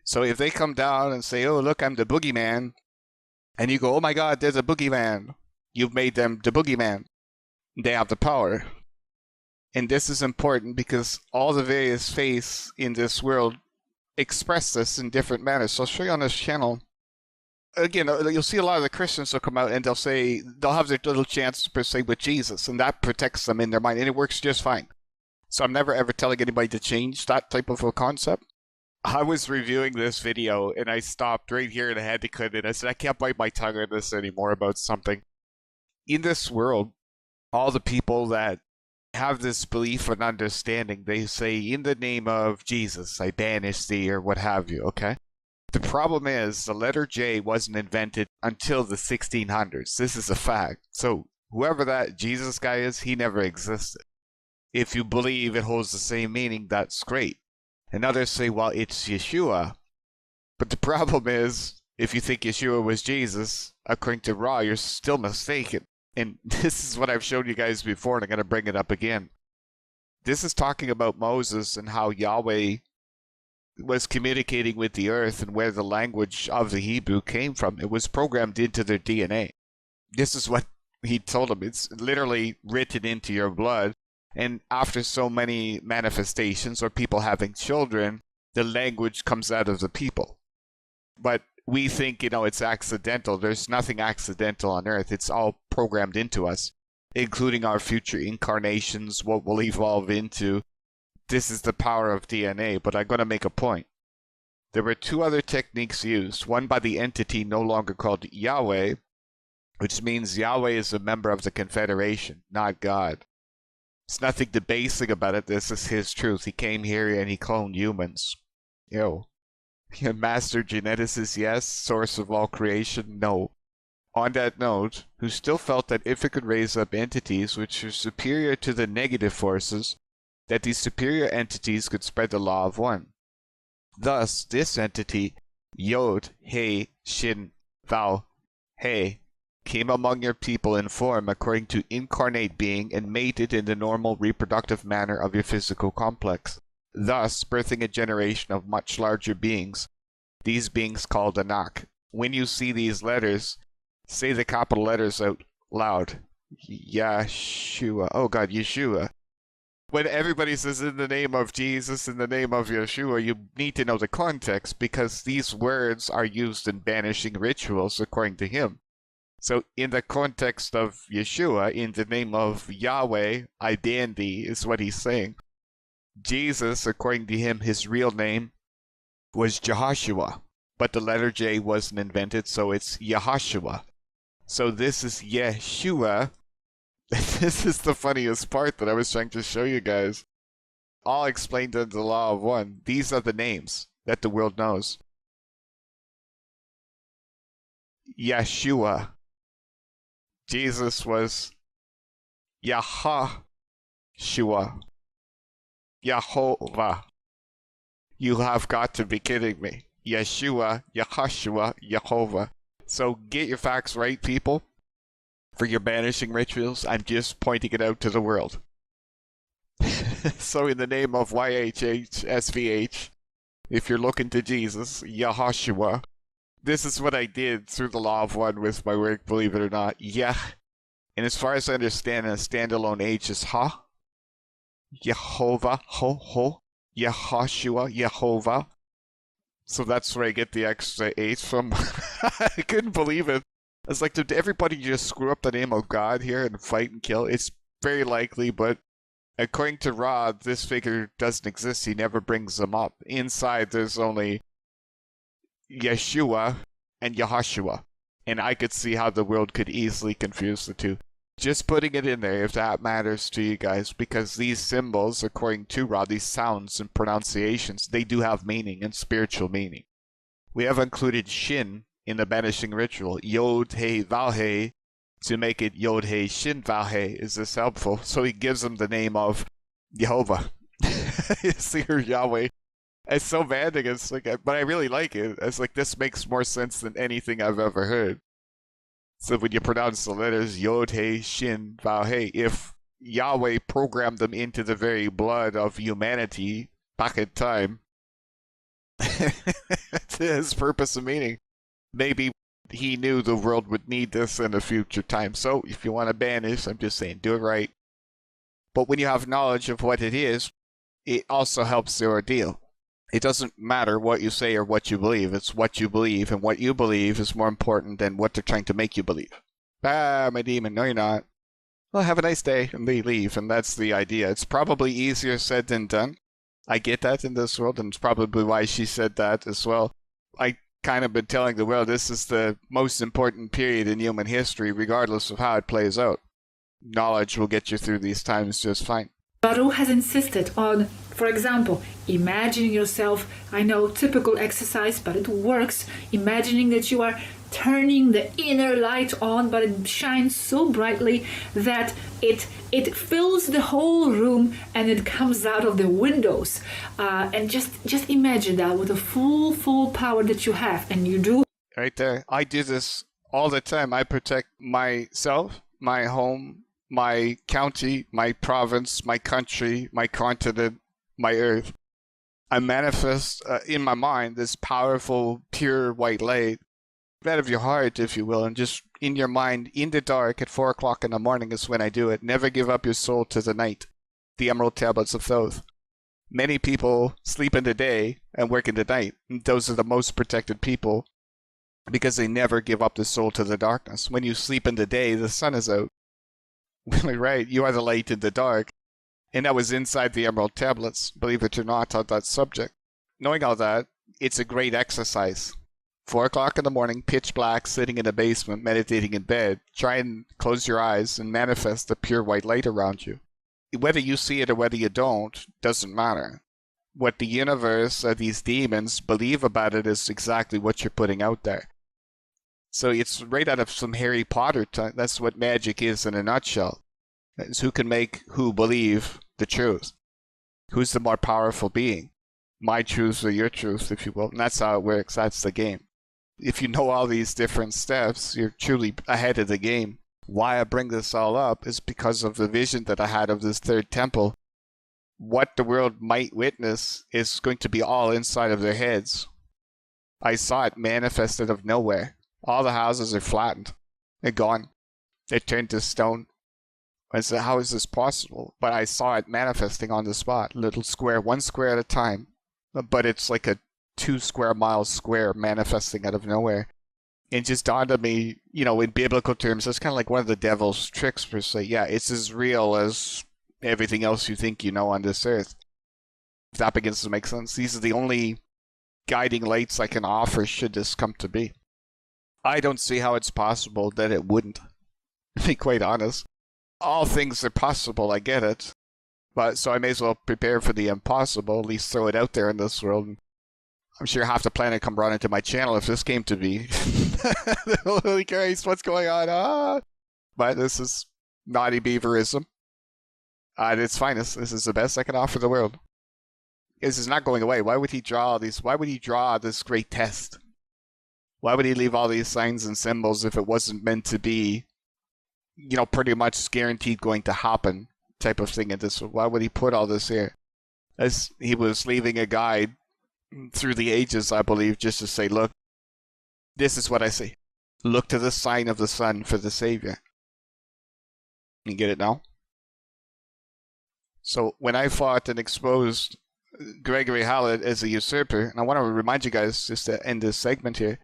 So if they come down and say, oh, look, I'm the boogeyman, and you go, oh my God, there's a boogeyman, you've made them the boogeyman. They have the power. And this is important because all the various faiths in this world express this in different manners. So I'll show you on this channel. Again, you'll see a lot of the Christians will come out and they'll say, they'll have their little chance, per se, with Jesus, and that protects them in their mind, and it works just fine. So I'm never ever telling anybody to change that type of a concept. I was reviewing this video and I stopped right here and I had to cut it. I said, I can't bite my tongue on this anymore about something. In this world, all the people that have this belief and understanding, they say, in the name of Jesus, I banish thee, or what have you, okay? The problem is, the letter J wasn't invented until the 1600s. This is a fact. So, whoever that Jesus guy is, he never existed. If you believe it holds the same meaning, that's great. And others say, well, it's Yeshua. But the problem is, if you think Yeshua was Jesus, according to Ra, you're still mistaken. And this is what I've shown you guys before, and I'm going to bring it up again. This is talking about Moses and how Yahweh was communicating with the earth and where the language of the Hebrew came from. It was programmed into their DNA. This is what he told them. It's literally written into your blood. And after so many manifestations or people having children, the language comes out of the people. But we think, it's accidental. There's nothing accidental on Earth. It's all programmed into us, including our future incarnations, what we'll evolve into. This is the power of DNA, but I'm going to make a point. There were two other techniques used, one by the entity no longer called Yahweh, which means Yahweh is a member of the Confederation, not God. There's nothing debasing about it. This is his truth. He came here and he cloned humans. Master geneticist, yes. Source of all creation, no. on that note, who still felt that if it could raise up entities which were superior to the negative forces, that these superior entities could spread the law of one. Thus, this entity, Yod, He, Shin, Vau, He, came among your people in form according to incarnate being and mated in the normal reproductive manner of your physical complex, thus birthing a generation of much larger beings, these beings called Anak. When you see these letters, say the capital letters out loud. Yeshua. Oh God, Yeshua. When everybody says in the name of Jesus, in the name of Yeshua, you need to know the context because these words are used in banishing rituals according to him. So in the context of Yeshua, in the name of Yahweh, I ban thee, is what he's saying. Jesus, according to him, his real name was Jehoshua, but the letter J wasn't invented, so it's Yehoshua. So this is Yeshua. This is the funniest part that I was trying to show you guys. All explained in the law of one. These are the names that the world knows. Yeshua. Jesus was Yahoshua. Yahovah. You have got to be kidding me. Yeshua, Yehoshua, Yehovah. So get your facts right, people. For your banishing rituals, I'm just pointing it out to the world. So in the name of YHHSVH, if you're looking to Jesus, Yehoshua, this is what I did through the law of one with my work, believe it or not. Yeh. And as far as I understand, a standalone H is Ha. Yehovah, Ho. Yehoshua, Yehovah. So that's where I get the extra H from. I couldn't believe it. I was like, did everybody just screw up the name of God here and fight and kill? It's very likely, but according to Rod, this figure doesn't exist. He never brings them up. Inside, there's only Yeshua and Yehoshua. And I could see how the world could easily confuse the two. Just putting it in there if that matters to you guys, because these symbols, according to Rod, these sounds and pronunciations, they do have meaning and spiritual meaning. We have included Shin in the banishing ritual, Yod He Vau He, to make it Yod He Shin Vau He. Is this helpful? So he gives them the name of Jehovah. See her Yahweh. It's so bad, it's like, but I really like it. It's like, this makes more sense than anything I've ever heard. So when you pronounce the letters Yod He Shin Vau He, if Yahweh programmed them into the very blood of humanity back in time, to his purpose and meaning, maybe he knew the world would need this in a future time. So if you want to banish, I'm just saying, do it right. But when you have knowledge of what it is, it also helps the ordeal. It doesn't matter what you say or what you believe. It's what you believe, and what you believe is more important than what they're trying to make you believe. Ah, my demon, no you're not. Well, have a nice day, and they leave, and that's the idea. It's probably easier said than done. I get that in this world, and it's probably why she said that as well. I kind of been telling the world this is the most important period in human history, regardless of how it plays out. Knowledge will get you through these times just fine. Baruch has insisted on, for example, imagining yourself, I know, typical exercise, but it works, imagining that you are turning the inner light on, but it shines so brightly that it fills the whole room and it comes out of the windows. And just imagine that with the full power that you have, and you do. Right there. I do this all the time. I protect myself, my home, my county, my province, my country, my continent, my earth. I manifest in my mind this powerful, pure white light out of your heart, if you will, and just in your mind, in the dark at 4 o'clock in the morning is when I do it. Never give up your soul to the night. The Emerald Tablets of Thoth. Many people sleep in the day and work in the night. Those are the most protected people because they never give up the soul to the darkness. When you sleep in the day, the sun is out. Right, you are the light in the dark. And that was inside the Emerald Tablets, believe it or not, on that subject. Knowing all that, it's a great exercise. 4 o'clock in the morning, pitch black, sitting in a basement, meditating in bed. Try and close your eyes and manifest the pure white light around you. Whether you see it or whether you don't, doesn't matter. What the universe or these demons believe about it is exactly what you're putting out there. So it's right out of some Harry Potter time. That's what magic is in a nutshell. It's who can make who believe the truth. Who's the more powerful being? My truth or your truth, if you will. And that's how it works. That's the game. If you know all these different steps, you're truly ahead of the game. Why I bring this all up is because of the vision that I had of this third temple. What the world might witness is going to be all inside of their heads. I saw it manifested of nowhere. All the houses are flattened. They're gone. They're turned to stone. I said, how is this possible? But I saw it manifesting on the spot. Little square, one square at a time. But it's like a 2 square mile square manifesting out of nowhere. It just dawned on me, in biblical terms, that's kind of like one of the devil's tricks per se. Yeah, it's as real as everything else you think you know on this earth. If that begins to make sense, these are the only guiding lights I can offer should this come to be. I don't see how it's possible that it wouldn't, to be quite honest. All things are possible, I get it. But so I may as well prepare for the impossible, at least throw it out there in this world. I'm sure half the planet come run into my channel if this came to be. Holy Christ, what's going on? But this is naughty beaverism. At its finest. This is the best I can offer the world. This is not going away. Why would he draw all these? Why would he draw this great test? Why would he leave all these signs and symbols if it wasn't meant to be, pretty much guaranteed going to happen type of thing in this? Why would he put all this here? As he was leaving a guide through the ages, I believe, just to say, look, this is what I see. Look to the sign of the sun for the Savior. You get it now? So when I fought and exposed Gregory Hallett as a usurper, and I want to remind you guys, just to end this segment here,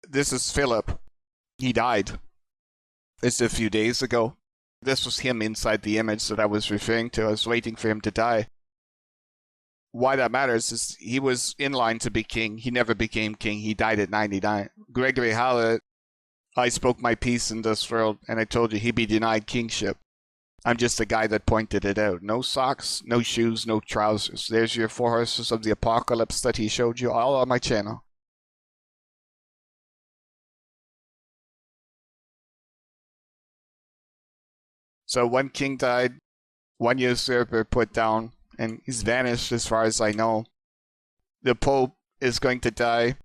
this is Philip. He died. It's a few days ago. This was him inside the image that I was referring to. I was waiting for him to die. Why that matters is he was in line to be king. He never became king. He died at 99. Gregory Hallett, I spoke my piece in this world, and I told you he'd be denied kingship. I'm just the guy that pointed it out. No socks, no shoes, no trousers. There's your 4 horses of the apocalypse that he showed you, all on my channel. So one king died, one usurper put down, and he's vanished as far as I know. The Pope is going to die.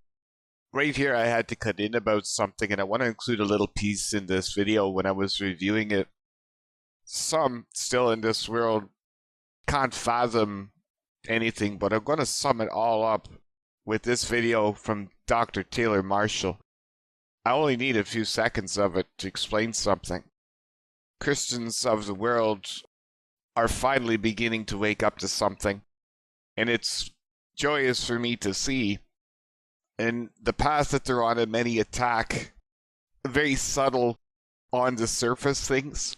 Right here I had to cut in about something, and I want to include a little piece in this video when I was reviewing it. Some still in this world can't fathom anything, but I'm going to sum it all up with this video from Dr. Taylor Marshall. I only need a few seconds of it to explain something. Christians of the world are finally beginning to wake up to something, and it's joyous for me to see. And the path that they're on, and many attack very subtle on the surface things.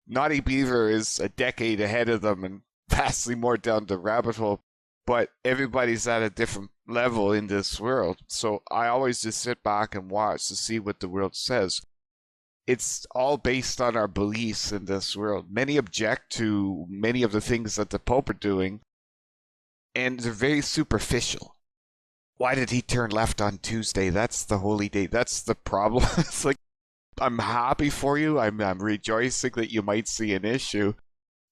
Naughty Beaver is a decade ahead of them and vastly more down the rabbit hole, but everybody's at a different level in this world. So I always just sit back and watch to see what the world says. It's all based on our beliefs in this world. Many object to many of the things that the Pope are doing, and they're very superficial. Why did he turn left on Tuesday? That's the holy day. That's the problem. It's like, I'm happy for you. I'm rejoicing that you might see an issue.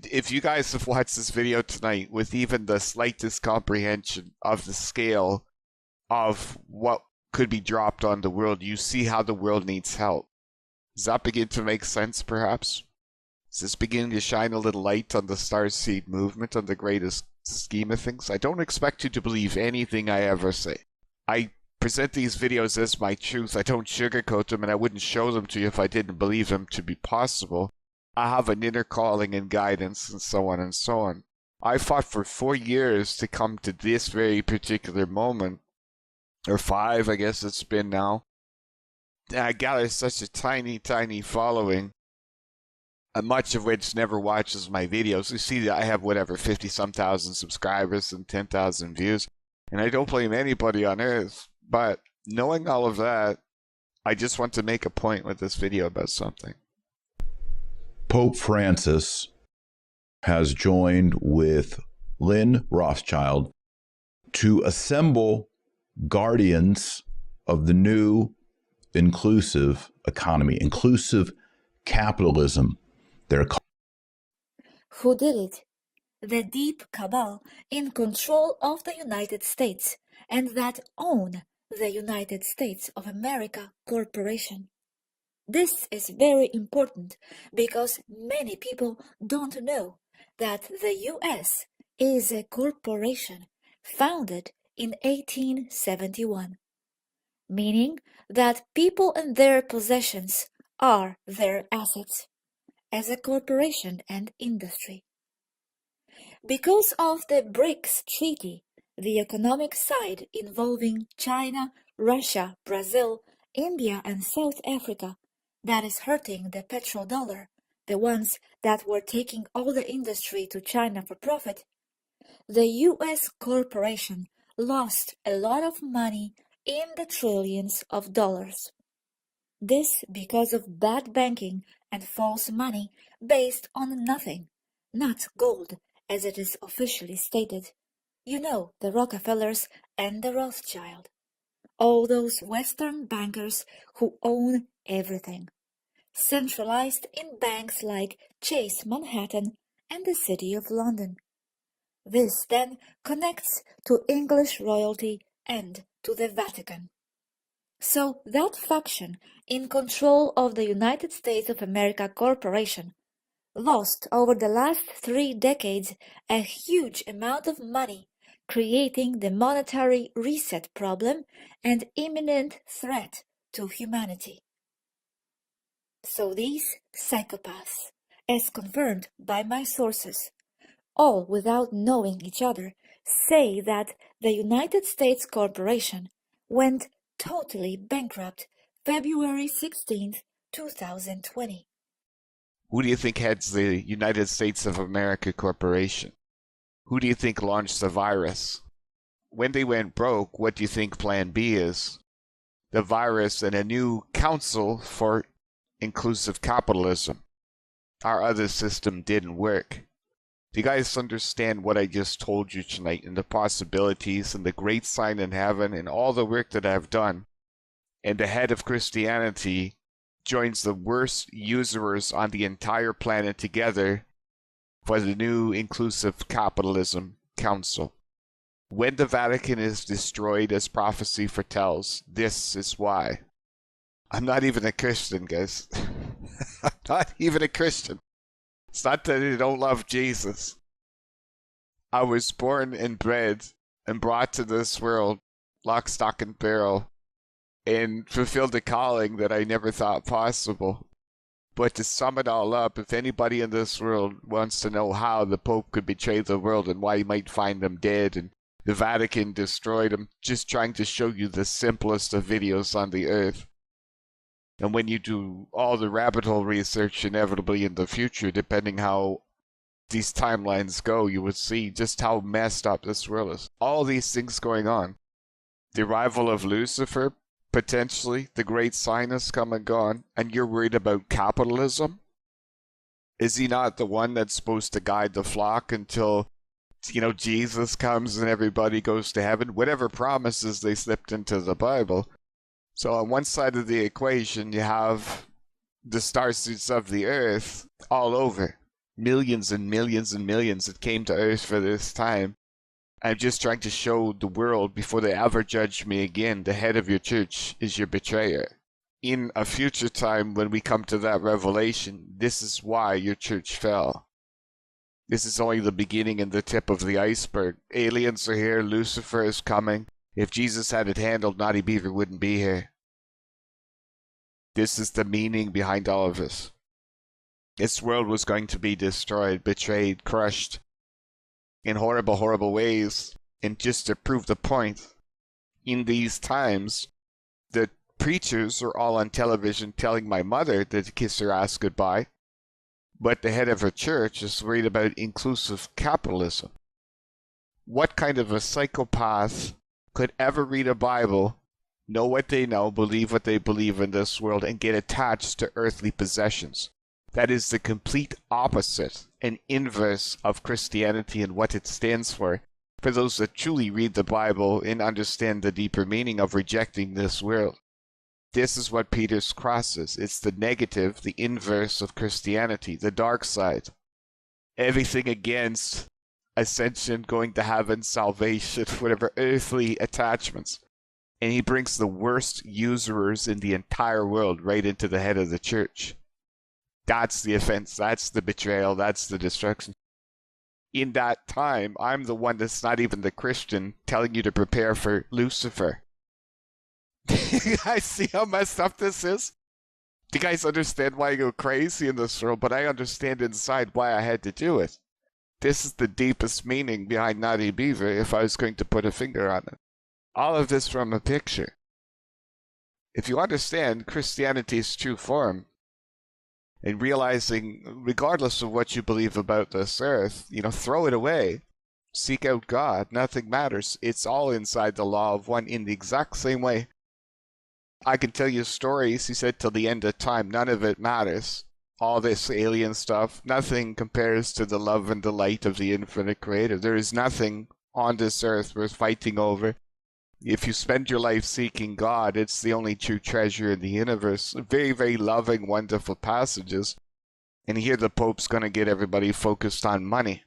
If you guys have watched this video tonight with even the slightest comprehension of the scale of what could be dropped on the world, you see how the world needs help. Does that begin to make sense, perhaps? Is this beginning to shine a little light on the Starseed movement, on the greatest scheme of things? I don't expect you to believe anything I ever say. I present these videos as my truth. I don't sugarcoat them, and I wouldn't show them to you if I didn't believe them to be possible. I have an inner calling and guidance, and so on and so on. I fought for 4 years to come to this very particular moment, or 5, I guess it's been now. I gathered such a tiny, tiny following, much of which never watches my videos. You see that I have, 50-some thousand subscribers and 10,000 views, and I don't blame anybody on earth. But knowing all of that, I just want to make a point with this video about something. Pope Francis has joined with Lynn Rothschild to assemble guardians of the new inclusive economy, inclusive capitalism. They're Who did it? The deep cabal in control of the United States and that own the United States of America Corporation. This is very important because many people don't know that the U.S. is a corporation founded in 1871, meaning that people and their possessions are their assets as a corporation and industry. Because of the BRICS Treaty, the economic side involving China, Russia, Brazil, India, and South Africa, that is hurting the petrodollar, the ones that were taking all the industry to China for profit, the U.S. corporation lost a lot of money in the trillions of dollars. This because of bad banking and false money based on nothing, not gold, as it is officially stated. You know, the Rockefellers and the Rothschild. All those Western bankers who own everything. Centralized in banks like Chase Manhattan and the City of London. This then connects to English royalty and to the Vatican. So that faction in control of the United States of America Corporation lost over the last 3 decades a huge amount of money, creating the monetary reset problem and imminent threat to humanity. So these psychopaths, as confirmed by my sources, all without knowing each other, say that the United States Corporation went totally bankrupt February 16th, 2020. Who do you think heads the United States of America Corporation? Who do you think launched the virus? When they went broke, what do you think Plan B is? The virus and a new council for inclusive capitalism. Our other system didn't work. Do you guys understand what I just told you tonight and the possibilities and the great sign in heaven and all the work that I've done? And the head of Christianity joins the worst usurers on the entire planet together for the new inclusive capitalism council. When the Vatican is destroyed as prophecy foretells, this is why. I'm not even a Christian, guys. I'm not even a Christian. It's not that I don't love Jesus. I was born and bred and brought to this world, lock, stock, and barrel, and fulfilled a calling that I never thought possible. But to sum it all up, if anybody in this world wants to know how the Pope could betray the world and why he might find them dead and the Vatican destroyed him, just trying to show you the simplest of videos on the earth. And when you do all the rabbit hole research, inevitably in the future, depending how these timelines go, you would see just how messed up this world is. All these things going on. The arrival of Lucifer, potentially, the great sign has come and gone, and you're worried about capitalism? Is he not the one that's supposed to guide the flock until, Jesus comes and everybody goes to heaven? Whatever promises they slipped into the Bible. So on one side of the equation, you have the starsuits of the earth all over. Millions and millions and millions that came to earth for this time. I'm just trying to show the world before they ever judge me again, the head of your church is your betrayer. In a future time when we come to that revelation, this is why your church fell. This is only the beginning and the tip of the iceberg. Aliens are here, Lucifer is coming. If Jesus had it handled, Naughty Beaver wouldn't be here. This is the meaning behind all of this. This world was going to be destroyed, betrayed, crushed in horrible, horrible ways. And just to prove the point, in these times, the preachers are all on television telling my mother to kiss her ass goodbye, but the head of her church is worried about inclusive capitalism. What kind of a psychopath could ever read a Bible, know what they know, believe what they believe in this world, and get attached to earthly possessions? That is the complete opposite and inverse of Christianity and what it stands for those that truly read the Bible and understand the deeper meaning of rejecting this world. This is what Peter's cross is. It's the negative, the inverse of Christianity, the dark side. Everything against ascension, going to heaven, salvation, whatever earthly attachments. And he brings the worst usurers in the entire world right into the head of the church. That's the offense, that's the betrayal, that's the destruction. In that time, I'm the one that's not even the Christian telling you to prepare for Lucifer. You guys see how messed up this is? Do you guys understand why I go crazy in this world? But I understand inside why I had to do it. This is the deepest meaning behind Naughty Beaver if I was going to put a finger on it. All of this from a picture. If you understand Christianity's true form, and realizing, regardless of what you believe about this earth, throw it away. Seek out God. Nothing matters. It's all inside the law of one in the exact same way. I can tell you stories, he said, till the end of time. None of it matters. All this alien stuff, nothing compares to the love and delight of the infinite creator. There is nothing on this earth worth fighting over. If you spend your life seeking God, it's the only true treasure in the universe. Very, very loving, wonderful passages. And here the Pope's going to get everybody focused on money.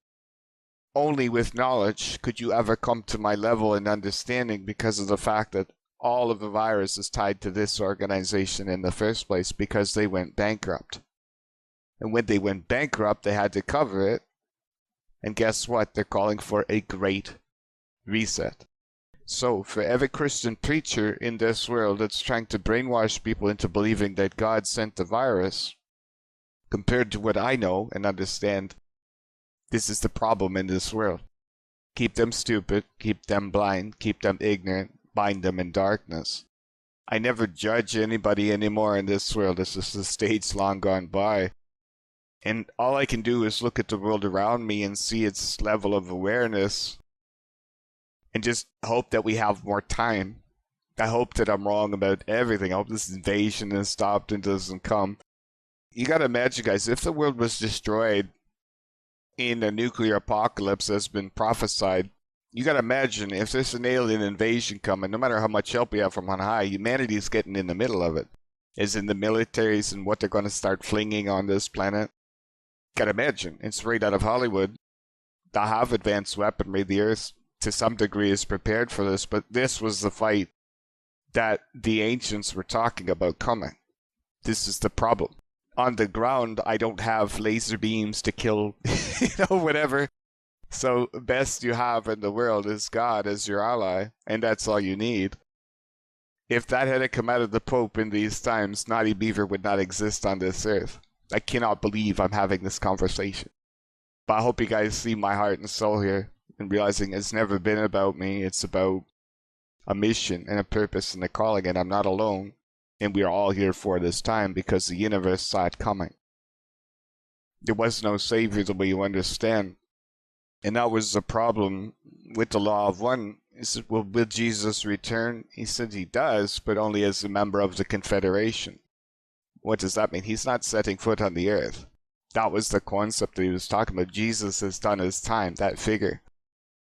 Only with knowledge could you ever come to my level in understanding, because of the fact that all of the virus is tied to this organization in the first place, because they went bankrupt. And when they went bankrupt, they had to cover it. And guess what? They're calling for a great reset. So, for every Christian preacher in this world that's trying to brainwash people into believing that God sent the virus, compared to what I know and understand, this is the problem in this world. Keep them stupid, keep them blind, keep them ignorant, bind them in darkness. I never judge anybody anymore in this world. This is the stage long gone by. And all I can do is look at the world around me and see its level of awareness, and just hope that we have more time. I hope that I'm wrong about everything. I hope this invasion is stopped and doesn't come. You gotta imagine, guys, if the world was destroyed in a nuclear apocalypse that's been prophesied, you gotta imagine if there's an alien invasion coming, no matter how much help we have from on high, humanity's getting in the middle of it. As in the militaries and what they're gonna start flinging on this planet. Gotta imagine, it's right out of Hollywood. They have advanced weaponry. The Earth, to some degree, is prepared for this, but this was the fight that the ancients were talking about coming. This is the problem. On the ground, I don't have laser beams to kill, whatever. So best you have in the world is God as your ally, and that's all you need. If that had come out of the Pope in these times, Naughty Beaver would not exist on this earth. I cannot believe I'm having this conversation. But I hope you guys see my heart and soul here, and realizing it's never been about me. It's about a mission and a purpose and a calling, and I'm not alone. And we are all here for this time because the universe saw it coming. There was no savior the way you understand. And that was the problem with the law of one. He said, well, will Jesus return? He said he does, but only as a member of the Confederation. What does that mean? He's not setting foot on the earth. That was the concept that he was talking about. Jesus has done his time, that figure.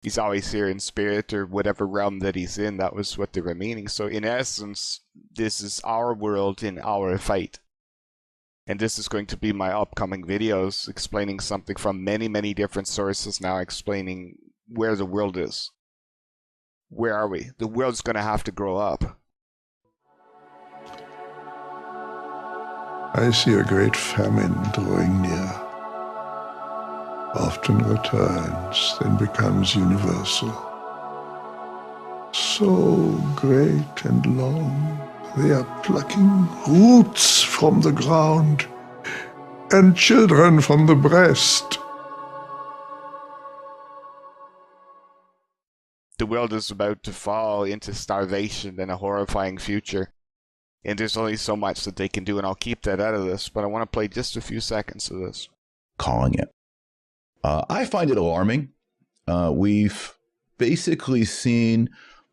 He's always here in spirit or whatever realm that he's in. That was what they were meaning. So in essence, this is our world in our fight. And this is going to be my upcoming videos explaining something from many, many different sources now, explaining where the world is. Where are we? The world's going to have to grow up. I see a great famine drawing near. Often returns, then becomes universal. So great and long, they are plucking roots from the ground and children from the breast. The world is about to fall into starvation and a horrifying future. And there's only so much that they can do, and I'll keep that out of this, but I want to play just a few seconds of this. Calling it. I find it alarming. We've basically seen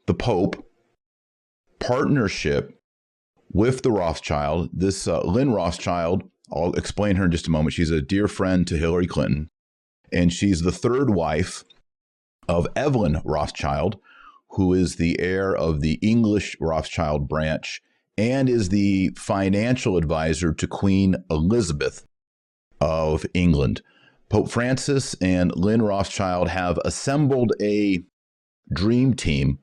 the Pope partnership with the Rothschild. This Lynn Rothschild, I'll explain her in just a moment. She's a dear friend to Hillary Clinton, and she's the third wife of Evelyn Rothschild, who is the heir of the English Rothschild branch and is the financial advisor to Queen Elizabeth of England. Pope Francis and Lynn Rothschild have assembled a dream team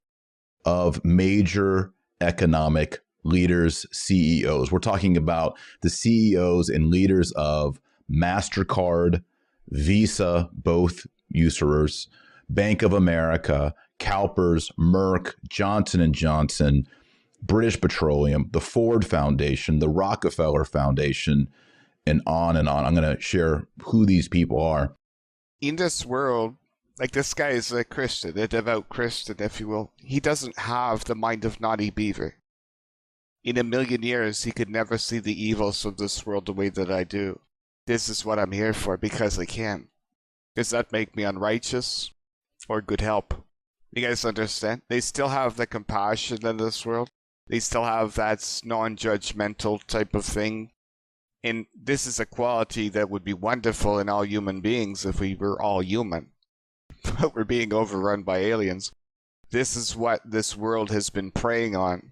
of major economic leaders, CEOs. We're talking about the CEOs and leaders of MasterCard, Visa, both usurers, Bank of America, CalPERS, Merck, Johnson & Johnson, British Petroleum, the Ford Foundation, the Rockefeller Foundation, and on and on. I'm going to share who these people are. In this world, like this guy is a Christian, a devout Christian, if you will. He doesn't have the mind of Naughty Beaver. In a million years, he could never see the evils of this world the way that I do. This is what I'm here for, because I can. Does that make me unrighteous or good help? You guys understand? They still have the compassion in this world. They still have that non-judgmental type of thing. And this is a quality that would be wonderful in all human beings if we were all human. But we're being overrun by aliens. This is what this world has been preying on,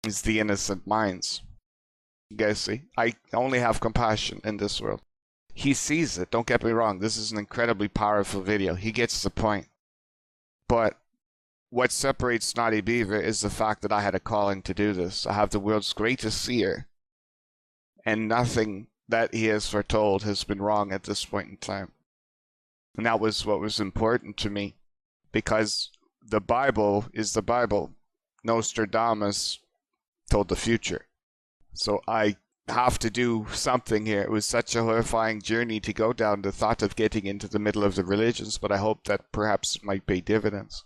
is the innocent minds. You guys see? I only have compassion in this world. He sees it. Don't get me wrong. This is an incredibly powerful video. He gets the point. But what separates Naughty Beaver is the fact that I had a calling to do this. I have the world's greatest seer. And nothing that he has foretold has been wrong at this point in time. And that was what was important to me. Because the Bible is the Bible. Nostradamus told the future. So I have to do something here. It was such a horrifying journey to go down, the thought of getting into the middle of the religions, but I hope that perhaps it might pay dividends.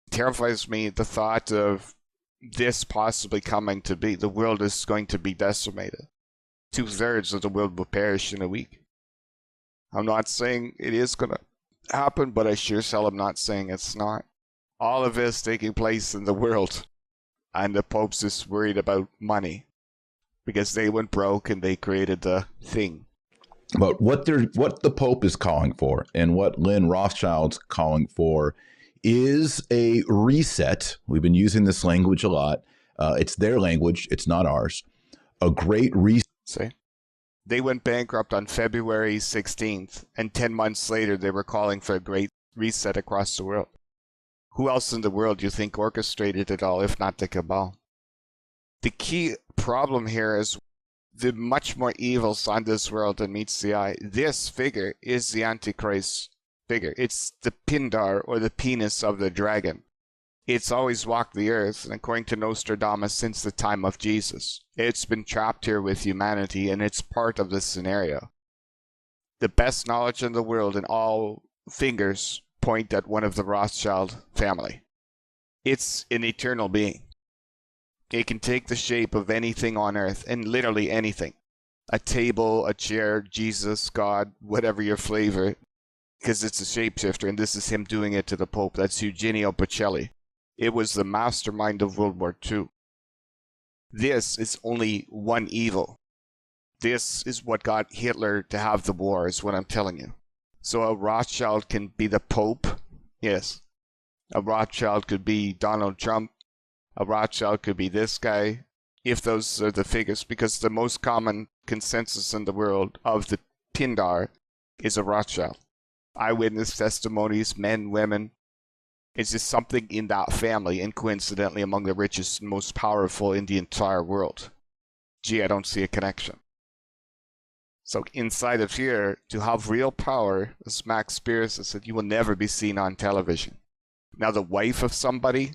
It terrifies me the thought of this possibly coming to be. The world is going to be decimated. 2/3 of the world will perish in a week. I'm not saying it is going to happen, but I sure as hell am not saying it's not. All of this taking place in the world, and the Pope's just worried about money. Because they went broke and they created the thing. But what the Pope is calling for and what Lynn Rothschild's calling for is a reset. We've been using this language a lot. It's their language. It's not ours. A great reset. See? They went bankrupt on February 16th, and 10 months later they were calling for a great reset across the world. Who else in the world do you think orchestrated it all, if not the cabal? The key problem here is the much more evil on this world than meets the eye. This figure is the Antichrist figure. It's the Pindar, or the penis of the dragon. It's always walked the earth, and according to Nostradamus, since the time of Jesus. It's been trapped here with humanity, and it's part of this scenario. The best knowledge in the world, and all fingers point at one of the Rothschild family. It's an eternal being. It can take the shape of anything on earth, and literally anything. A table, a chair, Jesus, God, whatever your flavor, because it's a shapeshifter, and this is him doing it to the Pope. That's Eugenio Pacelli. It was the mastermind of World War II. This is only one evil. This is what got Hitler to have the war, is what I'm telling you. So a Rothschild can be the Pope, yes. A Rothschild could be Donald Trump. A Rothschild could be this guy, if those are the figures, because the most common consensus in the world of the Pindar is a Rothschild. Eyewitness testimonies, men, women. It's just something in that family, and coincidentally among the richest and most powerful in the entire world. Gee, I don't see a connection. So inside of here, to have real power, as Max Spears has said, you will never be seen on television. Now the wife of somebody,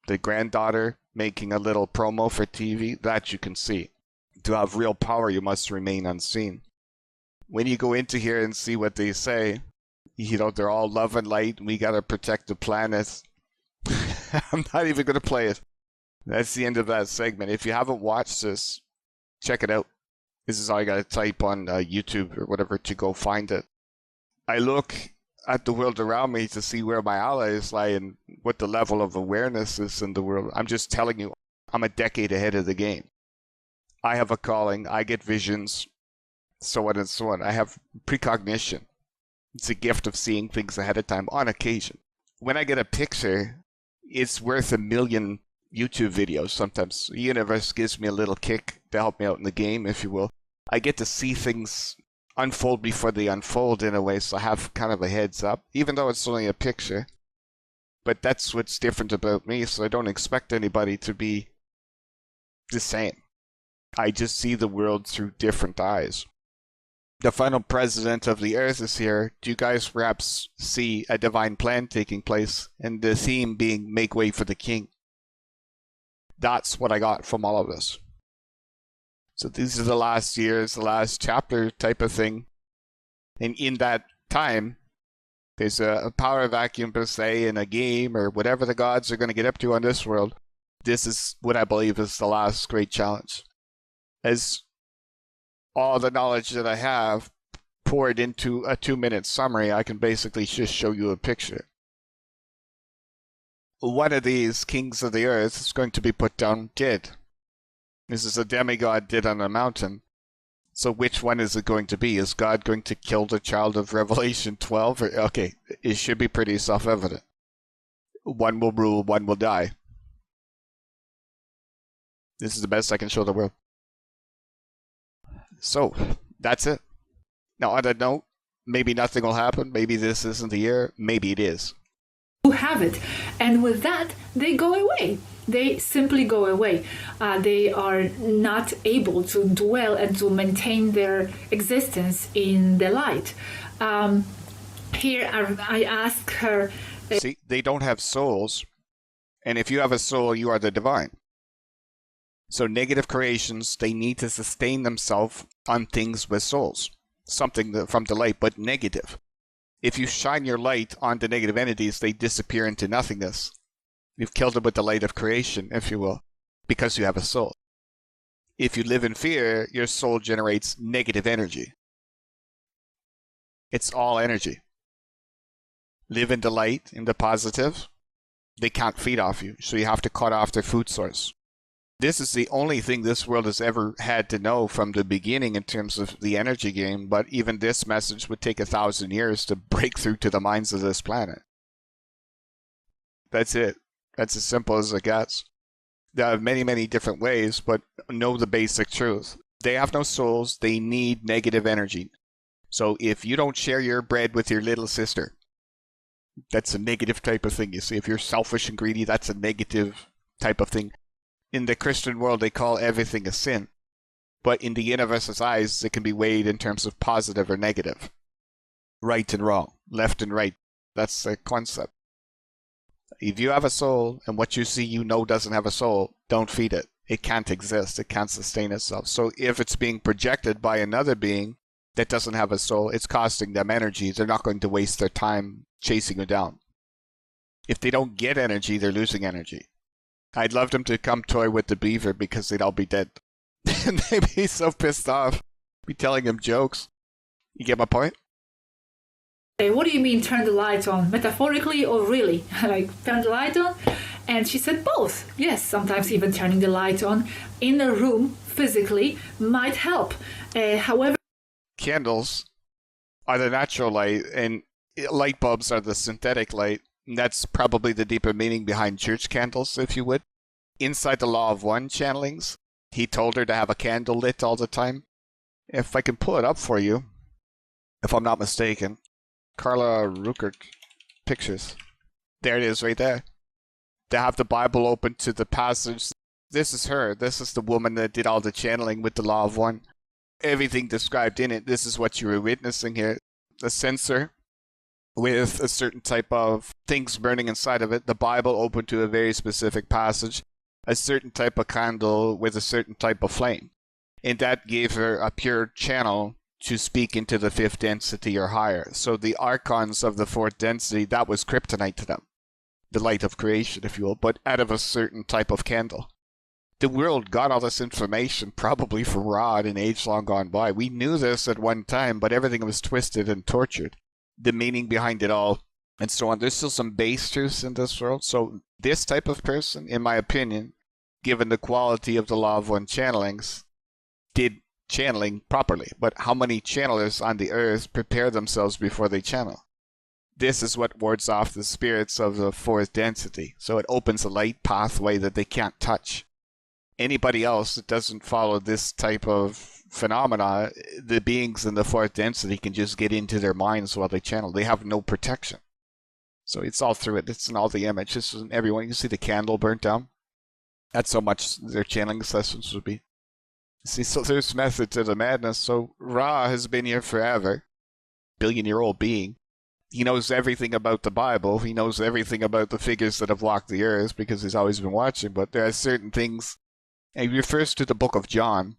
the granddaughter making a little promo for TV, that you can see. To have real power, you must remain unseen. When you go into here and see what they say, you know, they're all love and light, and we gotta protect the planet. I'm not even gonna play it. That's the end of that segment. If you haven't watched this, check it out. This is all you gotta type on YouTube or whatever to go find it. I look at the world around me to see where my allies lie and what the level of awareness is in the world. I'm just telling you, I'm a decade ahead of the game. I have a calling, I get visions, so on and so on. I have precognition. It's a gift of seeing things ahead of time on occasion. When I get a picture, it's worth 1 million YouTube videos sometimes. The universe gives me a little kick to help me out in the game, if you will. I get to see things unfold before they unfold in a way, so I have kind of a heads up, even though it's only a picture. But that's what's different about me, so I don't expect anybody to be the same. I just see the world through different eyes. The final president of the earth is here. Do you guys perhaps see a divine plan taking place, and the theme being make way for the king? That's what I got from all of this. So these are the last years, the last chapter type of thing. And in that time, there's a power vacuum per se in a game or whatever the gods are going to get up to on this world. This is what I believe is the last great challenge. As all the knowledge that I have poured into a 2-minute summary, I can basically just show you a picture. One of these kings of the earth is going to be put down dead. This is a demigod dead on a mountain. So which one is it going to be? Is God going to kill the child of Revelation 12? Okay, it should be pretty self-evident. One will rule, one will die. This is the best I can show the world. So, that's it. Now, on that note, maybe nothing will happen. Maybe this isn't the year. Maybe it is. Who have it, and with that they go away. They simply go away. They are not able to dwell and to maintain their existence in the light. Here I ask her. See, they don't have souls, and if you have a soul, you are the divine. So negative creations, they need to sustain themselves on things with souls, something from the light, but negative. If you shine your light onto negative entities, they disappear into nothingness. You've killed them with the light of creation, if you will, because you have a soul. If you live in fear, your soul generates negative energy. It's all energy. Live in the light, in the positive, they can't feed off you, so you have to cut off their food source. This is the only thing this world has ever had to know from the beginning in terms of the energy game, but even this message would take 1,000 years to break through to the minds of this planet. That's it. That's as simple as it gets. There are many, many different ways, but know the basic truth. They have no souls. They need negative energy. So if you don't share your bread with your little sister, that's a negative type of thing. You see, if you're selfish and greedy, that's a negative type of thing. In the Christian world, they call everything a sin. But in the universe's eyes, it can be weighed in terms of positive or negative. Right and wrong, left and right. That's the concept. If you have a soul, and what you see you know doesn't have a soul, don't feed it. It can't exist. It can't sustain itself. So if it's being projected by another being that doesn't have a soul, it's costing them energy. They're not going to waste their time chasing you down. If they don't get energy, they're losing energy. I'd love them to come toy with the beaver because they'd all be dead. And they'd be so pissed off. Be telling him jokes. You get my point? Hey, what do you mean turn the light on? Metaphorically or really? Like turn the light on? And she said both. Yes, sometimes even turning the light on in a room physically might help. However, candles are the natural light and light bulbs are the synthetic light. And that's probably the deeper meaning behind church candles, if you would. Inside the Law of One channelings, he told her to have a candle lit all the time. If I can pull it up for you, if I'm not mistaken. Carla Ruckert pictures. There it is right there. They have the Bible open to the passage. This is her. This is the woman that did all the channeling with the Law of One. Everything described in it, this is what you were witnessing here. The censer with a certain type of things burning inside of it. The Bible open to a very specific passage. A certain type of candle with a certain type of flame. And that gave her a pure channel to speak into the fifth density or higher. So the archons of the fourth density, that was kryptonite to them. The light of creation, if you will, but out of a certain type of candle. The world got all this information probably from Ra in age long gone by. We knew this at one time, but everything was twisted and tortured. The meaning behind it all, and so on. There's still some base truths in this world. So this type of person, in my opinion, given the quality of the Law of One channelings, did channeling properly. But how many channelers on the earth prepare themselves before they channel? This is what wards off the spirits of the fourth density. So it opens a light pathway that they can't touch. Anybody else that doesn't follow this type of phenomena, the beings in the fourth density can just get into their minds while they channel. They have no protection. So it's all through it. It's in all the image. This is in everyone. You can see the candle burnt down. That's how much their channeling sessions would be. See, so there's method to the madness. So Ra has been here forever. Billion-year-old being. He knows everything about the Bible. He knows everything about the figures that have walked the earth because he's always been watching. But there are certain things. And he refers to the book of John,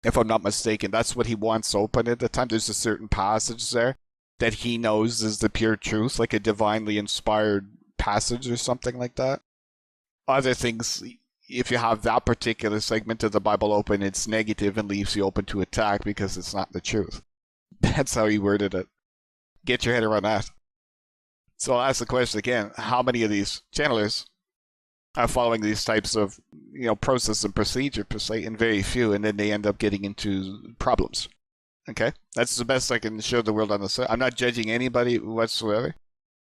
if I'm not mistaken. That's what he wants open at the time. There's a certain passage there that he knows is the pure truth, like a divinely inspired passage or something like that. Other things, if you have that particular segment of the Bible open, it's negative and leaves you open to attack because it's not the truth. That's how he worded it. Get your head around that. So I'll ask the question again, how many of these channelers are following these types of, process and procedure per se, and very few, and then they end up getting into problems. Okay? That's the best I can show the world on the side. I'm not judging anybody whatsoever.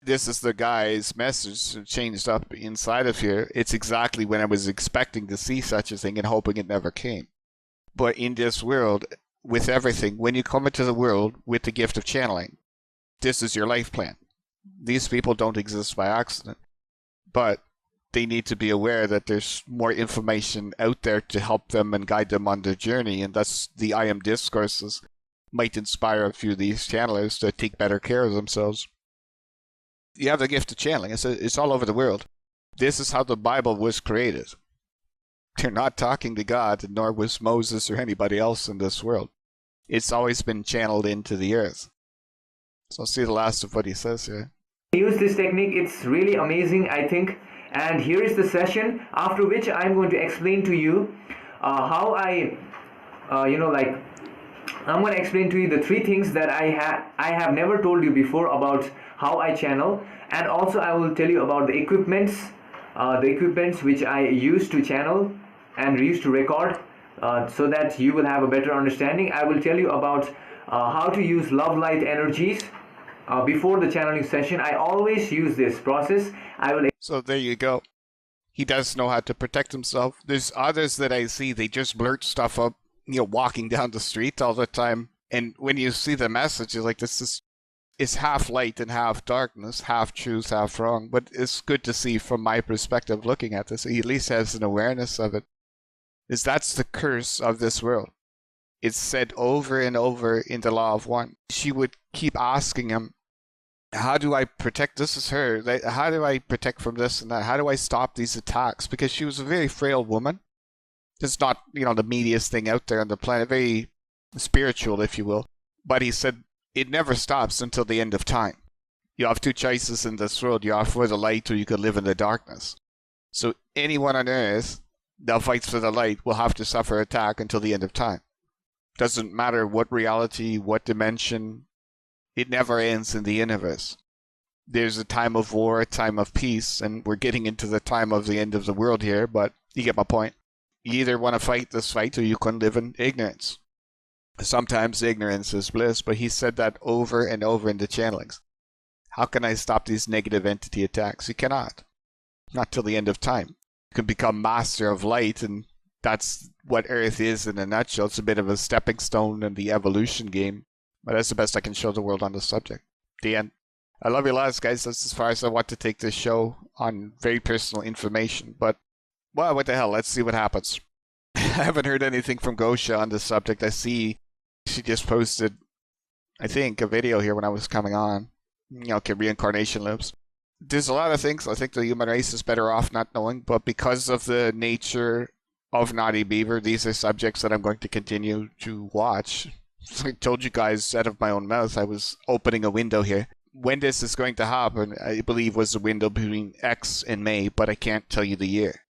This is the guy's message changed up inside of here. It's exactly when I was expecting to see such a thing and hoping it never came. But in this world, with everything, when you come into the world with the gift of channeling, this is your life plan. These people don't exist by accident. But they need to be aware that there's more information out there to help them and guide them on their journey, and thus the I Am discourses might inspire a few of these channelers to take better care of themselves. You have the gift of channeling. It's all over the world. This is how the Bible was created. They're not talking to God, nor was Moses or anybody else in this world. It's always been channeled into the earth. So I'll see the last of what he says here. Use this technique. It's really amazing, I think. And here is the session, after which I'm going to explain to you how I'm going to explain to you the 3 things that I have never told you before about how I channel, and also I will tell you about the equipments which I use to channel and use to record, so that you will have a better understanding. I will tell you about how to use love light energies before the channeling session. I always use this process. So there you go. He does know how to protect himself. There's others that I see, they just blurt stuff up, walking down the street all the time. And when you see the message, you're like, this is half light and half darkness, half truth, half wrong. But it's good to see from my perspective looking at this. He at least has an awareness of it. That's the curse of this world. It's said over and over in the Law of One. She would keep asking him, how do I protect, this is her, how do I protect from this and that? How do I stop these attacks? Because she was a very frail woman. It's not, the meatiest thing out there on the planet, very spiritual, if you will. But he said, it never stops until the end of time. You have 2 choices in this world. You are for the light or you could live in the darkness. So anyone on earth that fights for the light will have to suffer attack until the end of time. Doesn't matter what reality, what dimension, it never ends in the universe. There's a time of war, a time of peace, and we're getting into the time of the end of the world here, but you get my point. You either want to fight this fight or you can live in ignorance. Sometimes ignorance is bliss, but he said that over and over in the channelings. How can I stop these negative entity attacks? You cannot. Not till the end of time. You can become master of light, and that's what Earth is in a nutshell. It's a bit of a stepping stone in the evolution game. But that's the best I can show the world on this subject. The end. I love you lots, guys. That's as far as I want to take this show on very personal information. But, well, what the hell? Let's see what happens. I haven't heard anything from Gosha on this subject. I see she just posted, I think, a video here when I was coming on. Reincarnation loops. There's a lot of things I think the human race is better off not knowing. But because of the nature of Naughty Beaver, these are subjects that I'm going to continue to watch. I told you guys out of my own mouth, I was opening a window here. When this is going to happen, I believe was the window between X and May, but I can't tell you the year.